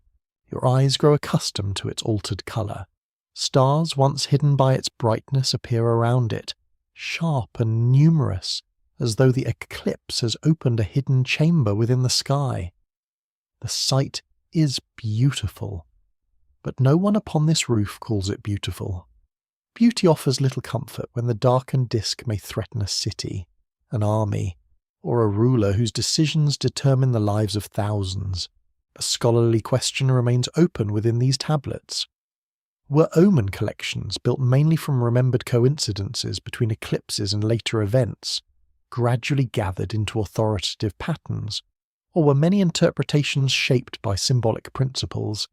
Your eyes grow accustomed to its altered colour. Stars once hidden by its brightness appear around it, sharp and numerous, as though the eclipse has opened a hidden chamber within the sky. The sight is beautiful, but no one upon this roof calls it beautiful. Beauty offers little comfort when the darkened disk may threaten a city, an army, or a ruler whose decisions determine the lives of thousands. A scholarly question remains open within these tablets. Were omen collections built mainly from remembered coincidences between eclipses and later events, gradually gathered into authoritative patterns, or were many interpretations shaped by symbolic principles,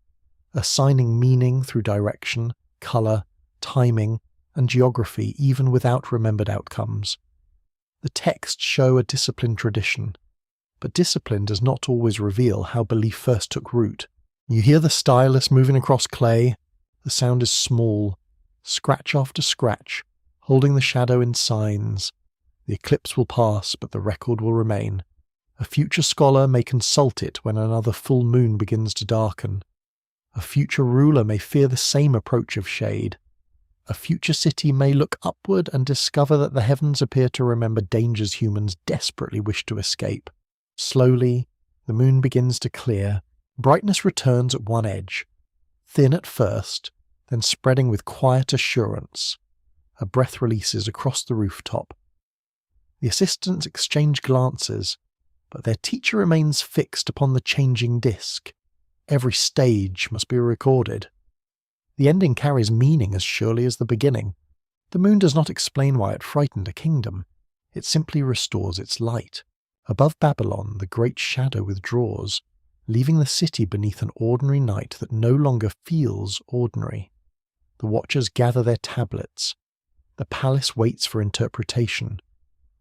assigning meaning through direction, colour, timing, and geography even without remembered outcomes? The texts show a disciplined tradition, but discipline does not always reveal how belief first took root. You hear the stylus moving across clay. The sound is small, scratch after scratch, holding the shadow in signs. The eclipse will pass, but the record will remain. A future scholar may consult it when another full moon begins to darken. A future ruler may fear the same approach of shade. A future city may look upward and discover that the heavens appear to remember dangers humans desperately wish to escape. Slowly, the moon begins to clear. Brightness returns at one edge, thin at first, then spreading with quiet assurance. A breath releases across the rooftop. The assistants exchange glances, but their teacher remains fixed upon the changing disk. Every stage must be recorded. The ending carries meaning as surely as the beginning. The moon does not explain why it frightened a kingdom. It simply restores its light. Above Babylon, the great shadow withdraws, leaving the city beneath an ordinary night that no longer feels ordinary. The watchers gather their tablets. The palace waits for interpretation,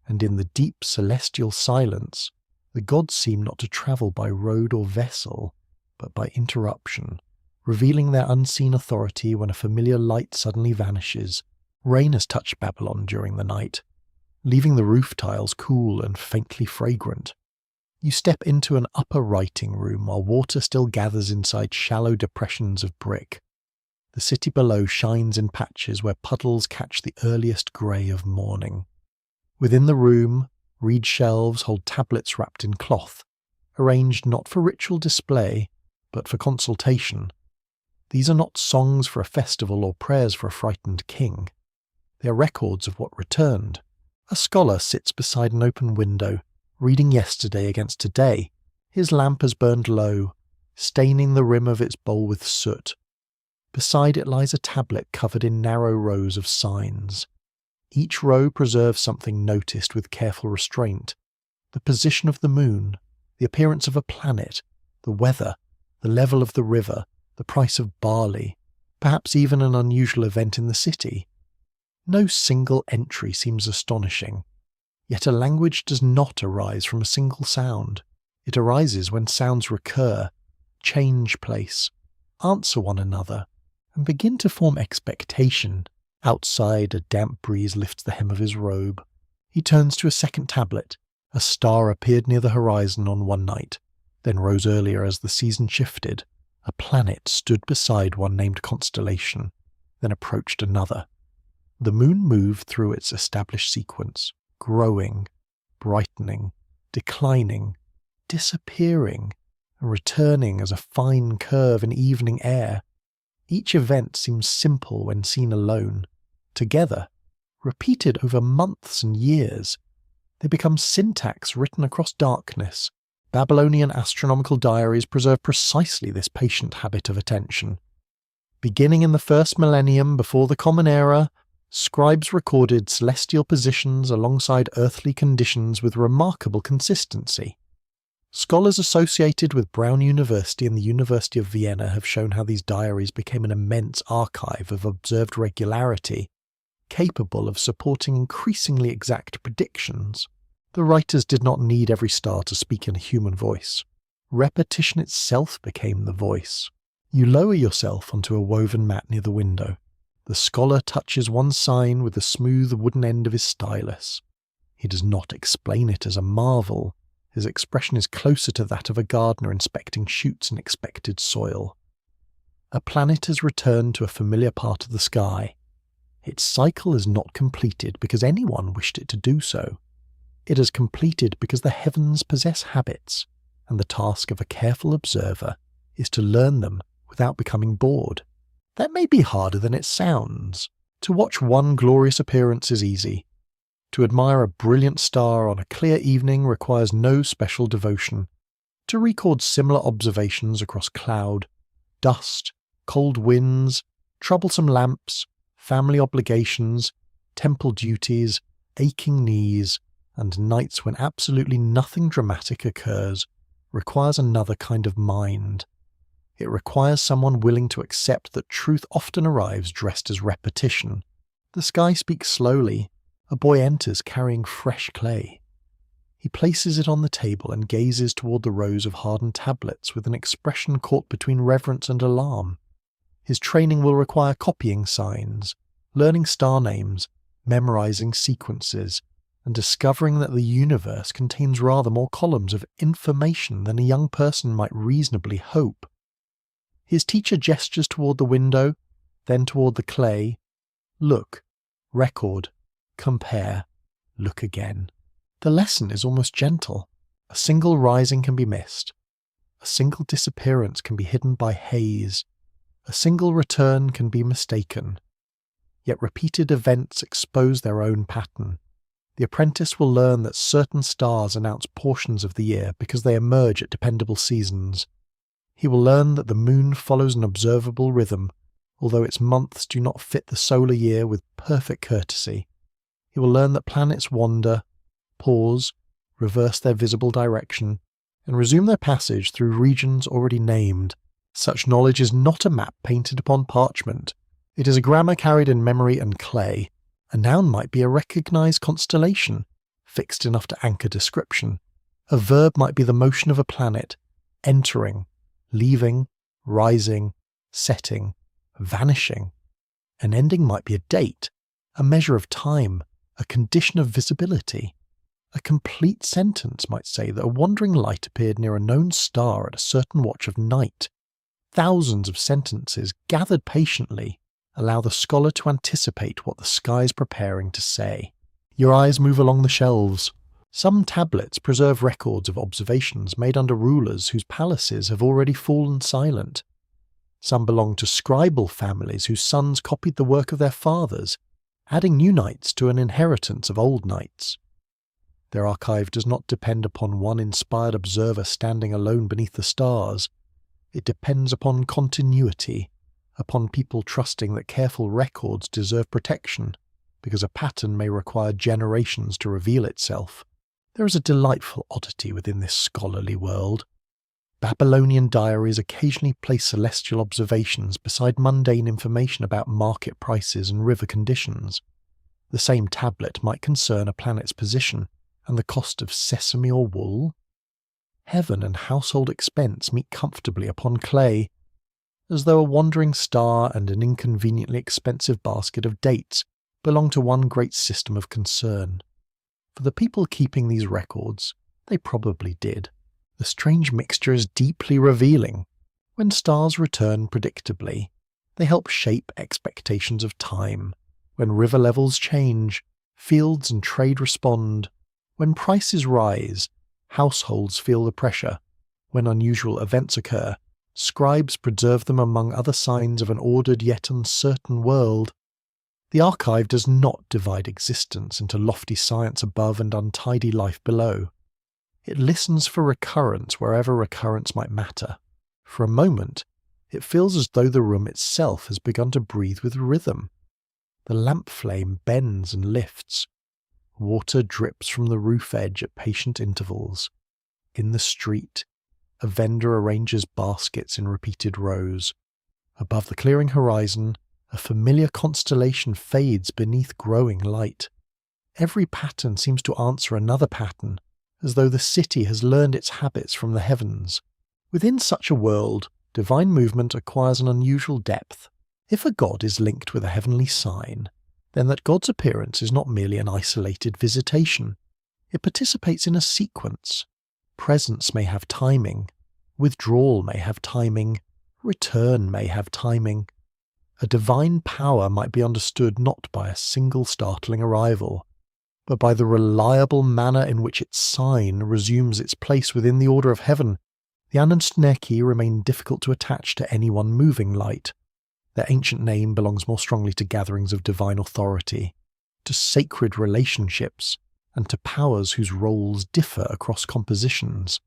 and in the deep celestial silence, the gods seem not to travel by road or vessel, but by interruption, revealing their unseen authority when a familiar light suddenly vanishes. Rain has touched Babylon during the night, leaving the roof tiles cool and faintly fragrant. You step into an upper writing room while water still gathers inside shallow depressions of brick. The city below shines in patches where puddles catch the earliest grey of morning. Within the room, reed shelves hold tablets wrapped in cloth, arranged not for ritual display, but for consultation. These are not songs for a festival or prayers for a frightened king. They are records of what returned. A scholar sits beside an open window, reading yesterday against today. His lamp has burned low, staining the rim of its bowl with soot. Beside it lies a tablet covered in narrow rows of signs. Each row preserves something noticed with careful restraint: the position of the moon, the appearance of a planet, the weather, the level of the river, the price of barley, perhaps even an unusual event in the city. No single entry seems astonishing, yet a language does not arise from a single sound. It arises when sounds recur, change place, answer one another, and begin to form expectation. Outside, a damp breeze lifts the hem of his robe. He turns to a second tablet. A star appeared near the horizon on one night, then rose earlier as the season shifted. A planet stood beside one named constellation, then approached another. The moon moved through its established sequence, growing, brightening, declining, disappearing, and returning as a fine curve in evening air. Each event seems simple when seen alone. Together, repeated over months and years, they become syntax written across darkness. Babylonian astronomical diaries preserve precisely this patient habit of attention. Beginning in the first millennium before the Common Era, scribes recorded celestial positions alongside earthly conditions with remarkable consistency. Scholars associated with Brown University and the University of Vienna have shown how these diaries became an immense archive of observed regularity, capable of supporting increasingly exact predictions. The writers did not need every star to speak in a human voice. Repetition itself became the voice. You lower yourself onto a woven mat near the window. The scholar touches one sign with the smooth wooden end of his stylus. He does not explain it as a marvel. His expression is closer to that of a gardener inspecting shoots in expected soil. A planet has returned to a familiar part of the sky. Its cycle is not completed because anyone wished it to do so. It is completed because the heavens possess habits, and the task of a careful observer is to learn them without becoming bored. That may be harder than it sounds. To watch one glorious appearance is easy. To admire a brilliant star on a clear evening requires no special devotion. To record similar observations across cloud, dust, cold winds, troublesome lamps, family obligations, temple duties, aching knees, and nights when absolutely nothing dramatic occurs requires another kind of mind. It requires someone willing to accept that truth often arrives dressed as repetition. The sky speaks slowly. A boy enters carrying fresh clay. He places it on the table and gazes toward the rows of hardened tablets with an expression caught between reverence and alarm. His training will require copying signs, learning star names, memorizing sequences, and discovering that the universe contains rather more columns of information than a young person might reasonably hope. His teacher gestures toward the window, then toward the clay. Look, record, compare, look again. The lesson is almost gentle. A single rising can be missed. A single disappearance can be hidden by haze. A single return can be mistaken. Yet repeated events expose their own pattern. The apprentice will learn that certain stars announce portions of the year because they emerge at dependable seasons. He will learn that the moon follows an observable rhythm, although its months do not fit the solar year with perfect courtesy. He will learn that planets wander, pause, reverse their visible direction, and resume their passage through regions already named. Such knowledge is not a map painted upon parchment. It is a grammar carried in memory and clay. A noun might be a recognized constellation, fixed enough to anchor description. A verb might be the motion of a planet, entering, leaving, rising, setting, vanishing. An ending might be a date, a measure of time, a condition of visibility. A complete sentence might say that a wandering light appeared near a known star at a certain watch of night. Thousands of sentences, gathered patiently, allow the scholar to anticipate what the sky is preparing to say. Your eyes move along the shelves. Some tablets preserve records of observations made under rulers whose palaces have already fallen silent. Some belong to scribal families whose sons copied the work of their fathers, adding new nights to an inheritance of old nights. Their archive does not depend upon one inspired observer standing alone beneath the stars. It depends upon continuity, upon people trusting that careful records deserve protection, because a pattern may require generations to reveal itself. There is a delightful oddity within this scholarly world. Babylonian diaries occasionally place celestial observations beside mundane information about market prices and river conditions. The same tablet might concern a planet's position and the cost of sesame or wool. Heaven and household expense meet comfortably upon clay, as though a wandering star and an inconveniently expensive basket of dates belong to one great system of concern. For the people keeping these records, they probably did. The strange mixture is deeply revealing. When stars return predictably, they help shape expectations of time. When river levels change, fields and trade respond. When prices rise, households feel the pressure. When unusual events occur, scribes preserve them among other signs of an ordered yet uncertain world. The archive does not divide existence into lofty science above and untidy life below. It listens for recurrence wherever recurrence might matter. For a moment, it feels as though the room itself has begun to breathe with rhythm. The lamp flame bends and lifts. Water drips from the roof edge at patient intervals. In the street, a vendor arranges baskets in repeated rows. Above the clearing horizon, a familiar constellation fades beneath growing light. Every pattern seems to answer another pattern, as though the city has learned its habits from the heavens. Within such a world, divine movement acquires an unusual depth. If a god is linked with a heavenly sign, then that god's appearance is not merely an isolated visitation. It participates in a sequence. Presence may have timing, withdrawal may have timing, return may have timing. A divine power might be understood not by a single startling arrival, but by the reliable manner in which its sign resumes its place within the order of heaven. The Anunnaki remain difficult to attach to any one moving light. Their ancient name belongs more strongly to gatherings of divine authority, to sacred relationships, and to powers whose roles differ across compositions.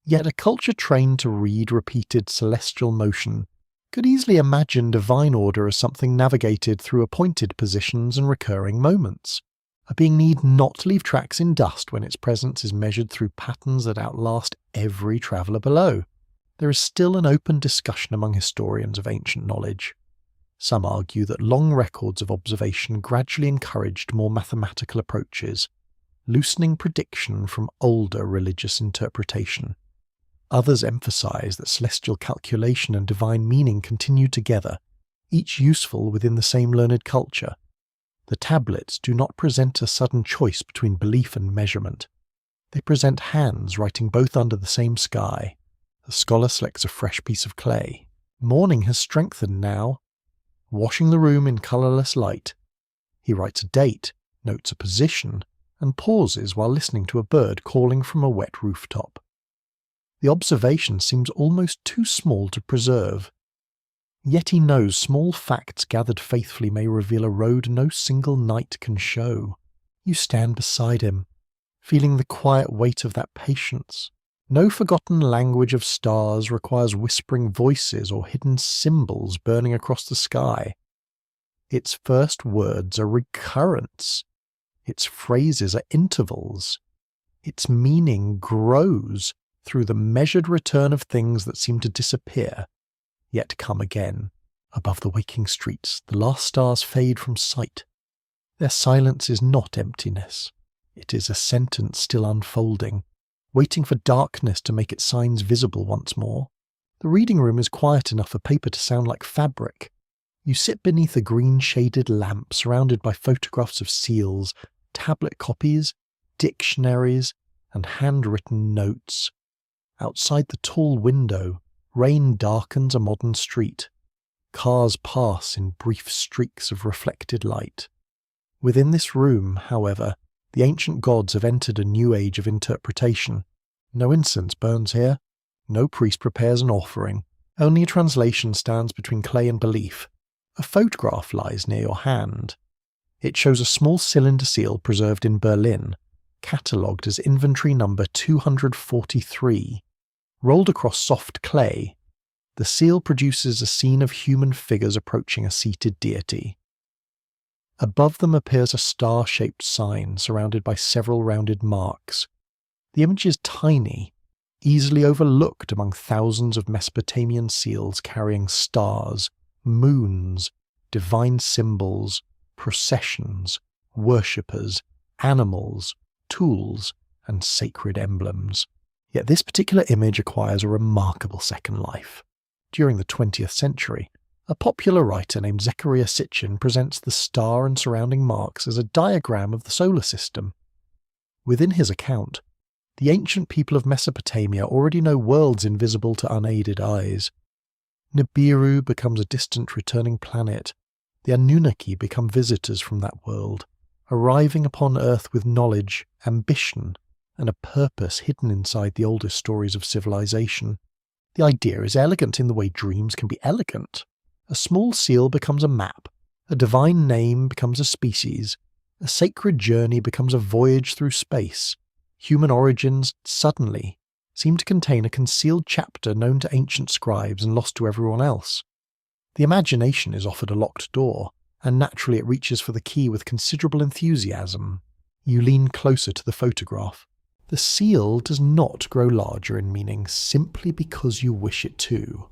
Yet a culture trained to read repeated celestial motion could easily imagine divine order as something navigated through appointed positions and recurring moments. A being need not leave tracks in dust when its presence is measured through patterns that outlast every traveller below. There is still an open discussion among historians of ancient knowledge. Some argue that long records of observation gradually encouraged more mathematical approaches, loosening prediction from older religious interpretation. Others emphasize that celestial calculation and divine meaning continue together, each useful within the same learned culture. The tablets do not present a sudden choice between belief and measurement. They present hands writing both under the same sky. The scholar selects a fresh piece of clay. Morning has strengthened now. Washing the room in colourless light, he writes a date, notes a position, and pauses while listening to a bird calling from a wet rooftop. The observation seems almost too small to preserve. Yet he knows small facts gathered faithfully may reveal a road no single night can show. You stand beside him, feeling the quiet weight of that patience. No forgotten language of stars requires whispering voices or hidden symbols burning across the sky. Its first words are recurrence. Its phrases are intervals. Its meaning grows through the measured return of things that seem to disappear, yet come again. Above the waking streets, the last stars fade from sight. Their silence is not emptiness. It is a sentence still unfolding, waiting for darkness to make its signs visible once more. The reading room is quiet enough for paper to sound like fabric. You sit beneath a green-shaded lamp surrounded by photographs of seals, tablet copies, dictionaries, and handwritten notes. Outside the tall window, rain darkens a modern street. Cars pass in brief streaks of reflected light. Within this room, however, the ancient gods have entered a new age of interpretation. No incense burns here. No priest prepares an offering. Only a translation stands between clay and belief. A photograph lies near your hand. It shows a small cylinder seal preserved in Berlin, catalogued as inventory number 243. Rolled across soft clay, the seal produces a scene of human figures approaching a seated deity. Above them appears a star-shaped sign surrounded by several rounded marks. The image is tiny, easily overlooked among thousands of Mesopotamian seals carrying stars, moons, divine symbols, processions, worshippers, animals, tools, and sacred emblems. Yet this particular image acquires a remarkable second life. During the 20th century, a popular writer named Zecharia Sitchin presents the star and surrounding marks as a diagram of the solar system. Within his account, the ancient people of Mesopotamia already know worlds invisible to unaided eyes. Nibiru becomes a distant returning planet. The Anunnaki become visitors from that world, arriving upon Earth with knowledge, ambition, and a purpose hidden inside the oldest stories of civilization. The idea is elegant in the way dreams can be elegant. A small seal becomes a map, a divine name becomes a species, a sacred journey becomes a voyage through space. Human origins, suddenly, seem to contain a concealed chapter known to ancient scribes and lost to everyone else. The imagination is offered a locked door, and naturally it reaches for the key with considerable enthusiasm. You lean closer to the photograph. The seal does not grow larger in meaning simply because you wish it to.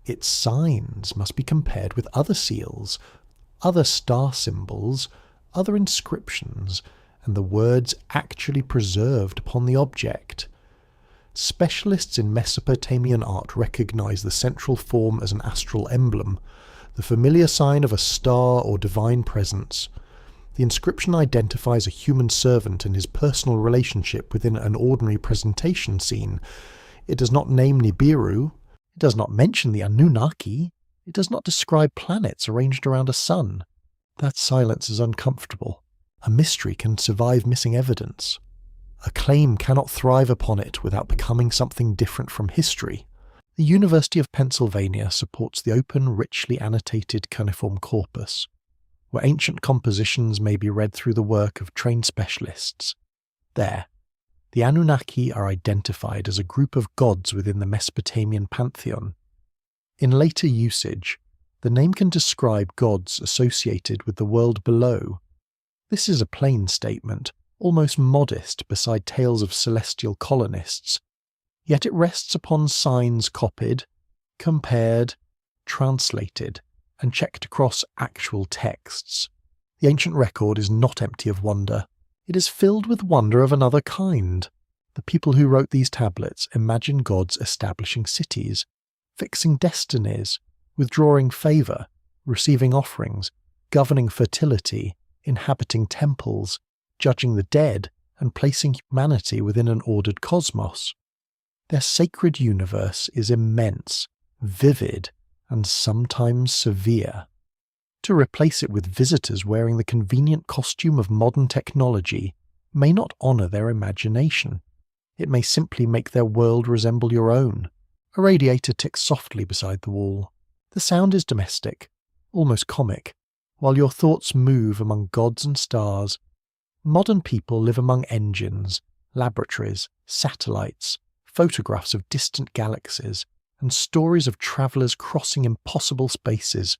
Its signs must be compared with other seals, other star symbols, other inscriptions, and the words actually preserved upon the object. Specialists in Mesopotamian art recognize the central form as an astral emblem, the familiar sign of a star or divine presence. The inscription identifies a human servant and his personal relationship within an ordinary presentation scene. It does not name Nibiru, it does not mention the Anunnaki, it does not describe planets arranged around a sun. That silence is uncomfortable. A mystery can survive missing evidence. A claim cannot thrive upon it without becoming something different from history. The University of Pennsylvania supports the open, richly annotated cuneiform corpus, where ancient compositions may be read through the work of trained specialists. There, the Anunnaki are identified as a group of gods within the Mesopotamian pantheon. In later usage, the name can describe gods associated with the world below. This is a plain statement, almost modest beside tales of celestial colonists, yet it rests upon signs copied, compared, translated, and checked across actual texts. The ancient record is not empty of wonder. It is filled with wonder of another kind. The people who wrote these tablets imagined gods establishing cities, fixing destinies, withdrawing favour, receiving offerings, governing fertility, inhabiting temples, judging the dead, and placing humanity within an ordered cosmos. Their sacred universe is immense, vivid, and sometimes severe. To replace it with visitors wearing the convenient costume of modern technology may not honour their imagination. It may simply make their world resemble your own. A radiator ticks softly beside the wall. The sound is domestic, almost comic, while your thoughts move among gods and stars. Modern people live among engines, laboratories, satellites, photographs of distant galaxies, and stories of travellers crossing impossible spaces.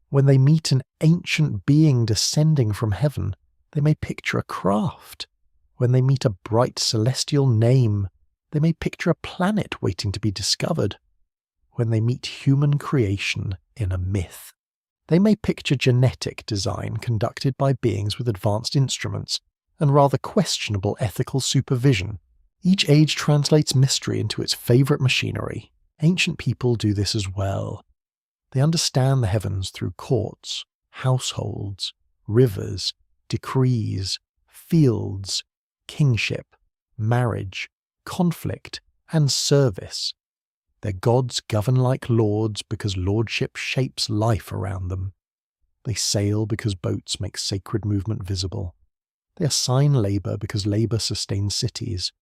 When they meet an ancient being descending from heaven, they may picture a craft. When they meet a bright celestial name, they may picture a planet waiting to be discovered. When they meet human creation in a myth, they may picture genetic design conducted by beings with advanced instruments and rather questionable ethical supervision. Each age translates mystery into its favourite machinery. Ancient people do this as well. They understand the heavens through courts, households, rivers, decrees, fields, kingship, marriage, conflict, and service. Their gods govern like lords because lordship shapes life around them. They sail because boats make sacred movement visible. They assign labour because labour sustains cities.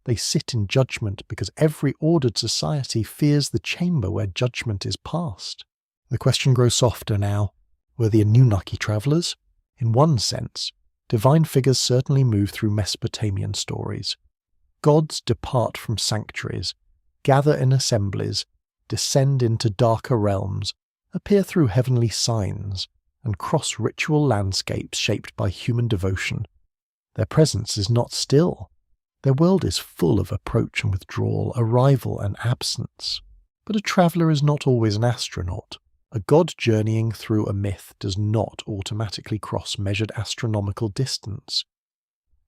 They sit in judgment because every ordered society fears the chamber where judgment is passed. The question grows softer now. Were the Anunnaki travellers? In one sense, divine figures certainly move through Mesopotamian stories. Gods depart from sanctuaries, gather in assemblies, descend into darker realms, appear through heavenly signs, and cross ritual landscapes shaped by human devotion. Their presence is not still. Their world is full of approach and withdrawal, arrival and absence. But a traveller is not always an astronaut. A god journeying through a myth does not automatically cross measured astronomical distance.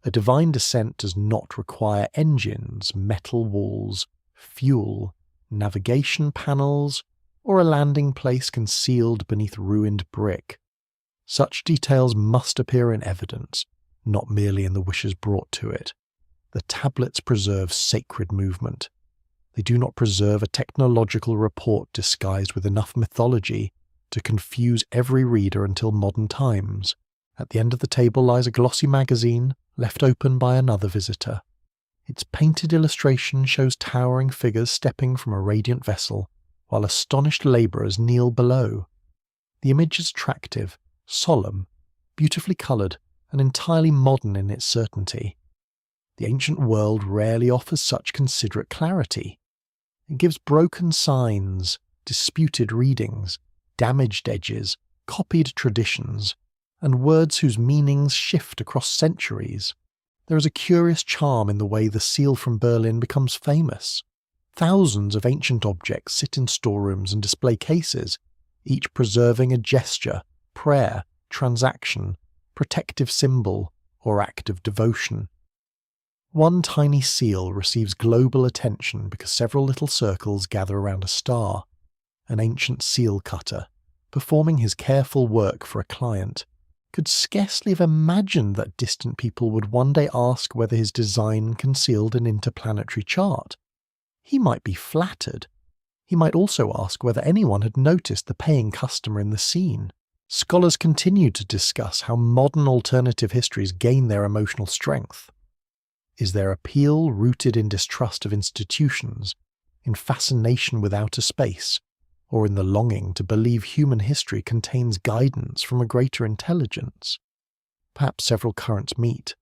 A divine descent does not require engines, metal walls, fuel, navigation panels, or a landing place concealed beneath ruined brick. Such details must appear in evidence, not merely in the wishes brought to it. The tablets preserve sacred movement. They do not preserve a technological report disguised with enough mythology to confuse every reader until modern times. At the end of the table lies a glossy magazine, left open by another visitor. Its painted illustration shows towering figures stepping from a radiant vessel, while astonished labourers kneel below. The image is attractive, solemn, beautifully coloured, and entirely modern in its certainty. The ancient world rarely offers such considerate clarity. It gives broken signs, disputed readings, damaged edges, copied traditions, and words whose meanings shift across centuries. There is a curious charm in the way the seal from Berlin becomes famous. Thousands of ancient objects sit in storerooms and display cases, each preserving a gesture, prayer, transaction, protective symbol, or act of devotion. One tiny seal receives global attention because several little circles gather around a star, an ancient seal cutter, performing his careful work for a client, could scarcely have imagined that distant people would one day ask whether his design concealed an interplanetary chart. He might be flattered. He might also ask whether anyone had noticed the paying customer in the scene. Scholars continue to discuss how modern alternative histories gain their emotional strength. Is their appeal rooted in distrust of institutions, in fascination with outer space, or in the longing to believe human history contains guidance from a greater intelligence? Perhaps several currents meet.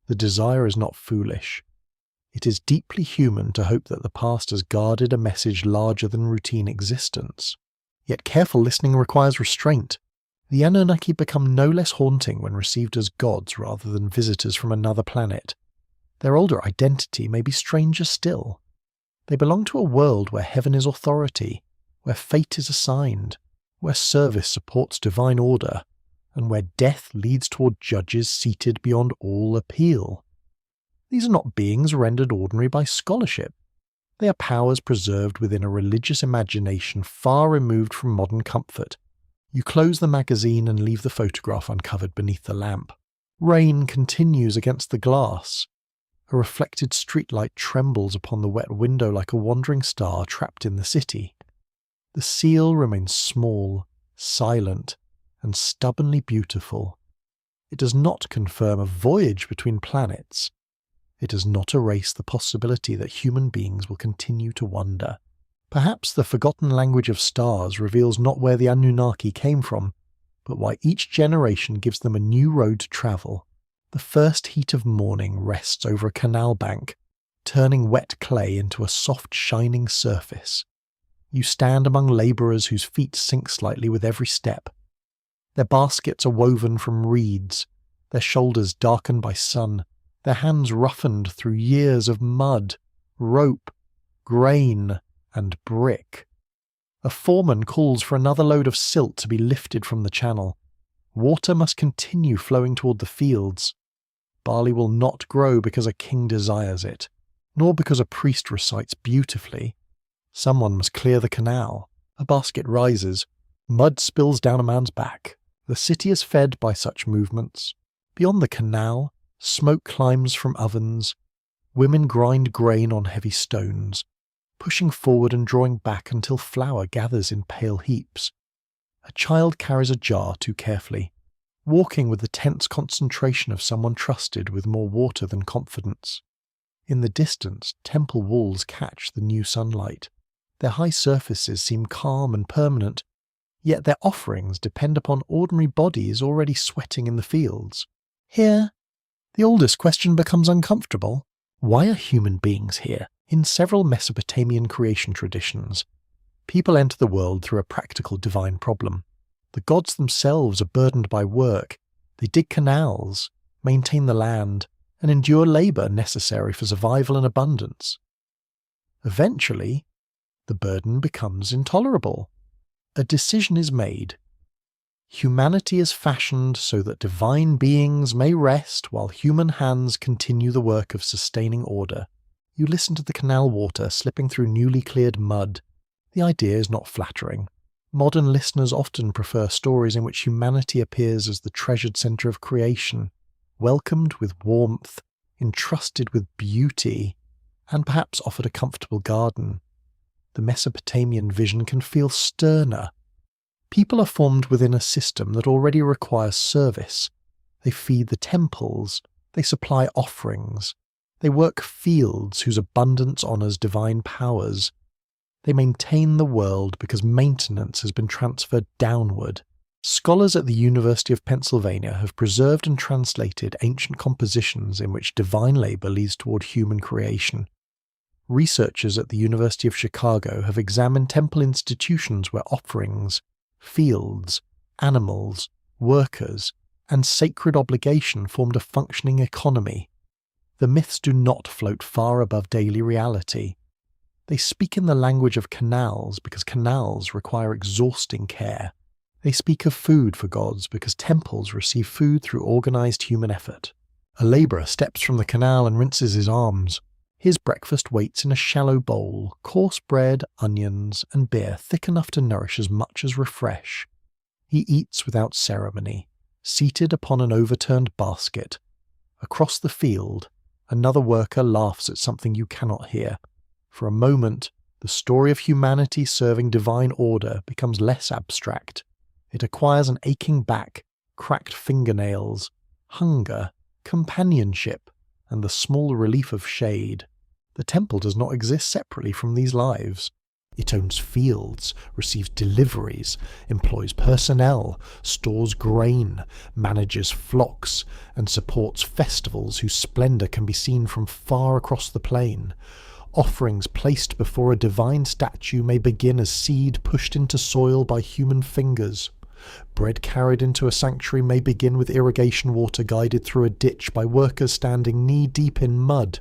The desire is not foolish. It is deeply human to hope that the past has guarded a message larger than routine existence. Yet careful listening requires restraint. The Anunnaki become no less haunting when received as gods rather than visitors from another planet. Their older identity may be stranger still. They belong to a world where heaven is authority, where fate is assigned, where service supports divine order, and where death leads toward judges seated beyond all appeal. These are not beings rendered ordinary by scholarship. They are powers preserved within a religious imagination far removed from modern comfort. You close the magazine and leave the photograph uncovered beneath the lamp. Rain continues against the glass. A reflected streetlight trembles upon the wet window like a wandering star trapped in the city. The seal remains small, silent, and stubbornly beautiful. It does not confirm a voyage between planets. It does not erase the possibility that human beings will continue to wonder. Perhaps the forgotten language of stars reveals not where the Anunnaki came from, but why each generation gives them a new road to travel. The first heat of morning rests over a canal bank, turning wet clay into a soft, shining surface. You stand among labourers whose feet sink slightly with every step. Their baskets are woven from reeds, their shoulders darkened by sun, their hands roughened through years of mud, rope, grain, and brick. A foreman calls for another load of silt to be lifted from the channel. Water must continue flowing toward the fields. Barley will not grow because a king desires it, nor because a priest recites beautifully. Someone must clear the canal. A basket rises. Mud spills down a man's back. The city is fed by such movements. Beyond the canal, smoke climbs from ovens. Women grind grain on heavy stones, pushing forward and drawing back until flour gathers in pale heaps. A child carries a jar too carefully, walking with the tense concentration of someone trusted with more water than confidence. In the distance, temple walls catch the new sunlight. Their high surfaces seem calm and permanent, yet their offerings depend upon ordinary bodies already sweating in the fields. Here, the oldest question becomes uncomfortable. Why are human beings here? In several Mesopotamian creation traditions, people enter the world through a practical divine problem. The gods themselves are burdened by work. They dig canals, maintain the land, and endure labour necessary for survival and abundance. Eventually, the burden becomes intolerable. A decision is made. Humanity is fashioned so that divine beings may rest while human hands continue the work of sustaining order. You listen to the canal water slipping through newly cleared mud. The idea is not flattering. Modern listeners often prefer stories in which humanity appears as the treasured centre of creation, welcomed with warmth, entrusted with beauty, and perhaps offered a comfortable garden. The Mesopotamian vision can feel sterner. People are formed within a system that already requires service. They feed the temples, they supply offerings, they work fields whose abundance honours divine powers. They maintain the world because maintenance has been transferred downward. Scholars at the University of Pennsylvania have preserved and translated ancient compositions in which divine labour leads toward human creation. Researchers at the University of Chicago have examined temple institutions where offerings, fields, animals, workers, and sacred obligation formed a functioning economy. The myths do not float far above daily reality. They speak in the language of canals because canals require exhausting care. They speak of food for gods because temples receive food through organised human effort. A labourer steps from the canal and rinses his arms. His breakfast waits in a shallow bowl, coarse bread, onions, and beer thick enough to nourish as much as refresh. He eats without ceremony, seated upon an overturned basket. Across the field, another worker laughs at something you cannot hear. For a moment, the story of humanity serving divine order becomes less abstract. It acquires an aching back, cracked fingernails, hunger, companionship, and the small relief of shade. The temple does not exist separately from these lives. It owns fields, receives deliveries, employs personnel, stores grain, manages flocks, and supports festivals whose splendour can be seen from far across the plain. Offerings placed before a divine statue may begin as seed pushed into soil by human fingers. Bread carried into a sanctuary may begin with irrigation water guided through a ditch by workers standing knee-deep in mud.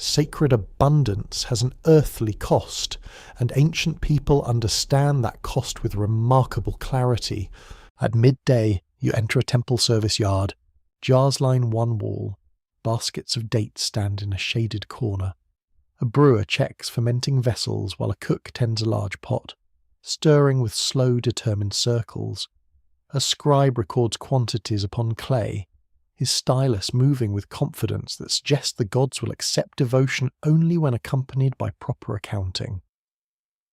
Sacred abundance has an earthly cost, and ancient people understand that cost with remarkable clarity. At midday, you enter a temple service yard. Jars line one wall. Baskets of dates stand in a shaded corner. A brewer checks fermenting vessels while a cook tends a large pot, stirring with slow, determined circles. A scribe records quantities upon clay, his stylus moving with confidence that suggests the gods will accept devotion only when accompanied by proper accounting.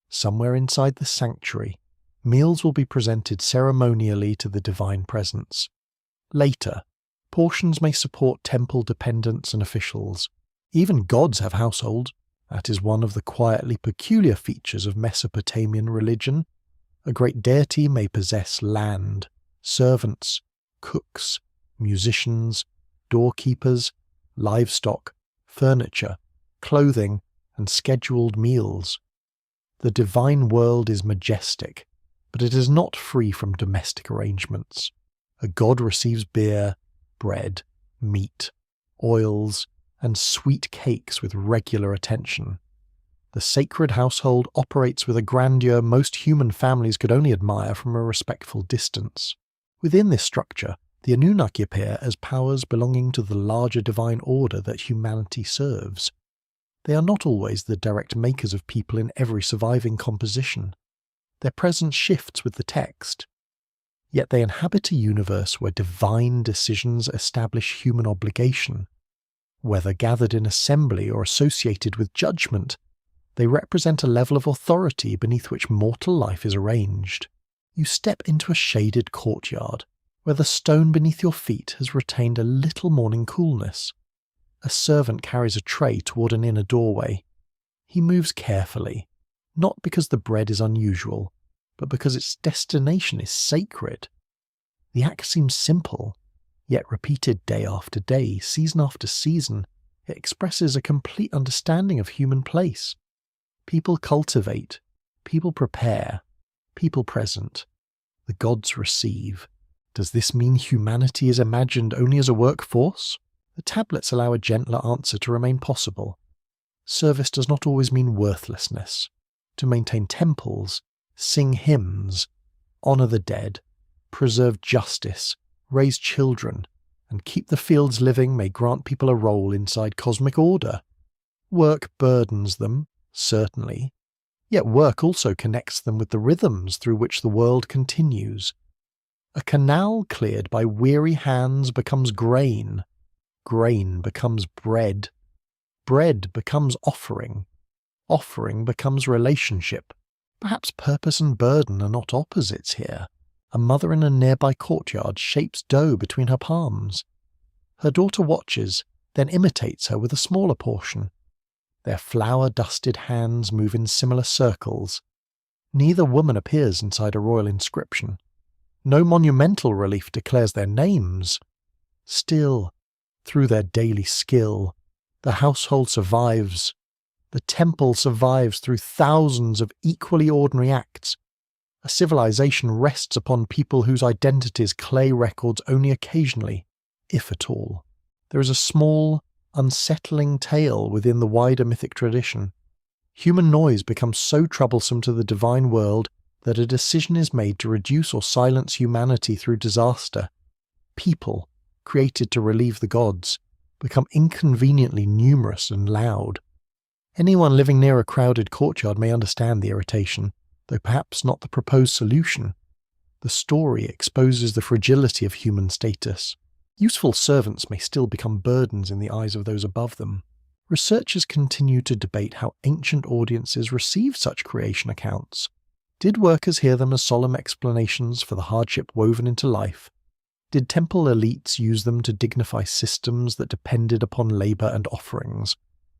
Somewhere inside the sanctuary, meals will be presented ceremonially to the divine presence. Later, portions may support temple dependents and officials. Even gods have households. That is one of the quietly peculiar features of Mesopotamian religion. A great deity may possess land, servants, cooks, musicians, doorkeepers, livestock, furniture, clothing, and scheduled meals. The divine world is majestic, but it is not free from domestic arrangements. A god receives beer, bread, meat, oils, and sweet cakes with regular attention. The sacred household operates with a grandeur most human families could only admire from a respectful distance. Within this structure, the Anunnaki appear as powers belonging to the larger divine order that humanity serves. They are not always the direct makers of people in every surviving composition. Their presence shifts with the text. Yet they inhabit a universe where divine decisions establish human obligation. Whether gathered in assembly or associated with judgment, they represent a level of authority beneath which mortal life is arranged. You step into a shaded courtyard, where the stone beneath your feet has retained a little morning coolness. A servant carries a tray toward an inner doorway. He moves carefully, not because the bread is unusual, but because its destination is sacred. The act seems simple, yet repeated day after day, season after season, it expresses a complete understanding of human place. People cultivate, people prepare, people present. The gods receive. Does this mean humanity is imagined only as a workforce? The tablets allow a gentler answer to remain possible. Service does not always mean worthlessness. To maintain temples, sing hymns, honour the dead, preserve justice, raise children, and keep the fields living may grant people a role inside cosmic order. Work burdens them, certainly, yet work also connects them with the rhythms through which the world continues. A canal cleared by weary hands becomes grain. Grain becomes bread. Bread becomes offering. Offering becomes relationship. Perhaps purpose and burden are not opposites here. A mother in a nearby courtyard shapes dough between her palms. Her daughter watches, then imitates her with a smaller portion. Their flour-dusted hands move in similar circles. Neither woman appears inside a royal inscription. No monumental relief declares their names. Still, through their daily skill, the household survives. The temple survives through thousands of equally ordinary acts. A civilization rests upon people whose identities clay records only occasionally, if at all. There is a small, unsettling tale within the wider mythic tradition. Human noise becomes so troublesome to the divine world that a decision is made to reduce or silence humanity through disaster. People, created to relieve the gods, become inconveniently numerous and loud. Anyone living near a crowded courtyard may understand the irritation, though perhaps not the proposed solution. The story exposes the fragility of human status. Useful servants may still become burdens in the eyes of those above them. Researchers continue to debate how ancient audiences received such creation accounts. Did workers hear them as solemn explanations for the hardship woven into life? Did temple elites use them to dignify systems that depended upon labour and offerings?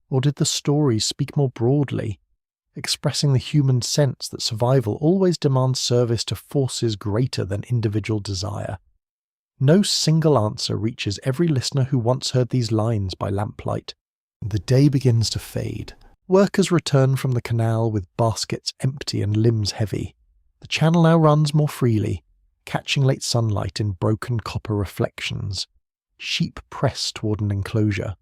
Or did the stories speak more broadly, expressing the human sense that survival always demands service to forces greater than individual desire? No single answer reaches every listener who once heard these lines by lamplight. The day begins to fade. Workers return from the canal with baskets empty and limbs heavy. The channel now runs more freely, catching late sunlight in broken copper reflections. Sheep press toward an enclosure.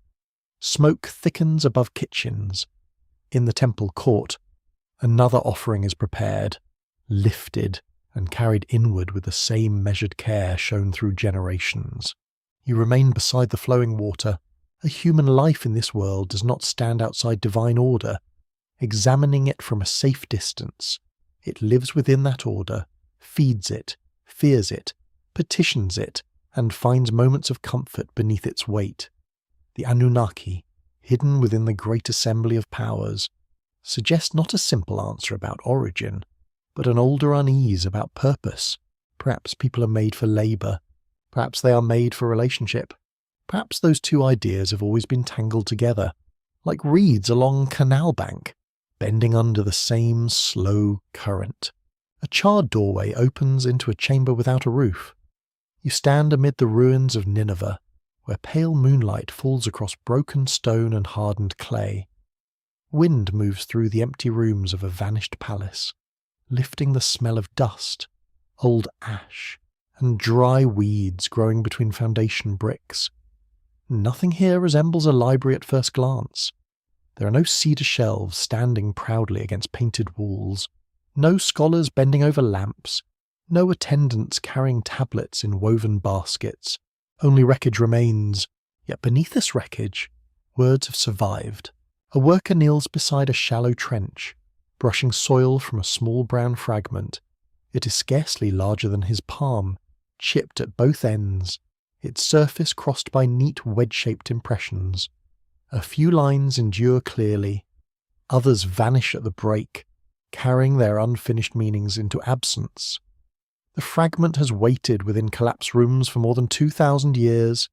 Smoke thickens above kitchens. In the temple court, another offering is prepared, lifted, and carried inward with the same measured care shown through generations. You remain beside the flowing water. A human life in this world does not stand outside divine order. Examining it from a safe distance, it lives within that order, feeds it, fears it, petitions it, and finds moments of comfort beneath its weight. The Anunnaki, hidden within the great assembly of powers, suggest not a simple answer about origin, but an older unease about purpose. Perhaps people are made for labour. Perhaps they are made for relationship. Perhaps those two ideas have always been tangled together, like reeds along a canal bank, bending under the same slow current. A charred doorway opens into a chamber without a roof. You stand amid the ruins of Nineveh, where pale moonlight falls across broken stone and hardened clay. Wind moves through the empty rooms of a vanished palace, lifting the smell of dust, old ash, and dry weeds growing between foundation bricks. Nothing here resembles a library at first glance. There are no cedar shelves standing proudly against painted walls, no scholars bending over lamps, no attendants carrying tablets in woven baskets. Only wreckage remains, yet beneath this wreckage, words have survived. A worker kneels beside a shallow trench, brushing soil from a small brown fragment. It is scarcely larger than his palm, chipped at both ends, its surface crossed by neat wedge-shaped impressions. A few lines endure clearly, others vanish at the break, carrying their unfinished meanings into absence. The fragment has waited within collapsed rooms for more than 2,000 years,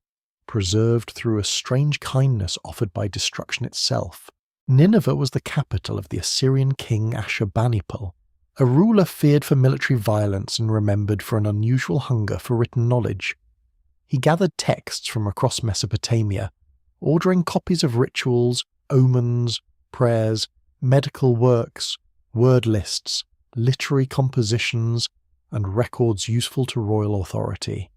preserved through a strange kindness offered by destruction itself. Nineveh was the capital of the Assyrian king Ashurbanipal, a ruler feared for military violence and remembered for an unusual hunger for written knowledge. He gathered texts from across Mesopotamia, ordering copies of rituals, omens, prayers, medical works, word lists, literary compositions, and records useful to royal authority.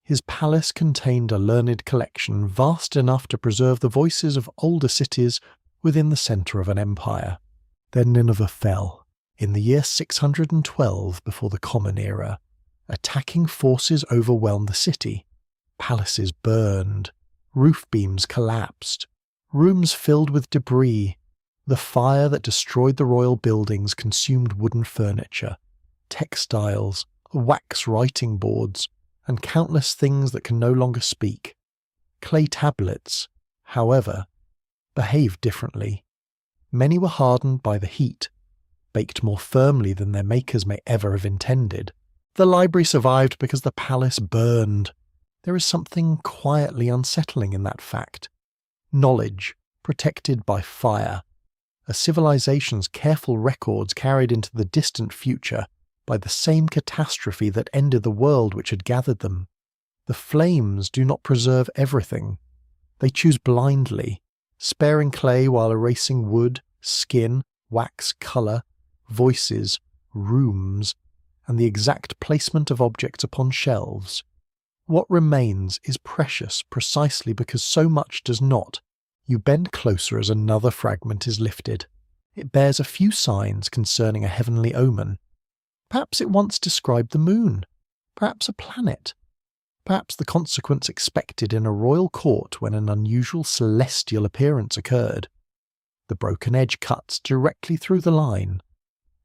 His palace contained a learned collection vast enough to preserve the voices of older cities within the centre of an empire. Then Nineveh fell, in the year 612 before the Common Era. Attacking forces overwhelmed the city. Palaces burned, roof beams collapsed, rooms filled with debris. The fire that destroyed the royal buildings consumed wooden furniture, textiles, wax writing boards, and countless things that can no longer speak. Clay tablets, however, behaved differently. Many were hardened by the heat, baked more firmly than their makers may ever have intended. The library survived because the palace burned. There is something quietly unsettling in that fact. Knowledge, protected by fire. A civilization's careful records carried into the distant future by the same catastrophe that ended the world which had gathered them. The flames do not preserve everything. They choose blindly, sparing clay while erasing wood, skin, wax, colour, voices, rooms, and the exact placement of objects upon shelves. What remains is precious precisely because so much does not, You bend closer as another fragment is lifted. It bears a few signs concerning a heavenly omen. Perhaps it once described the moon. Perhaps a planet. Perhaps the consequence expected in a royal court when an unusual celestial appearance occurred. The broken edge cuts directly through the line.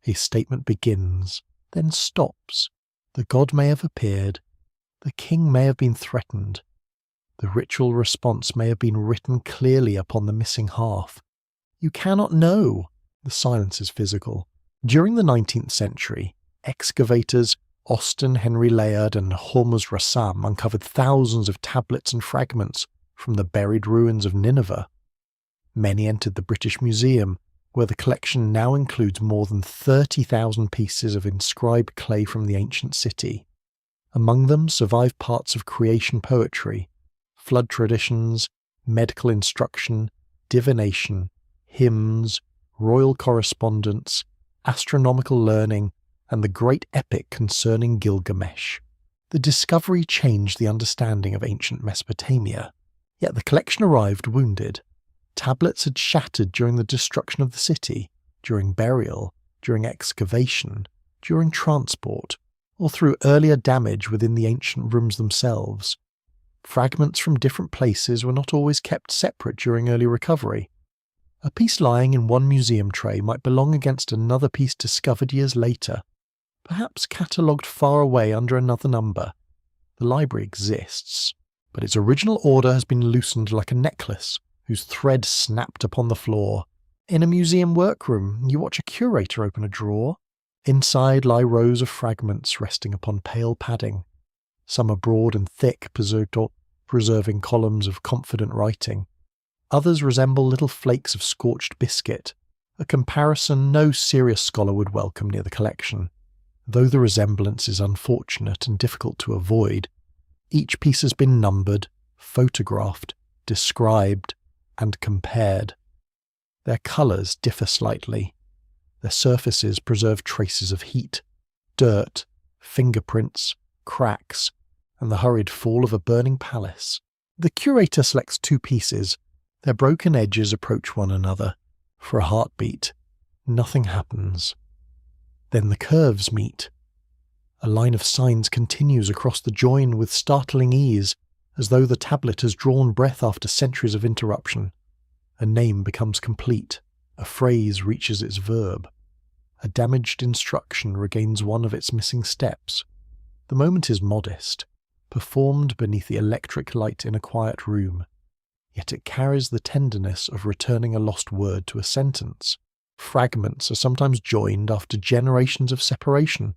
A statement begins, then stops. The god may have appeared. The king may have been threatened. The ritual response may have been written clearly upon the missing half. You cannot know. The silence is physical. During the 19th century, excavators Austin Henry Layard and Hormuz Rassam uncovered thousands of tablets and fragments from the buried ruins of Nineveh. Many entered the British Museum, where the collection now includes more than 30,000 pieces of inscribed clay from the ancient city. Among them survive parts of creation poetry, flood traditions, medical instruction, divination, hymns, royal correspondence, astronomical learning, and the great epic concerning Gilgamesh. The discovery changed the understanding of ancient Mesopotamia, yet the collection arrived wounded. Tablets had shattered during the destruction of the city, during burial, during excavation, during transport, or through earlier damage within the ancient rooms themselves. Fragments from different places were not always kept separate during early recovery. A piece lying in one museum tray might belong against another piece discovered years later, perhaps catalogued far away under another number. The library exists, but its original order has been loosened like a necklace, whose thread snapped upon the floor. In a museum workroom, you watch a curator open a drawer. Inside lie rows of fragments resting upon pale padding. Some are broad and thick, preserving columns of confident writing. Others resemble little flakes of scorched biscuit, a comparison no serious scholar would welcome near the collection. Though the resemblance is unfortunate and difficult to avoid, each piece has been numbered, photographed, described, and compared. Their colours differ slightly. Their surfaces preserve traces of heat, dirt, fingerprints, cracks, and the hurried fall of a burning palace. The curator selects two pieces. Their broken edges approach one another. For a heartbeat, nothing happens. Then the curves meet. A line of signs continues across the join with startling ease, as though the tablet has drawn breath after centuries of interruption. A name becomes complete. A phrase reaches its verb. A damaged instruction regains one of its missing steps. The moment is modest, performed beneath the electric light in a quiet room, yet it carries the tenderness of returning a lost word to a sentence. Fragments are sometimes joined after generations of separation.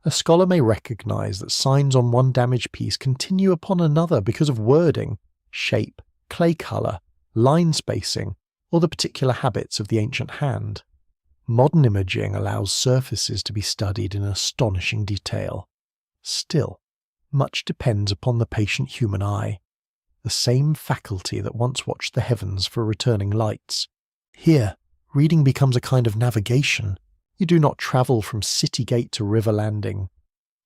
A scholar may recognize that signs on one damaged piece continue upon another because of wording, shape, clay color, line spacing, or the particular habits of the ancient hand. Modern imaging allows surfaces to be studied in astonishing detail. Still, much depends upon the patient human eye, the same faculty that once watched the heavens for returning lights. Here, reading becomes a kind of navigation. You do not travel from city gate to river landing.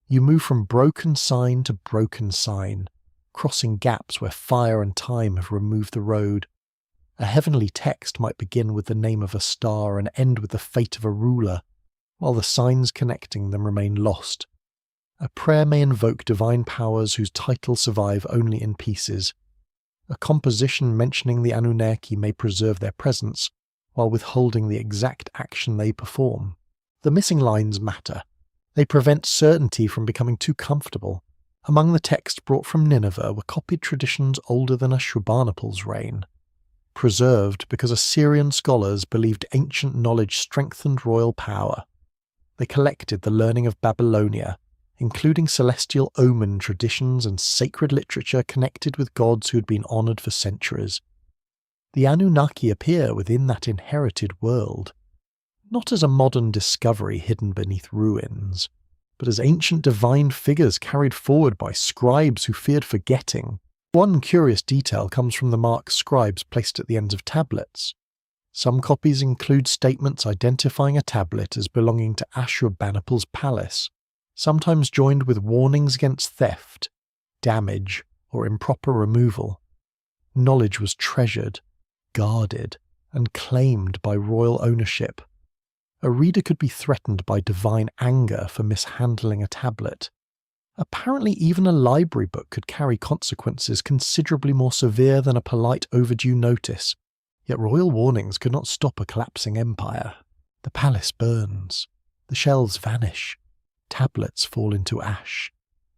You move from broken sign to broken sign, crossing gaps where fire and time have removed the road. A heavenly text might begin with the name of a star and end with the fate of a ruler, while the signs connecting them remain lost. A prayer may invoke divine powers whose titles survive only in pieces. A composition mentioning the Anunnaki may preserve their presence, while withholding the exact action they perform. The missing lines matter. They prevent certainty from becoming too comfortable. Among the texts brought from Nineveh were copied traditions older than Ashurbanipal's reign, preserved because Assyrian scholars believed ancient knowledge strengthened royal power. They collected the learning of Babylonia, including celestial omen traditions and sacred literature connected with gods who had been honoured for centuries. The Anunnaki appear within that inherited world, not as a modern discovery hidden beneath ruins, but as ancient divine figures carried forward by scribes who feared forgetting. One curious detail comes from the marks scribes placed at the ends of tablets. Some copies include statements identifying a tablet as belonging to Ashurbanipal's palace, sometimes joined with warnings against theft, damage, or improper removal. Knowledge was treasured, guarded and claimed by royal ownership. A reader could be threatened by divine anger for mishandling a tablet. Apparently even a library book could carry consequences considerably more severe than a polite overdue notice, yet royal warnings could not stop a collapsing empire. The palace burns. The shelves vanish. Tablets fall into ash.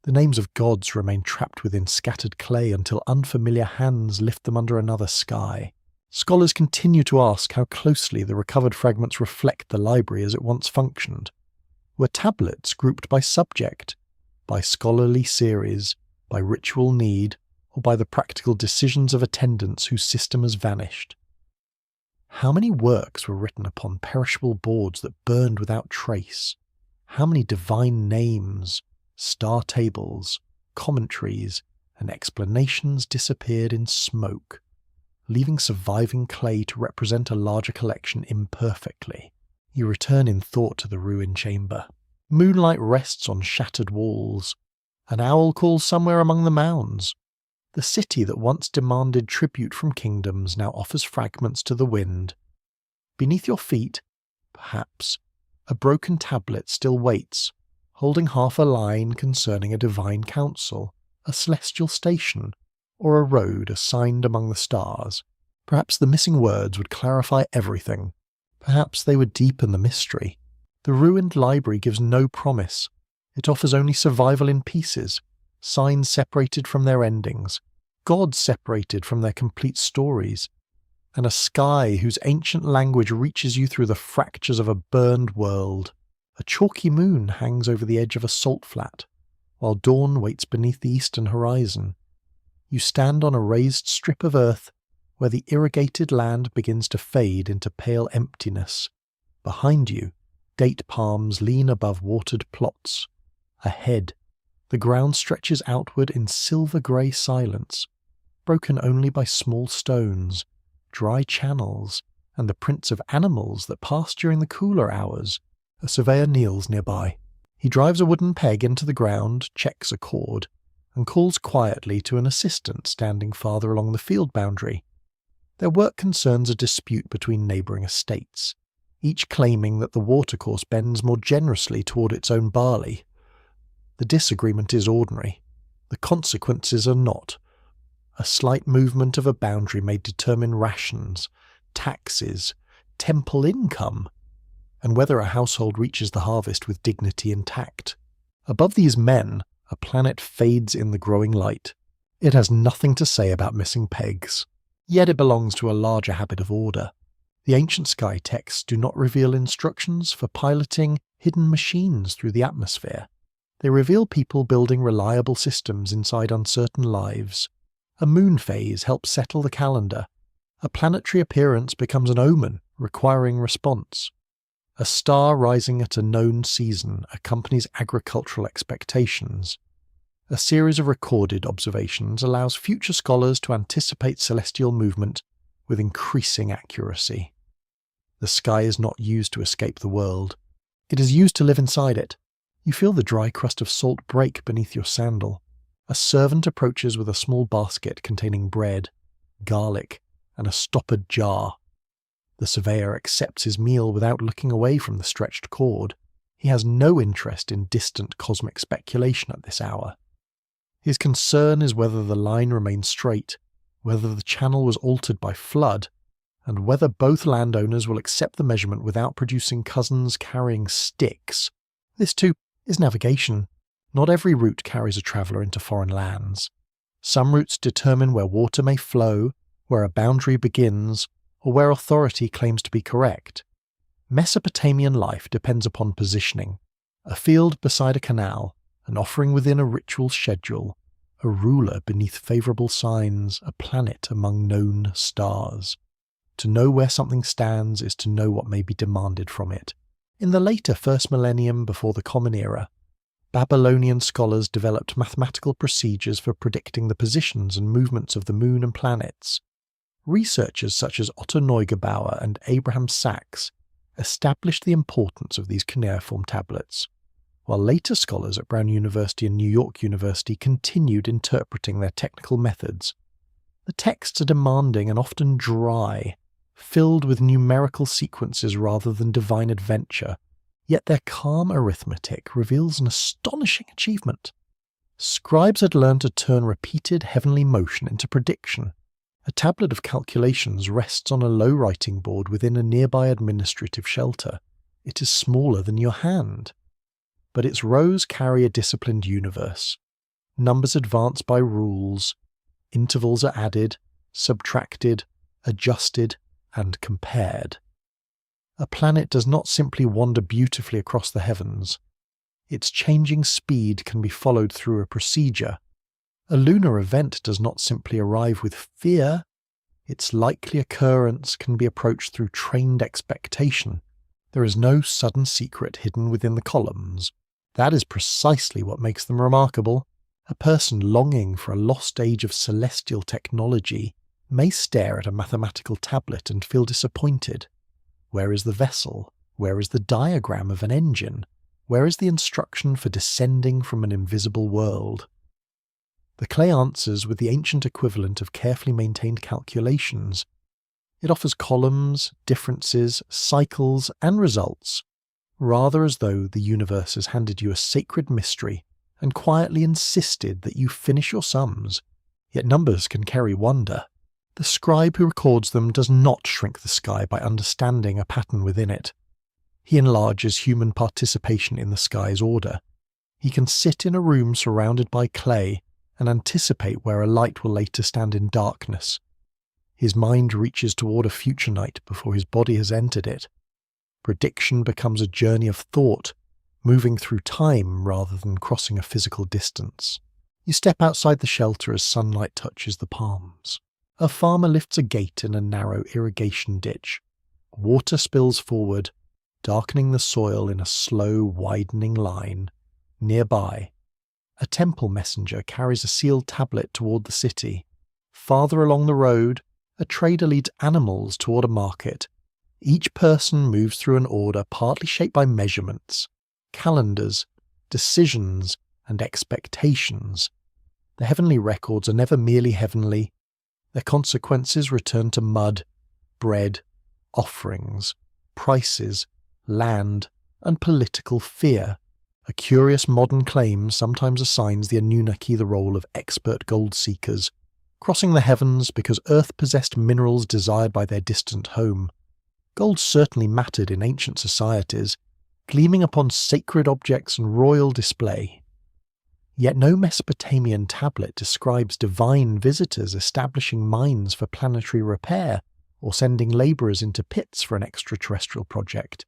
The names of gods remain trapped within scattered clay until unfamiliar hands lift them under another sky. Scholars continue to ask how closely the recovered fragments reflect the library as it once functioned. Were tablets grouped by subject, by scholarly series, by ritual need, or by the practical decisions of attendants whose system has vanished? How many works were written upon perishable boards that burned without trace? How many divine names, star tables, commentaries, and explanations disappeared in smoke, leaving surviving clay to represent a larger collection imperfectly? You return in thought to the ruined chamber. Moonlight rests on shattered walls. An owl calls somewhere among the mounds. The city that once demanded tribute from kingdoms now offers fragments to the wind. Beneath your feet, perhaps, a broken tablet still waits, holding half a line concerning a divine council, a celestial station, or a road assigned among the stars. Perhaps the missing words would clarify everything. Perhaps they would deepen the mystery. The ruined library gives no promise. It offers only survival in pieces, signs separated from their endings, gods separated from their complete stories, and a sky whose ancient language reaches you through the fractures of a burned world. A chalky moon hangs over the edge of a salt flat, while dawn waits beneath the eastern horizon. You stand on a raised strip of earth where the irrigated land begins to fade into pale emptiness. Behind you, date palms lean above watered plots. Ahead, the ground stretches outward in silver-grey silence, broken only by small stones, dry channels, and the prints of animals that passed during the cooler hours. A surveyor kneels nearby. He drives a wooden peg into the ground, checks a cord, and calls quietly to an assistant standing farther along the field boundary. Their work concerns a dispute between neighbouring estates, each claiming that the watercourse bends more generously toward its own barley. The disagreement is ordinary. The consequences are not. A slight movement of a boundary may determine rations, taxes, temple income, and whether a household reaches the harvest with dignity intact. Above these men, a planet fades in the growing light. It has nothing to say about missing pegs, yet it belongs to a larger habit of order. The ancient sky texts do not reveal instructions for piloting hidden machines through the atmosphere. They reveal people building reliable systems inside uncertain lives. A moon phase helps settle the calendar. A planetary appearance becomes an omen, requiring response. A star rising at a known season accompanies agricultural expectations. A series of recorded observations allows future scholars to anticipate celestial movement with increasing accuracy. The sky is not used to escape the world. It is used to live inside it. You feel the dry crust of salt break beneath your sandal. A servant approaches with a small basket containing bread, garlic, and a stoppered jar. The surveyor accepts his meal without looking away from the stretched cord. He has no interest in distant cosmic speculation at this hour. His concern is whether the line remains straight, whether the channel was altered by flood, and whether both landowners will accept the measurement without producing cousins carrying sticks. This, too, is navigation. Not every route carries a traveller into foreign lands. Some routes determine where water may flow, where a boundary begins, or where authority claims to be correct. Mesopotamian life depends upon positioning. A field beside a canal, an offering within a ritual schedule, a ruler beneath favourable signs, a planet among known stars. To know where something stands is to know what may be demanded from it. In the later first millennium before the Common Era, Babylonian scholars developed mathematical procedures for predicting the positions and movements of the moon and planets. Researchers such as Otto Neugebauer and Abraham Sachs established the importance of these cuneiform tablets, while later scholars at Brown University and New York University continued interpreting their technical methods. The texts are demanding and often dry, filled with numerical sequences rather than divine adventure, yet their calm arithmetic reveals an astonishing achievement. Scribes had learned to turn repeated heavenly motion into prediction. A tablet of calculations rests on a low writing board within a nearby administrative shelter. It is smaller than your hand. But its rows carry a disciplined universe. Numbers advance by rules. Intervals are added, subtracted, adjusted, and compared. A planet does not simply wander beautifully across the heavens. Its changing speed can be followed through a procedure. A lunar event does not simply arrive with fear. Its likely occurrence can be approached through trained expectation. There is no sudden secret hidden within the columns. That is precisely what makes them remarkable. A person longing for a lost age of celestial technology may stare at a mathematical tablet and feel disappointed. Where is the vessel? Where is the diagram of an engine? Where is the instruction for descending from an invisible world? The clay answers with the ancient equivalent of carefully maintained calculations. It offers columns, differences, cycles, and results, rather as though the universe has handed you a sacred mystery and quietly insisted that you finish your sums. Yet numbers can carry wonder. The scribe who records them does not shrink the sky by understanding a pattern within it. He enlarges human participation in the sky's order. He can sit in a room surrounded by clay and anticipate where a light will later stand in darkness. His mind reaches toward a future night before his body has entered it. Prediction becomes a journey of thought, moving through time rather than crossing a physical distance. You step outside the shelter as sunlight touches the palms. A farmer lifts a gate in a narrow irrigation ditch. Water spills forward, darkening the soil in a slow, widening line. Nearby, a temple messenger carries a sealed tablet toward the city. Farther along the road, a trader leads animals toward a market. Each person moves through an order partly shaped by measurements, calendars, decisions, and expectations. The heavenly records are never merely heavenly. Their consequences return to mud, bread, offerings, prices, land, and political fear. A curious modern claim sometimes assigns the Anunnaki the role of expert gold seekers, crossing the heavens because Earth possessed minerals desired by their distant home. Gold certainly mattered in ancient societies, gleaming upon sacred objects and royal display. Yet no Mesopotamian tablet describes divine visitors establishing mines for planetary repair or sending labourers into pits for an extraterrestrial project.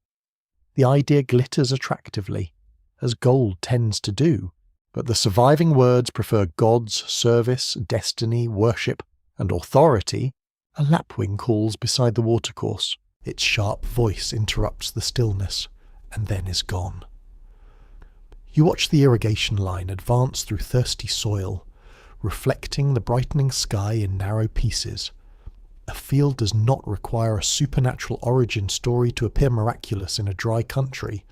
The idea glitters attractively, as gold tends to do, but the surviving words prefer gods, service, destiny, worship, and authority. A lapwing calls beside the watercourse. Its sharp voice interrupts the stillness, and then is gone. You watch the irrigation line advance through thirsty soil, reflecting the brightening sky in narrow pieces. A field does not require a supernatural origin story to appear miraculous in a dry country.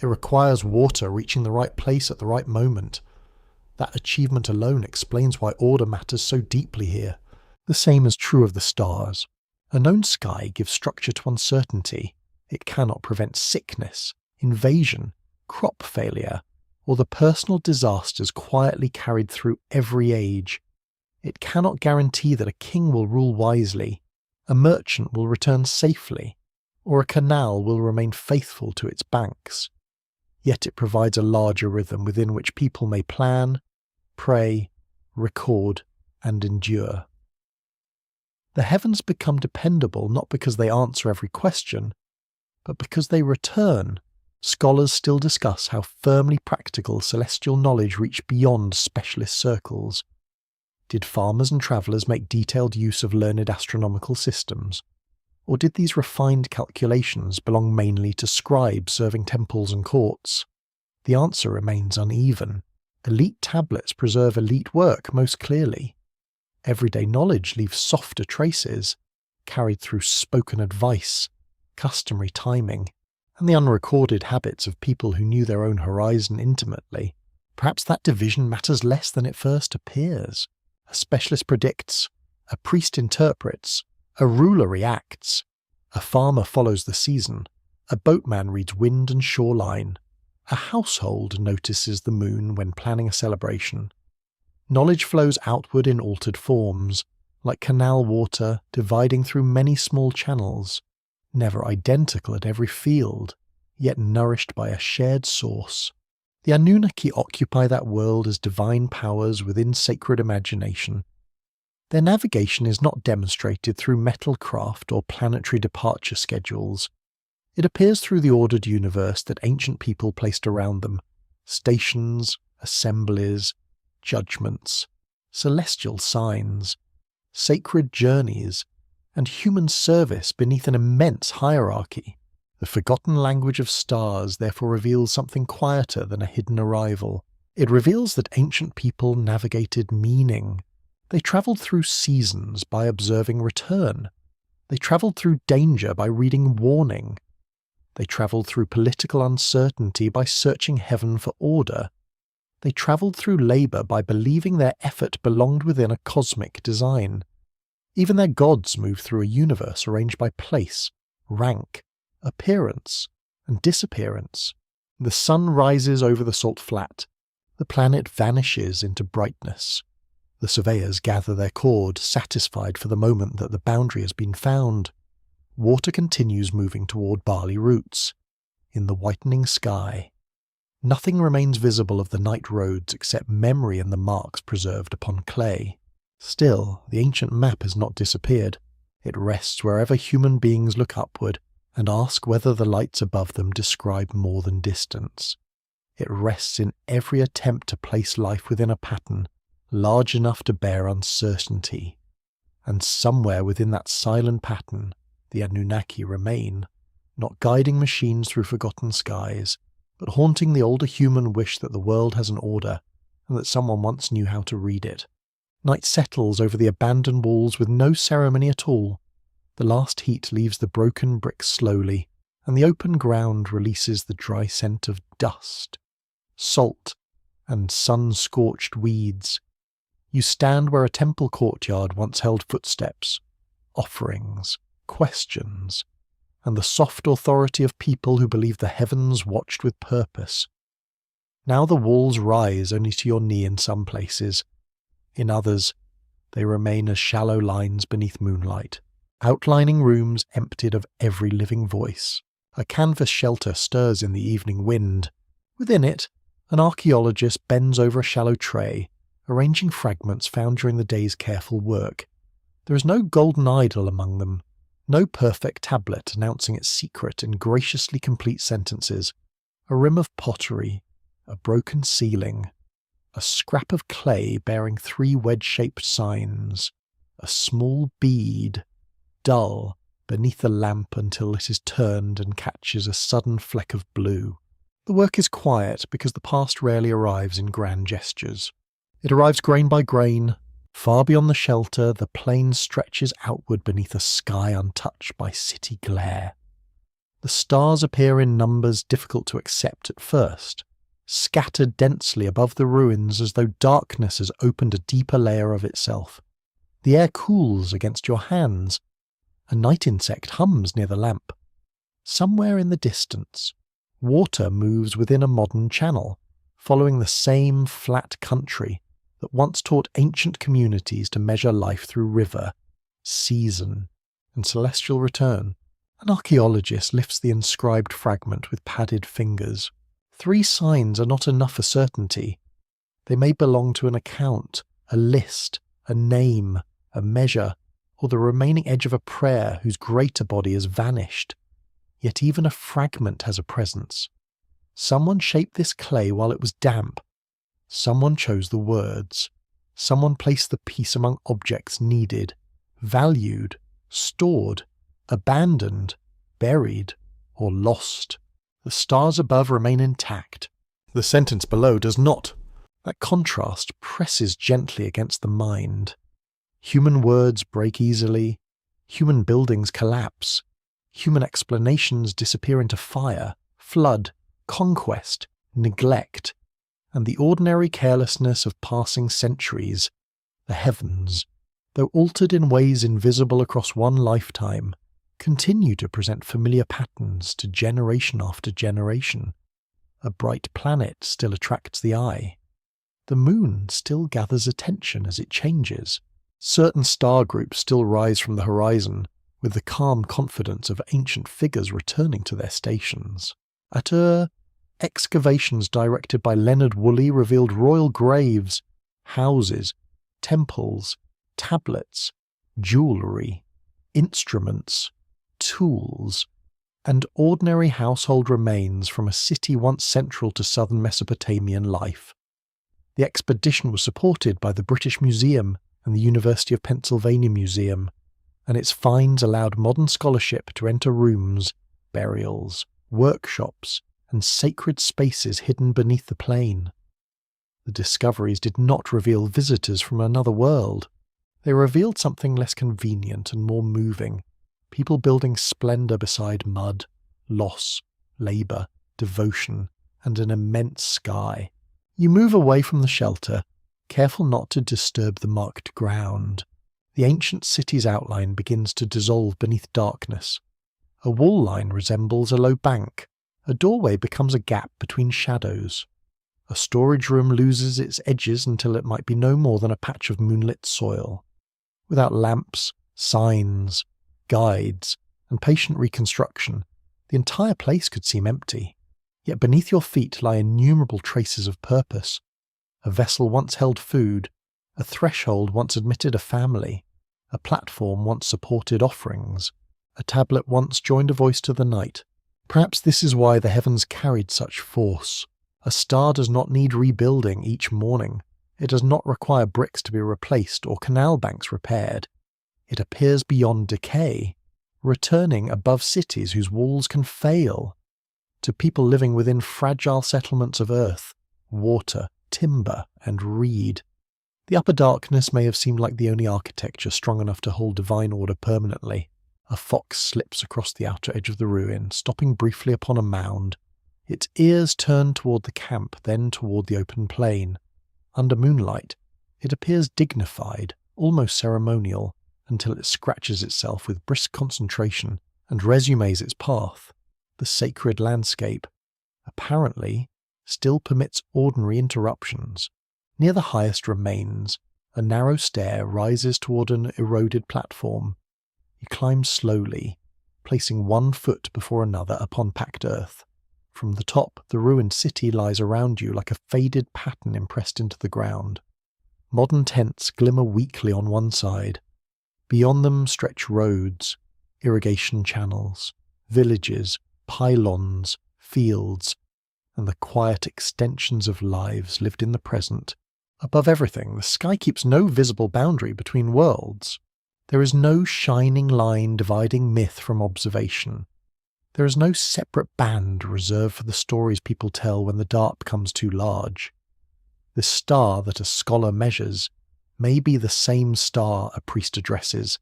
It requires water reaching the right place at the right moment. That achievement alone explains why order matters so deeply here. The same is true of the stars. A known sky gives structure to uncertainty. It cannot prevent sickness, invasion, crop failure, or the personal disasters quietly carried through every age. It cannot guarantee that a king will rule wisely, a merchant will return safely, or a canal will remain faithful to its banks. Yet it provides a larger rhythm within which people may plan, pray, record, and endure. The heavens become dependable not because they answer every question, but because they return. Scholars still discuss how firmly practical celestial knowledge reached beyond specialist circles. Did farmers and travellers make detailed use of learned astronomical systems? Or did these refined calculations belong mainly to scribes serving temples and courts? The answer remains uneven. Elite tablets preserve elite work most clearly. Everyday knowledge leaves softer traces, carried through spoken advice, customary timing, and the unrecorded habits of people who knew their own horizon intimately. Perhaps that division matters less than it first appears. A specialist predicts, A priest interprets, a ruler reacts, a farmer follows the season, a boatman reads wind and shoreline, a household notices the moon when planning a celebration. Knowledge flows outward in altered forms, like canal water dividing through many small channels, never identical at every field, yet nourished by a shared source. The Anunnaki occupy that world as divine powers within sacred imagination. Their navigation is not demonstrated through metal craft or planetary departure schedules. It appears through the ordered universe that ancient people placed around them: stations, assemblies, judgments, celestial signs, sacred journeys, and human service beneath an immense hierarchy. The forgotten language of stars therefore reveals something quieter than a hidden arrival. It reveals that ancient people navigated meaning. They travelled through seasons by observing return. They travelled through danger by reading warning. They travelled through political uncertainty by searching heaven for order. They travelled through labour by believing their effort belonged within a cosmic design. Even their gods moved through a universe arranged by place, rank, appearance, and disappearance. The sun rises over the salt flat. The planet vanishes into brightness. The surveyors gather their cord, satisfied for the moment that the boundary has been found. Water continues moving toward barley roots. In the whitening sky, nothing remains visible of the night roads except memory and the marks preserved upon clay. Still, the ancient map has not disappeared. It rests wherever human beings look upward and ask whether the lights above them describe more than distance. It rests in every attempt to place life within a pattern large enough to bear uncertainty. And somewhere within that silent pattern, the Anunnaki remain, not guiding machines through forgotten skies, but haunting the older human wish that the world has an order and that someone once knew how to read it. Night settles over the abandoned walls with no ceremony at all. The last heat leaves the broken bricks slowly, and the open ground releases the dry scent of dust, salt, and sun-scorched weeds. You stand where a temple courtyard once held footsteps, offerings, questions, and the soft authority of people who believed the heavens watched with purpose. Now the walls rise only to your knee in some places. In others, they remain as shallow lines beneath moonlight, outlining rooms emptied of every living voice. A canvas shelter stirs in the evening wind. Within it, an archaeologist bends over a shallow tray, arranging fragments found during the day's careful work. There is no golden idol among them, no perfect tablet announcing its secret in graciously complete sentences. A rim of pottery, a broken ceiling, a scrap of clay bearing 3 wedge-shaped signs, a small bead, dull, beneath the lamp until it is turned and catches a sudden fleck of blue. The work is quiet because the past rarely arrives in grand gestures. It arrives grain by grain. Far beyond the shelter, the plain stretches outward beneath a sky untouched by city glare. The stars appear in numbers difficult to accept at first, scattered densely above the ruins as though darkness has opened a deeper layer of itself. The air cools against your hands. A night insect hums near the lamp. Somewhere in the distance, water moves within a modern channel, following the same flat country that once taught ancient communities to measure life through river, season, and celestial return. An archaeologist lifts the inscribed fragment with padded fingers. 3 signs are not enough for certainty. They may belong to an account, a list, a name, a measure, or the remaining edge of a prayer whose greater body has vanished. Yet even a fragment has a presence. Someone shaped this clay while it was damp. Someone chose the words. Someone placed the piece among objects needed, valued, stored, abandoned, buried, or lost. The stars above remain intact. The sentence below does not. That contrast presses gently against the mind. Human words break easily. Human buildings collapse. Human explanations disappear into fire, flood, conquest, neglect, and the ordinary carelessness of passing centuries. The heavens, though altered in ways invisible across one lifetime, continue to present familiar patterns to generation after generation. A bright planet still attracts the eye. The moon still gathers attention as it changes. Certain star groups still rise from the horizon, with the calm confidence of ancient figures returning to their stations. At excavations directed by Leonard Woolley revealed royal graves, houses, temples, tablets, jewellery, instruments, tools, and ordinary household remains from a city once central to southern Mesopotamian life. The expedition was supported by the British Museum and the University of Pennsylvania Museum, and its finds allowed modern scholarship to enter rooms, burials, workshops, and sacred spaces hidden beneath the plain. The discoveries did not reveal visitors from another world. They revealed something less convenient and more moving, people building splendour beside mud, loss, labour, devotion, and an immense sky. You move away from the shelter, careful not to disturb the marked ground. The ancient city's outline begins to dissolve beneath darkness. A wall line resembles a low bank. A doorway becomes a gap between shadows. A storage room loses its edges until it might be no more than a patch of moonlit soil. Without lamps, signs, guides, and patient reconstruction, the entire place could seem empty. Yet beneath your feet lie innumerable traces of purpose. A vessel once held food, a threshold once admitted a family, a platform once supported offerings, a tablet once joined a voice to the night. Perhaps this is why the heavens carried such force. A star does not need rebuilding each morning. It does not require bricks to be replaced or canal banks repaired. It appears beyond decay, returning above cities whose walls can fail, to people living within fragile settlements of earth, water, timber, and reed. The upper darkness may have seemed like the only architecture strong enough to hold divine order permanently. A fox slips across the outer edge of the ruin, stopping briefly upon a mound. Its ears turn toward the camp, then toward the open plain. Under moonlight, it appears dignified, almost ceremonial, until it scratches itself with brisk concentration and resumes its path. The sacred landscape, apparently, still permits ordinary interruptions. Near the highest remains, a narrow stair rises toward an eroded platform. You climb slowly, placing one foot before another upon packed earth. From the top, the ruined city lies around you like a faded pattern impressed into the ground. Modern tents glimmer weakly on one side. Beyond them stretch roads, irrigation channels, villages, pylons, fields, and the quiet extensions of lives lived in the present. Above everything, the sky keeps no visible boundary between worlds. There is no shining line dividing myth from observation. There is no separate band reserved for the stories people tell when the dark becomes too large. The star that a scholar measures may be the same star a priest addresses.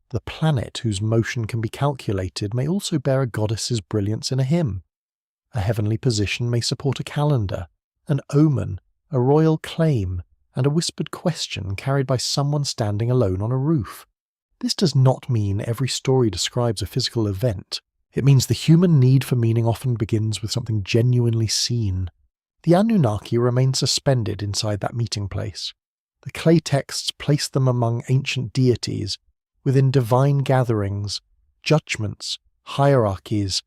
The planet whose motion can be calculated may also bear a goddess's brilliance in a hymn. A heavenly position may support a calendar, an omen, a royal claim, and a whispered question carried by someone standing alone on a roof. This does not mean every story describes a physical event. It means the human need for meaning often begins with something genuinely seen. The Anunnaki remain suspended inside that meeting place. The clay texts place them among ancient deities, within divine gatherings, judgments, hierarchies,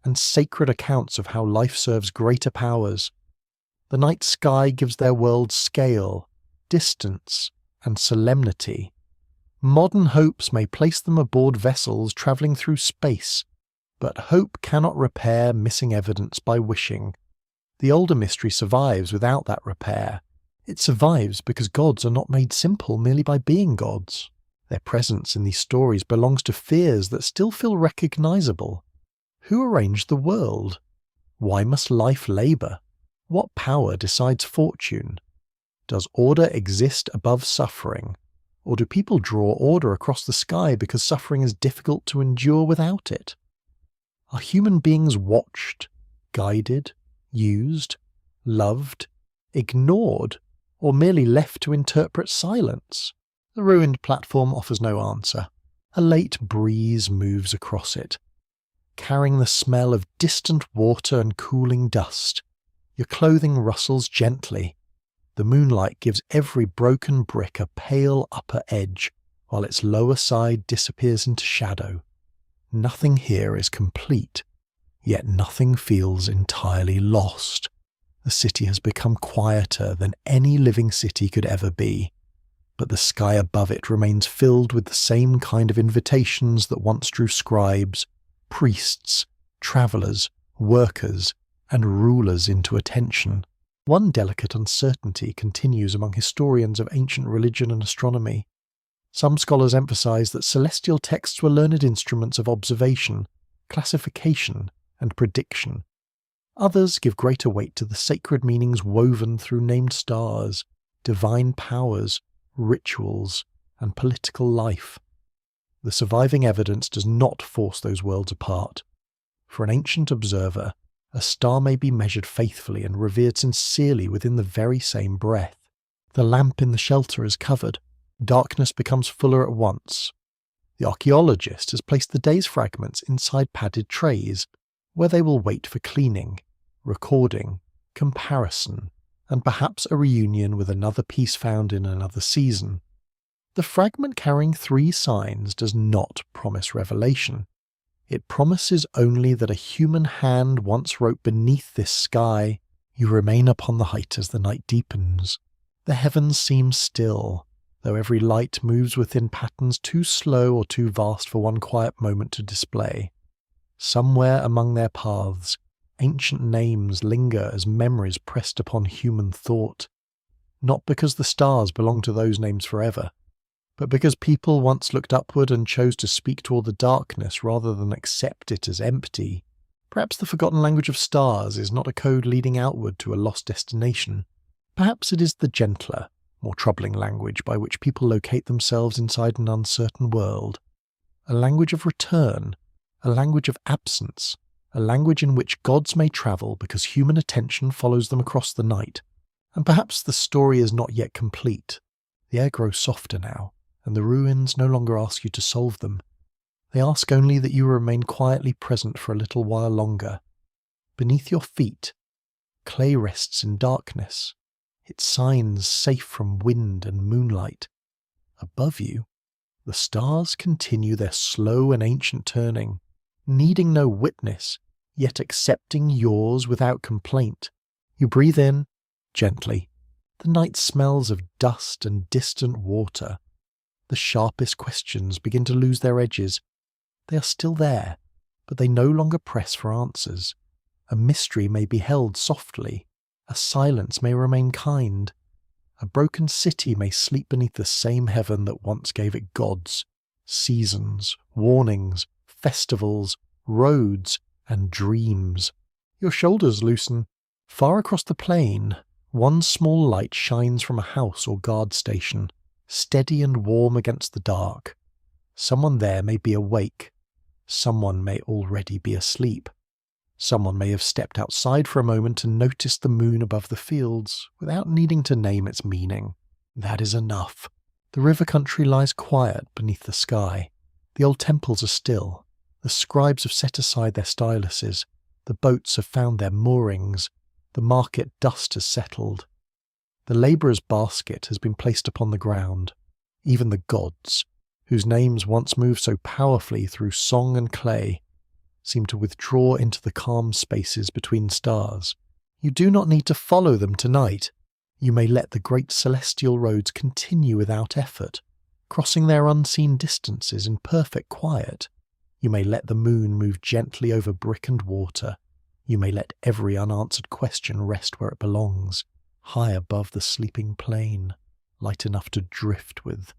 and sacred accounts of how life serves greater powers. The night sky gives their world scale, distance, and solemnity. Modern hopes may place them aboard vessels travelling through space, but hope cannot repair missing evidence by wishing. The older mystery survives without that repair. It survives because gods are not made simple merely by being gods. Their presence in these stories belongs to fears that still feel recognizable. Who arranged the world? Why must life labour? What power decides fortune? Does order exist above suffering? Or do people draw order across the sky because suffering is difficult to endure without it? Are human beings watched, guided, used, loved, ignored, or merely left to interpret silence? The ruined platform offers no answer. A late breeze moves across it, carrying the smell of distant water and cooling dust. Your clothing rustles gently. The moonlight gives every broken brick a pale upper edge, while its lower side disappears into shadow. Nothing here is complete, yet nothing feels entirely lost. The city has become quieter than any living city could ever be, but the sky above it remains filled with the same kind of invitations that once drew scribes, priests, travellers, workers, and rulers into attention. One delicate uncertainty continues among historians of ancient religion and astronomy. Some scholars emphasize that celestial texts were learned instruments of observation, classification, and prediction. Others give greater weight to the sacred meanings woven through named stars, divine powers, rituals, and political life. The surviving evidence does not force those worlds apart. For an ancient observer, a star may be measured faithfully and revered sincerely within the very same breath. The lamp in the shelter is covered. Darkness becomes fuller at once. The archaeologist has placed the day's fragments inside padded trays, where they will wait for cleaning, recording, comparison, and perhaps a reunion with another piece found in another season. The fragment carrying 3 signs does not promise revelation. It promises only that a human hand once wrote beneath this sky, "You remain upon the height as the night deepens." The heavens seem still, though every light moves within patterns too slow or too vast for one quiet moment to display. Somewhere among their paths, ancient names linger as memories pressed upon human thought, not because the stars belong to those names forever, but because people once looked upward and chose to speak to all the darkness rather than accept it as empty. Perhaps the forgotten language of stars is not a code leading outward to a lost destination. Perhaps it is the gentler, more troubling language by which people locate themselves inside an uncertain world. A language of return, a language of absence, a language in which gods may travel because human attention follows them across the night. And perhaps the story is not yet complete. The air grows softer now, and the ruins no longer ask you to solve them. They ask only that you remain quietly present for a little while longer. Beneath your feet, clay rests in darkness, its signs safe from wind and moonlight. Above you, the stars continue their slow and ancient turning, needing no witness, yet accepting yours without complaint. You breathe in, gently. The night smells of dust and distant water. The sharpest questions begin to lose their edges. They are still there, but they no longer press for answers. A mystery may be held softly. A silence may remain kind. A broken city may sleep beneath the same heaven that once gave it gods, seasons, warnings, festivals, roads, and dreams. Your shoulders loosen. Far across the plain, one small light shines from a house or guard station, steady and warm against the dark. Someone there may be awake. Someone may already be asleep. Someone may have stepped outside for a moment and noticed the moon above the fields without needing to name its meaning. That is enough. The river country lies quiet beneath the sky. The old temples are still. The scribes have set aside their styluses. The boats have found their moorings. The market dust has settled. The labourer's basket has been placed upon the ground. Even the gods, whose names once moved so powerfully through song and clay, seem to withdraw into the calm spaces between stars. You do not need to follow them tonight. You may let the great celestial roads continue without effort, crossing their unseen distances in perfect quiet. You may let the moon move gently over brick and water. You may let every unanswered question rest where it belongs, high above the sleeping plain, light enough to drift with,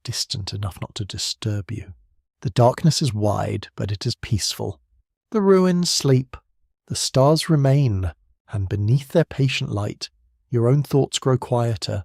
distant enough not to disturb you. The darkness is wide, but it is peaceful. The ruins sleep. The stars remain, and beneath their patient light, your own thoughts grow quieter.